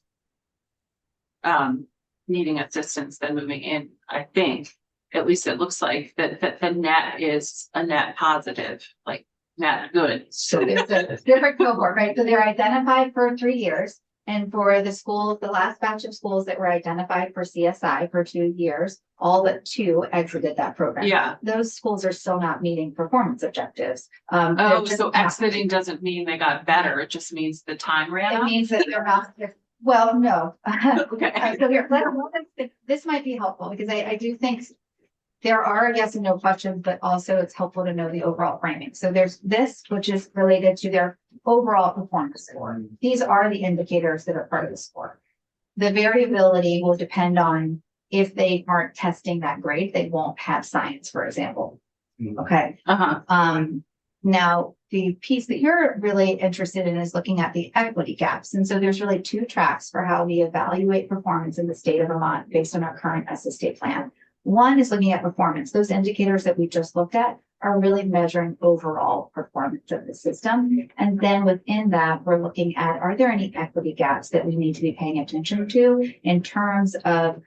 needing assistance than moving in, I think. At least it looks like that the net is a net positive, like net good. So it's a different cohort, right? So they're identified for 3 years. And for the schools, the last batch of schools that were identified for CSI for 2 years, all but 2 exited that program. Yeah. Those schools are still not meeting performance objectives. So exiting doesn't mean they got better. It just means the time ran It out. means that they're not, well, no. Okay. So here, this might be helpful because I do think there are yes and no questions, but also it's helpful to know the overall framing. So there's this, which is related to their overall performance score. These are the indicators that are part of the score. The variability will depend on if they aren't testing that grade, they won't have science, for example. Okay. Now, the piece that you're really interested in is looking at the equity gaps. And so there's really two tracks for how we evaluate performance in the state of Vermont based on our current SST plan. One is looking at performance. Those indicators that we just looked at are really measuring overall performance of the system. And then within that, we're looking at, are there any equity gaps that we need to be paying attention to in terms of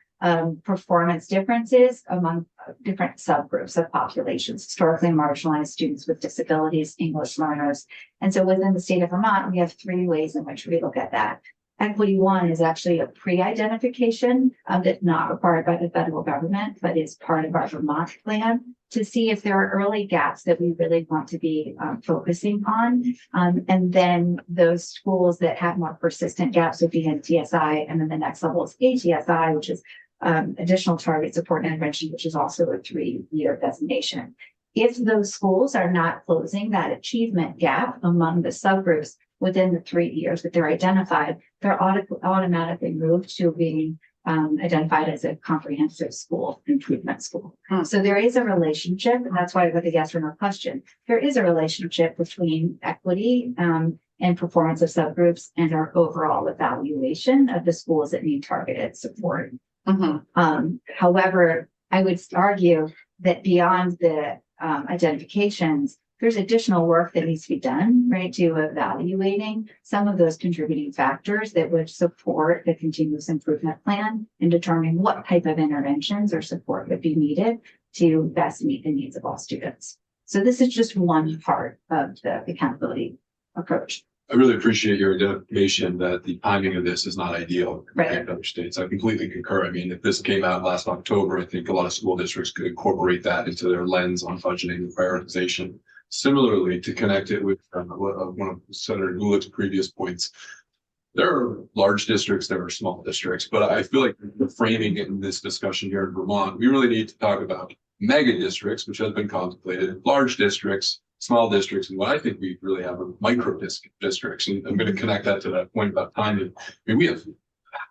performance differences among different subgroups of populations, historically marginalized students with disabilities, English learners. And so within the state of Vermont, we have three ways in which we look at that. Equity one is actually a pre-identification that's not required by the federal government, but is part of our Vermont plan to see if there are early gaps that we really want to be focusing on. And then those schools that have more persistent gaps would be in TSI, and then the next level is ATSI, which is additional target support and intervention, which is also a 3-year designation. If those schools are not closing that achievement gap among the subgroups within the 3 years that they're identified, they're automatically moved to being identified as a comprehensive school, improvement school. So there is a relationship, and that's why with the yes or no question, there is a relationship between equity and performance of subgroups and our overall evaluation of the schools that need targeted support. However, I would argue that beyond the identifications, there's additional work that needs to be done, right, to evaluating some of those contributing factors that would support the continuous improvement plan and determine what type of interventions or support would be needed to best meet the needs of all students. So this is just one part of the accountability approach. I really appreciate your identification that the timing of this is not ideal Right. in other states. I completely concur. I mean, if this came out last October, I think a lot of school districts could incorporate that into their lens on budgeting and prioritization. Similarly, to connect it with one of Senator Gulick's previous points, there are large districts, there are small districts, but I feel like the framing in this discussion here in Vermont, we really need to talk about mega districts, which has been contemplated, large districts, small districts, and what I think we really have are micro districts. And I'm going to connect that to that point about timing. I mean, we have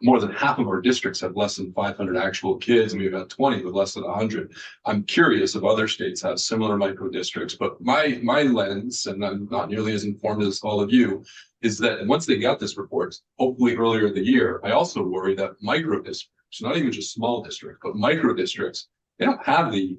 more than half of our districts have less than 500 actual kids, and we have about 20 with less than 100. I'm curious if other states have similar micro districts, but my lens, and I'm not nearly as informed as all of you, is that once they got this report, hopefully earlier in the year, I also worry that micro districts, not even just small districts, but micro districts, they don't have the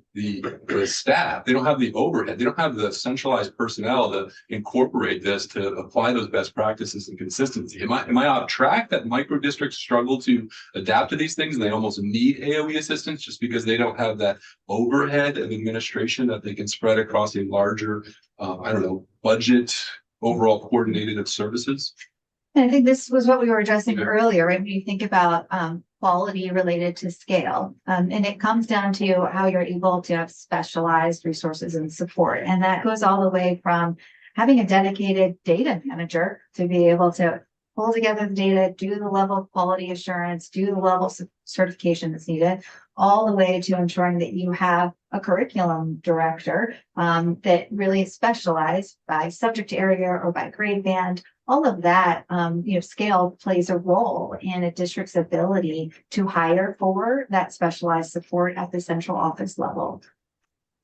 staff, they don't have the overhead, they don't have the centralized personnel to incorporate this, to apply those best practices and consistency. Am I off track that micro districts struggle to adapt to these things and they almost need AOE assistance just because they don't have that overhead of administration that they can spread across a larger, budget, overall coordinated of services? And I think this was what we were addressing earlier, right? When you think about quality related to scale, and it comes down to how you're able to have specialized resources and support. And that goes all the way from having a dedicated data manager to be able to pull together the data, do the level of quality assurance, do the level of certification that's needed, all the way to ensuring that you have a curriculum director that really is specialized by subject area or by grade band. All of that, scale plays a role in a district's ability to hire for that specialized support at the central office level.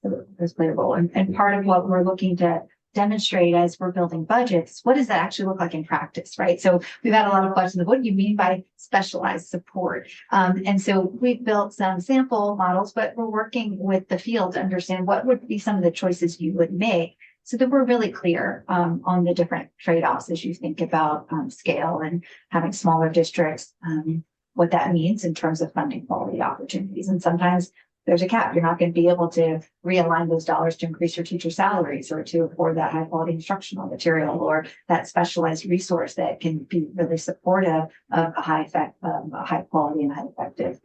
So those play a role. And part of what we're looking to demonstrate as we're building budgets, what does that actually look like in practice, right? So we've had a lot of questions of what do you mean by specialized support? And so we've built some sample models, but we're working with the field to understand what would be some of the choices you would make so that we're really clear on the different trade-offs as you think about scale and having smaller districts, what that means in terms of funding quality opportunities. And sometimes there's a cap. You're not going to be able to realign those dollars to increase your teacher salaries or to afford that high quality instructional material or that specialized resource that can be really supportive of a high quality and highly effective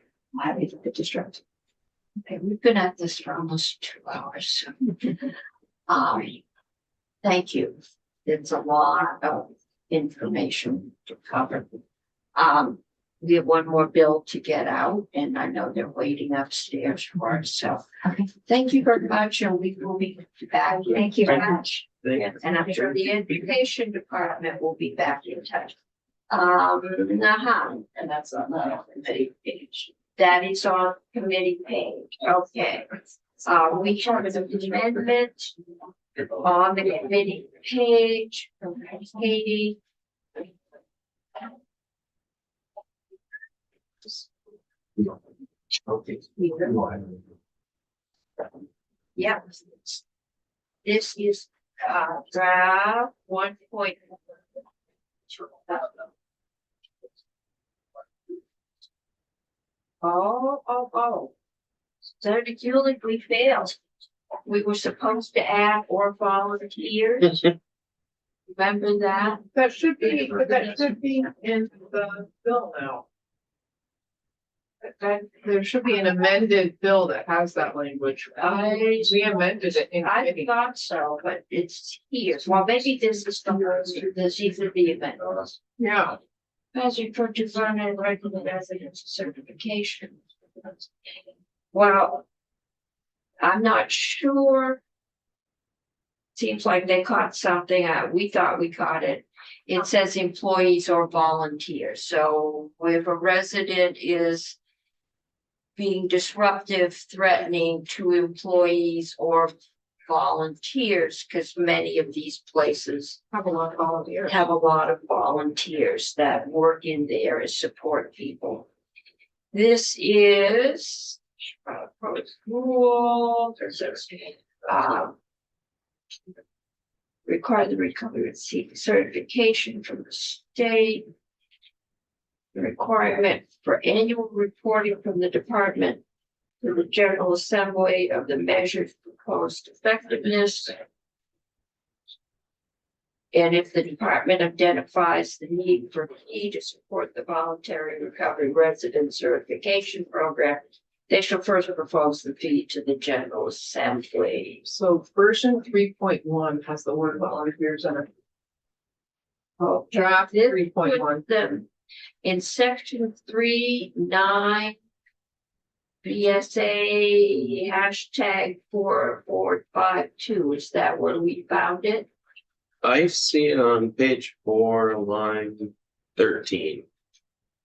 district. Okay, we've been at this for almost 2 hours. Thank you. It's a lot of information to cover. We have one more bill to get out, and I know they're waiting upstairs for us. So, thank you very much, and we will be back. Thank you very Thank you. much. And I'm sure the education department will be back in touch. And that's on the committee page. That is on committee page, okay. We have an amendment on the committee page from Katie. Yep. This is draft 1. Oh. Senator Kulik, we failed. We were supposed to add or volunteers. Remember that? That should be in the bill now. There should be an amended bill that has that language. We amended it in I committee. thought so, but it's here. Well, maybe this is these are the amendments. Yeah. As you purchase on and regular residence certification. Well, I'm not sure. Seems like they caught something. We thought we caught it. It says employees or volunteers. So if a resident is being disruptive, threatening to employees or volunteers, because many of these places Have a lot of volunteers. have a lot of volunteers that work in there as support people. This is school, require the recovery certification from the state. The requirement for annual reporting from the department to the General Assembly of the measures proposed effectiveness. And if the department identifies the need for fee to support the voluntary recovery resident certification program, they shall first propose the fee to the General Assembly. So version 3.1 has the word volunteers in it. Oh, Draft this 3.1. puts them in section 3.9. BSA hashtag 4452. Is that where we found it? I see it on page 4, line 13.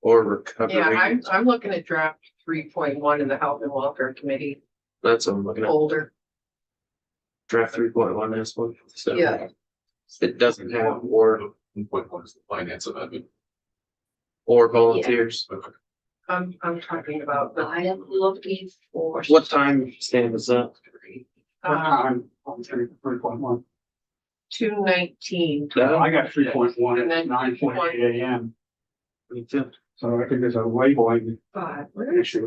Or recovery. Yeah, I'm looking at draft 3.1 in the Health and Welfare Committee That's what I'm looking at. folder. Draft 3.1 this one. So Yeah. it doesn't have or 1.1 is the finance amendment. volunteers. I'm talking about the, I am looking for. What time stamp is that? I'm on 3.1. 219. I got 3.1 And at then 9:28 AM. Me too. So I think there's a labeling 5. Where is it?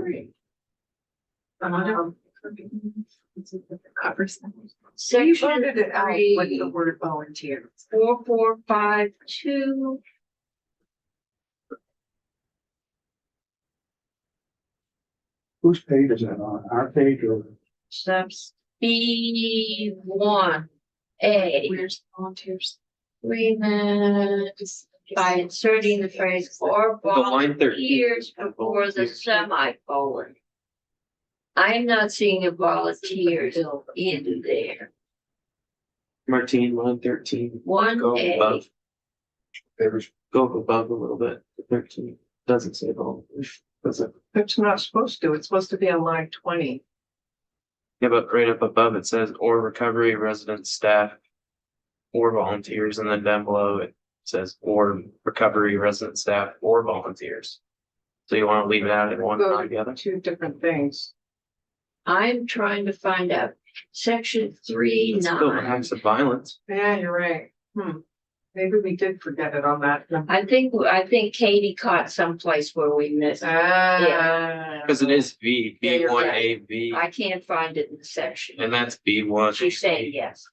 You voted it out Section with the 3, word volunteer. 4452. Whose page is that on? Our page or? Subs B1 A. Where's volunteers? Agreement by inserting the phrase or The line 13. volunteers before the semicolon. I'm not seeing a volunteers in there. Martine, line 13. One Go A. above. Go above a little bit. 13 doesn't say volunteers. Does it? It's not supposed to. It's supposed to be on line 20. Yeah, but right up above it says or recovery resident staff or volunteers, and then down below it says or recovery resident staff or volunteers. So you want to leave it out in one or the other? Two different things. I'm trying to find out section It's still 3.9. acts of violence. Yeah, you're right. Maybe we did forget it on that. I think Katie caught someplace where we missed. Because it is V, Yeah, you're B1AV, I can't find it in the section. and that's B1. She's saying yes.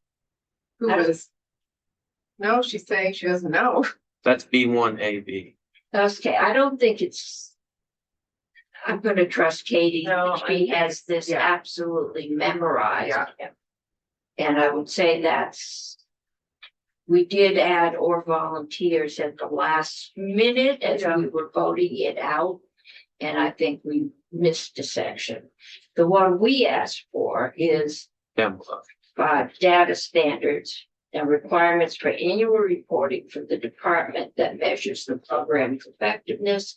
Who was? No, she's saying she doesn't know. That's B1AV. Okay, I don't think it's. I'm gonna trust Katie. No, She has this yeah. absolutely memorized. Yeah. And I would say that's. We did add or volunteers at the last minute as Yeah. we were voting it out. And I think we missed a section. The one we asked for is Down below. data standards and requirements for annual reporting for the department that measures the program's effectiveness.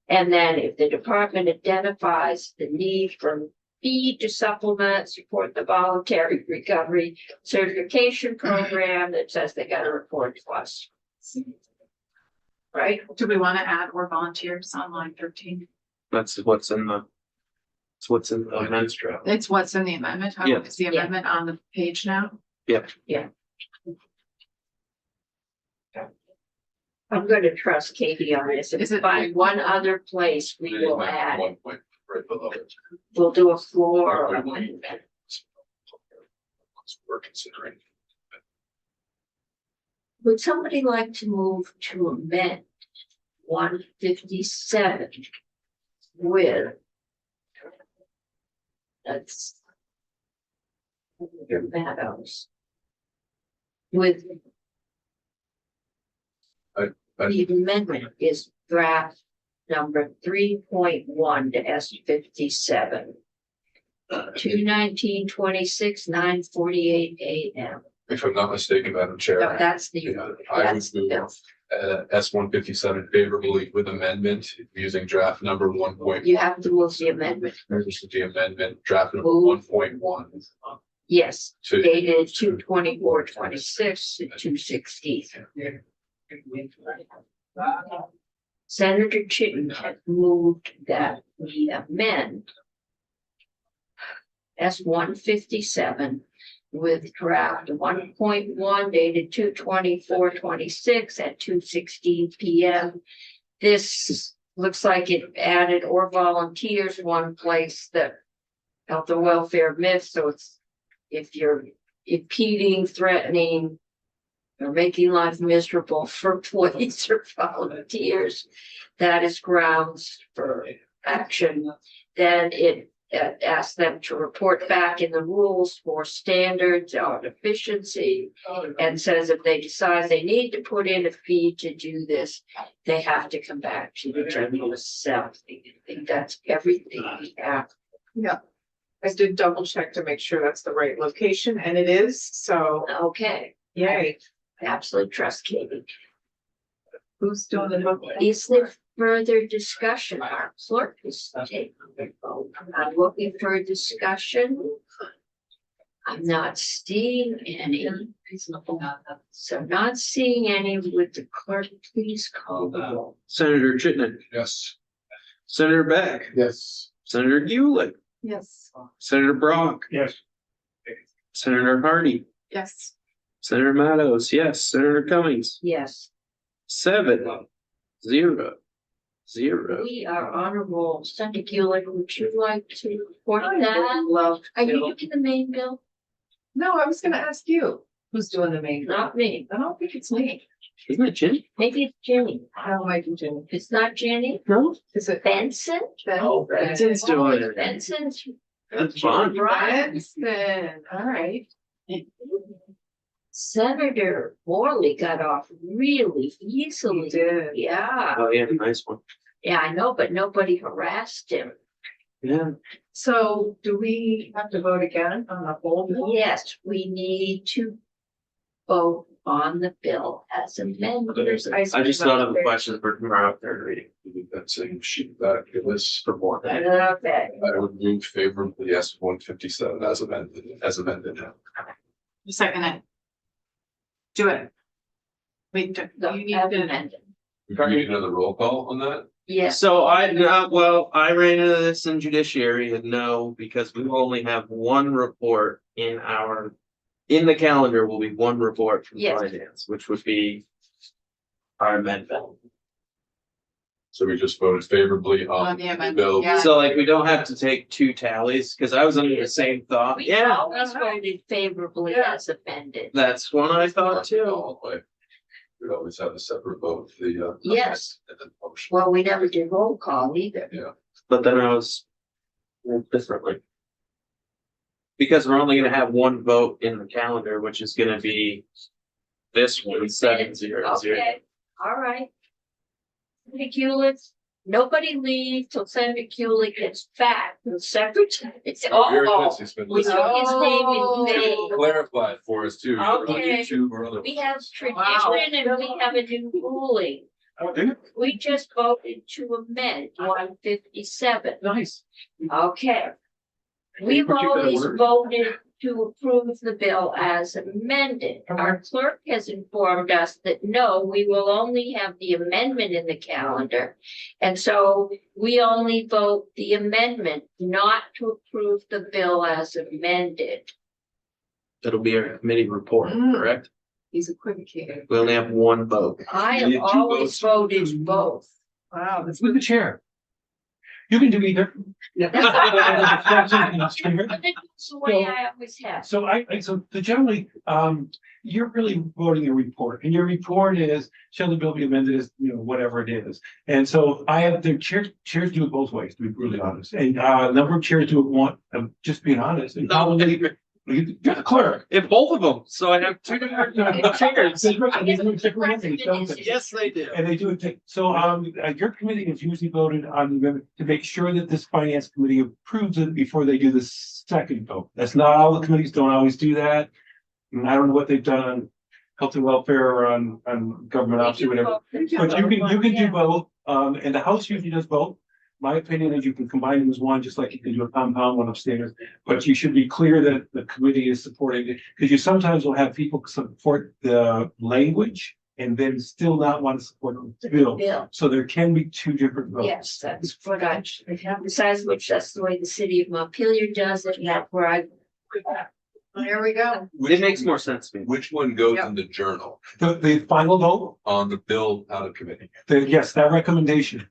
And then if the department identifies the need for fee to supplement, support the voluntary recovery certification program that says they gotta report to us. Right? Do we want to add or volunteers on line 13? That's what's in the. It's what's in the amendment. It's what's in the amendment. How Yeah. is the amendment on the page now? Yep. I'm gonna trust Katie on this. If Is we it- find one other place, we will add, One point right below it. we'll do a floor amendment. We're considering. Would somebody like to move to amend 157 with? That's. Your Meadows. With. The amendment is draft number 3.1 to S57. 2/19/26, 9:48 AM. If I'm not mistaken, Madam Chair. No, that's the. Yeah, I would that's the bill. move S-157 favorably with amendment using draft number 1.1. You have to move the amendment. This is the amendment, draft number Move. 1.1. Yes, To dated 2/24/26 to 2/16. Senator Chitton had moved that we amend S-157 with draft 1.1 dated 2/24/26 at 2:16 PM. This looks like it added or volunteers one place that health and welfare myth, so it's if you're impeding, threatening, or making life miserable for employees or volunteers, that is grounds for action. Then it asks them to report back in the rules for standards on efficiency, and says if they decide they need to put in a fee to do this, they have to come back to the general assembly. I think that's everything we have. Yeah. I did double check to make sure that's the right location, and it is, so Okay, yay. absolutely trust Katie. Who's doing the vote? Is there further discussion? Our clerk is taking the vote. I'm looking for a discussion. I'm not seeing any. So not seeing any, would the clerk please call the roll? Senator Chittenden, Yes. Senator Beck, Yes. Senator Hewlett, Yes. Senator Brock, Yes. Senator Hardy, Yes. Senator Meadows, yes, Senator Cummings, Yes, 7-0. we are on a roll. Senator Gillick, would you like to report that? Love. Are you looking the main bill? No, I was gonna ask you, who's doing the main? Not me. I don't think it's me. Isn't it Jenny? Maybe it's Jenny. I don't like you, Jenny. If it's not Jenny, No. Is it? Benson? Oh, Benson's doing it. Benson's. That's fun. Benson, all right. Senator Morley got off really easily. He did. Yeah, Oh, yeah, nice one. yeah, I know, but nobody harassed him. Yeah. So do we have to vote again on the whole bill? Yes, we need to vote on the bill as amended. I just thought of a question for tomorrow, third reading. That same sheet back, it was for more. Okay, I would move favorably S-157 as amended. Second it. Do it. Wait, do the you need as to, amended. We need another roll call on that? Yes, So I ran into this in judiciary and no, because we only have one report in the calendar will be one report from Yes. finance, which would be our amendment. So we just voted favorably On on the the amendment, bill. yeah. So like, we don't have to take two tallies, because I was under the same thought. we Yeah, always voted favorably as amended. that's what I thought too. We always have a separate vote for the. Yes. And then motion. Well, we never did roll call either. But then I was differently. Because we're only gonna have one vote in the calendar, which is gonna be this one, 7-0-0. Okay, all right. Nick Hewlett, Nobody leave till Senator Cooley gets back, the secretary. It's Very good, all. Susan. We took his name in vain. Clarify it for us too. either on Okay. YouTube or other. We have tradition and we have a new ruling. We just voted to amend 157. Nice. Okay. We've Particular always word? voted to approve the bill as amended. Our clerk has informed us that no, we will only have the amendment in the calendar. And so we only vote the amendment, not to approve the bill as amended. That'll be our committee report, correct? He's equivocating. We only have one vote. I You need have two always voted both. Wow, that's With the chair. You can do either. That's the way I always have. So so generally, you're really voting a report, and your report is, shall the bill be amended as, whatever it is. And so I have, the chairs do it both ways, to be brutally honest, and a number of chairs do it one, just being honest, and probably, you're the clerk. If both of them, so I have two different chairs. Yes, they do. And they do it, so, your committee has usually voted on the amendment to make sure that this finance committee approves it before they do the second vote. That's not all the committees don't always do that. And I don't know what they've done on health and welfare or on government officer, whatever. But you can do both, and the House usually does both. My opinion is you can combine them as one, just like you can do a compound one upstairs, but you should be clear that the committee is supporting it, because you sometimes will have people support the language and then still not want to support the bill. Bill. So there can be two different votes. Yes, that's what I, besides which, that's the way the city of Montpelier does it, and that's where I. There we go. It makes more sense to me. Which one goes in the journal The final vote, on the bill out of committee? yes, that recommendation.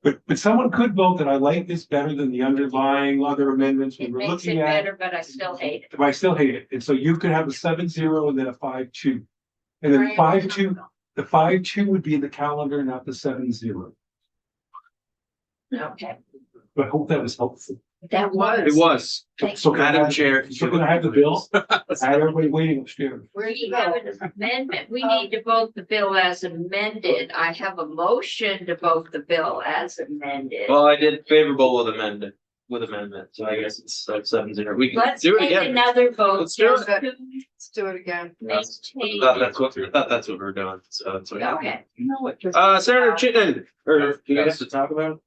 But someone could vote that I like this better than the underlying other amendments we It were makes it looking at. better, but I still hate it. But I still hate it. And so you could have a 7-0 and then a 5-2. And then Right. 5-2, the 5-2 would be in the calendar, not the 7-0. Okay, But I hope that was helpful. that was. It was. Thank So you. can I Madam have- Chair. So can I have the bill? I had everybody waiting upstairs. Where'd We you have go? an amendment. We need to vote the bill as amended. I have a motion to vote the bill as amended. Well, I did favorable with amendment, so I guess it's 7-0. We can Let's do it take again. another vote. Let's do it. just to Let's do it again. maintain- That's what we're doing, so that's what. Okay. You know what? Senator Chittenden, or do you guys to talk about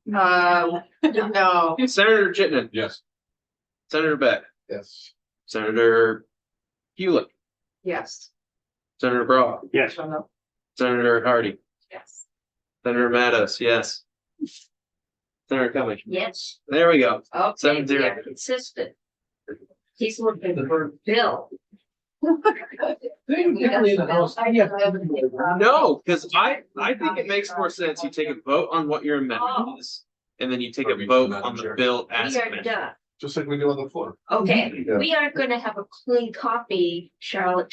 No. it? Senator Chittenden, Yes. Senator Beck, Yes. Senator Hewlett, Yes. Senator Brock, Yes. Senator Hardy, Yes. Senator Mattos, yes. Senator Cummings, Yes, there we go. okay, 7-0. we are consistent. He's looking for a bill. No, because I think it makes more sense. You take a vote on what your amendment is, and then you take a vote on the bill as We are amended. done. Just like we do on the floor. Okay, Yeah. we aren't gonna have a clean copy, Charlotte,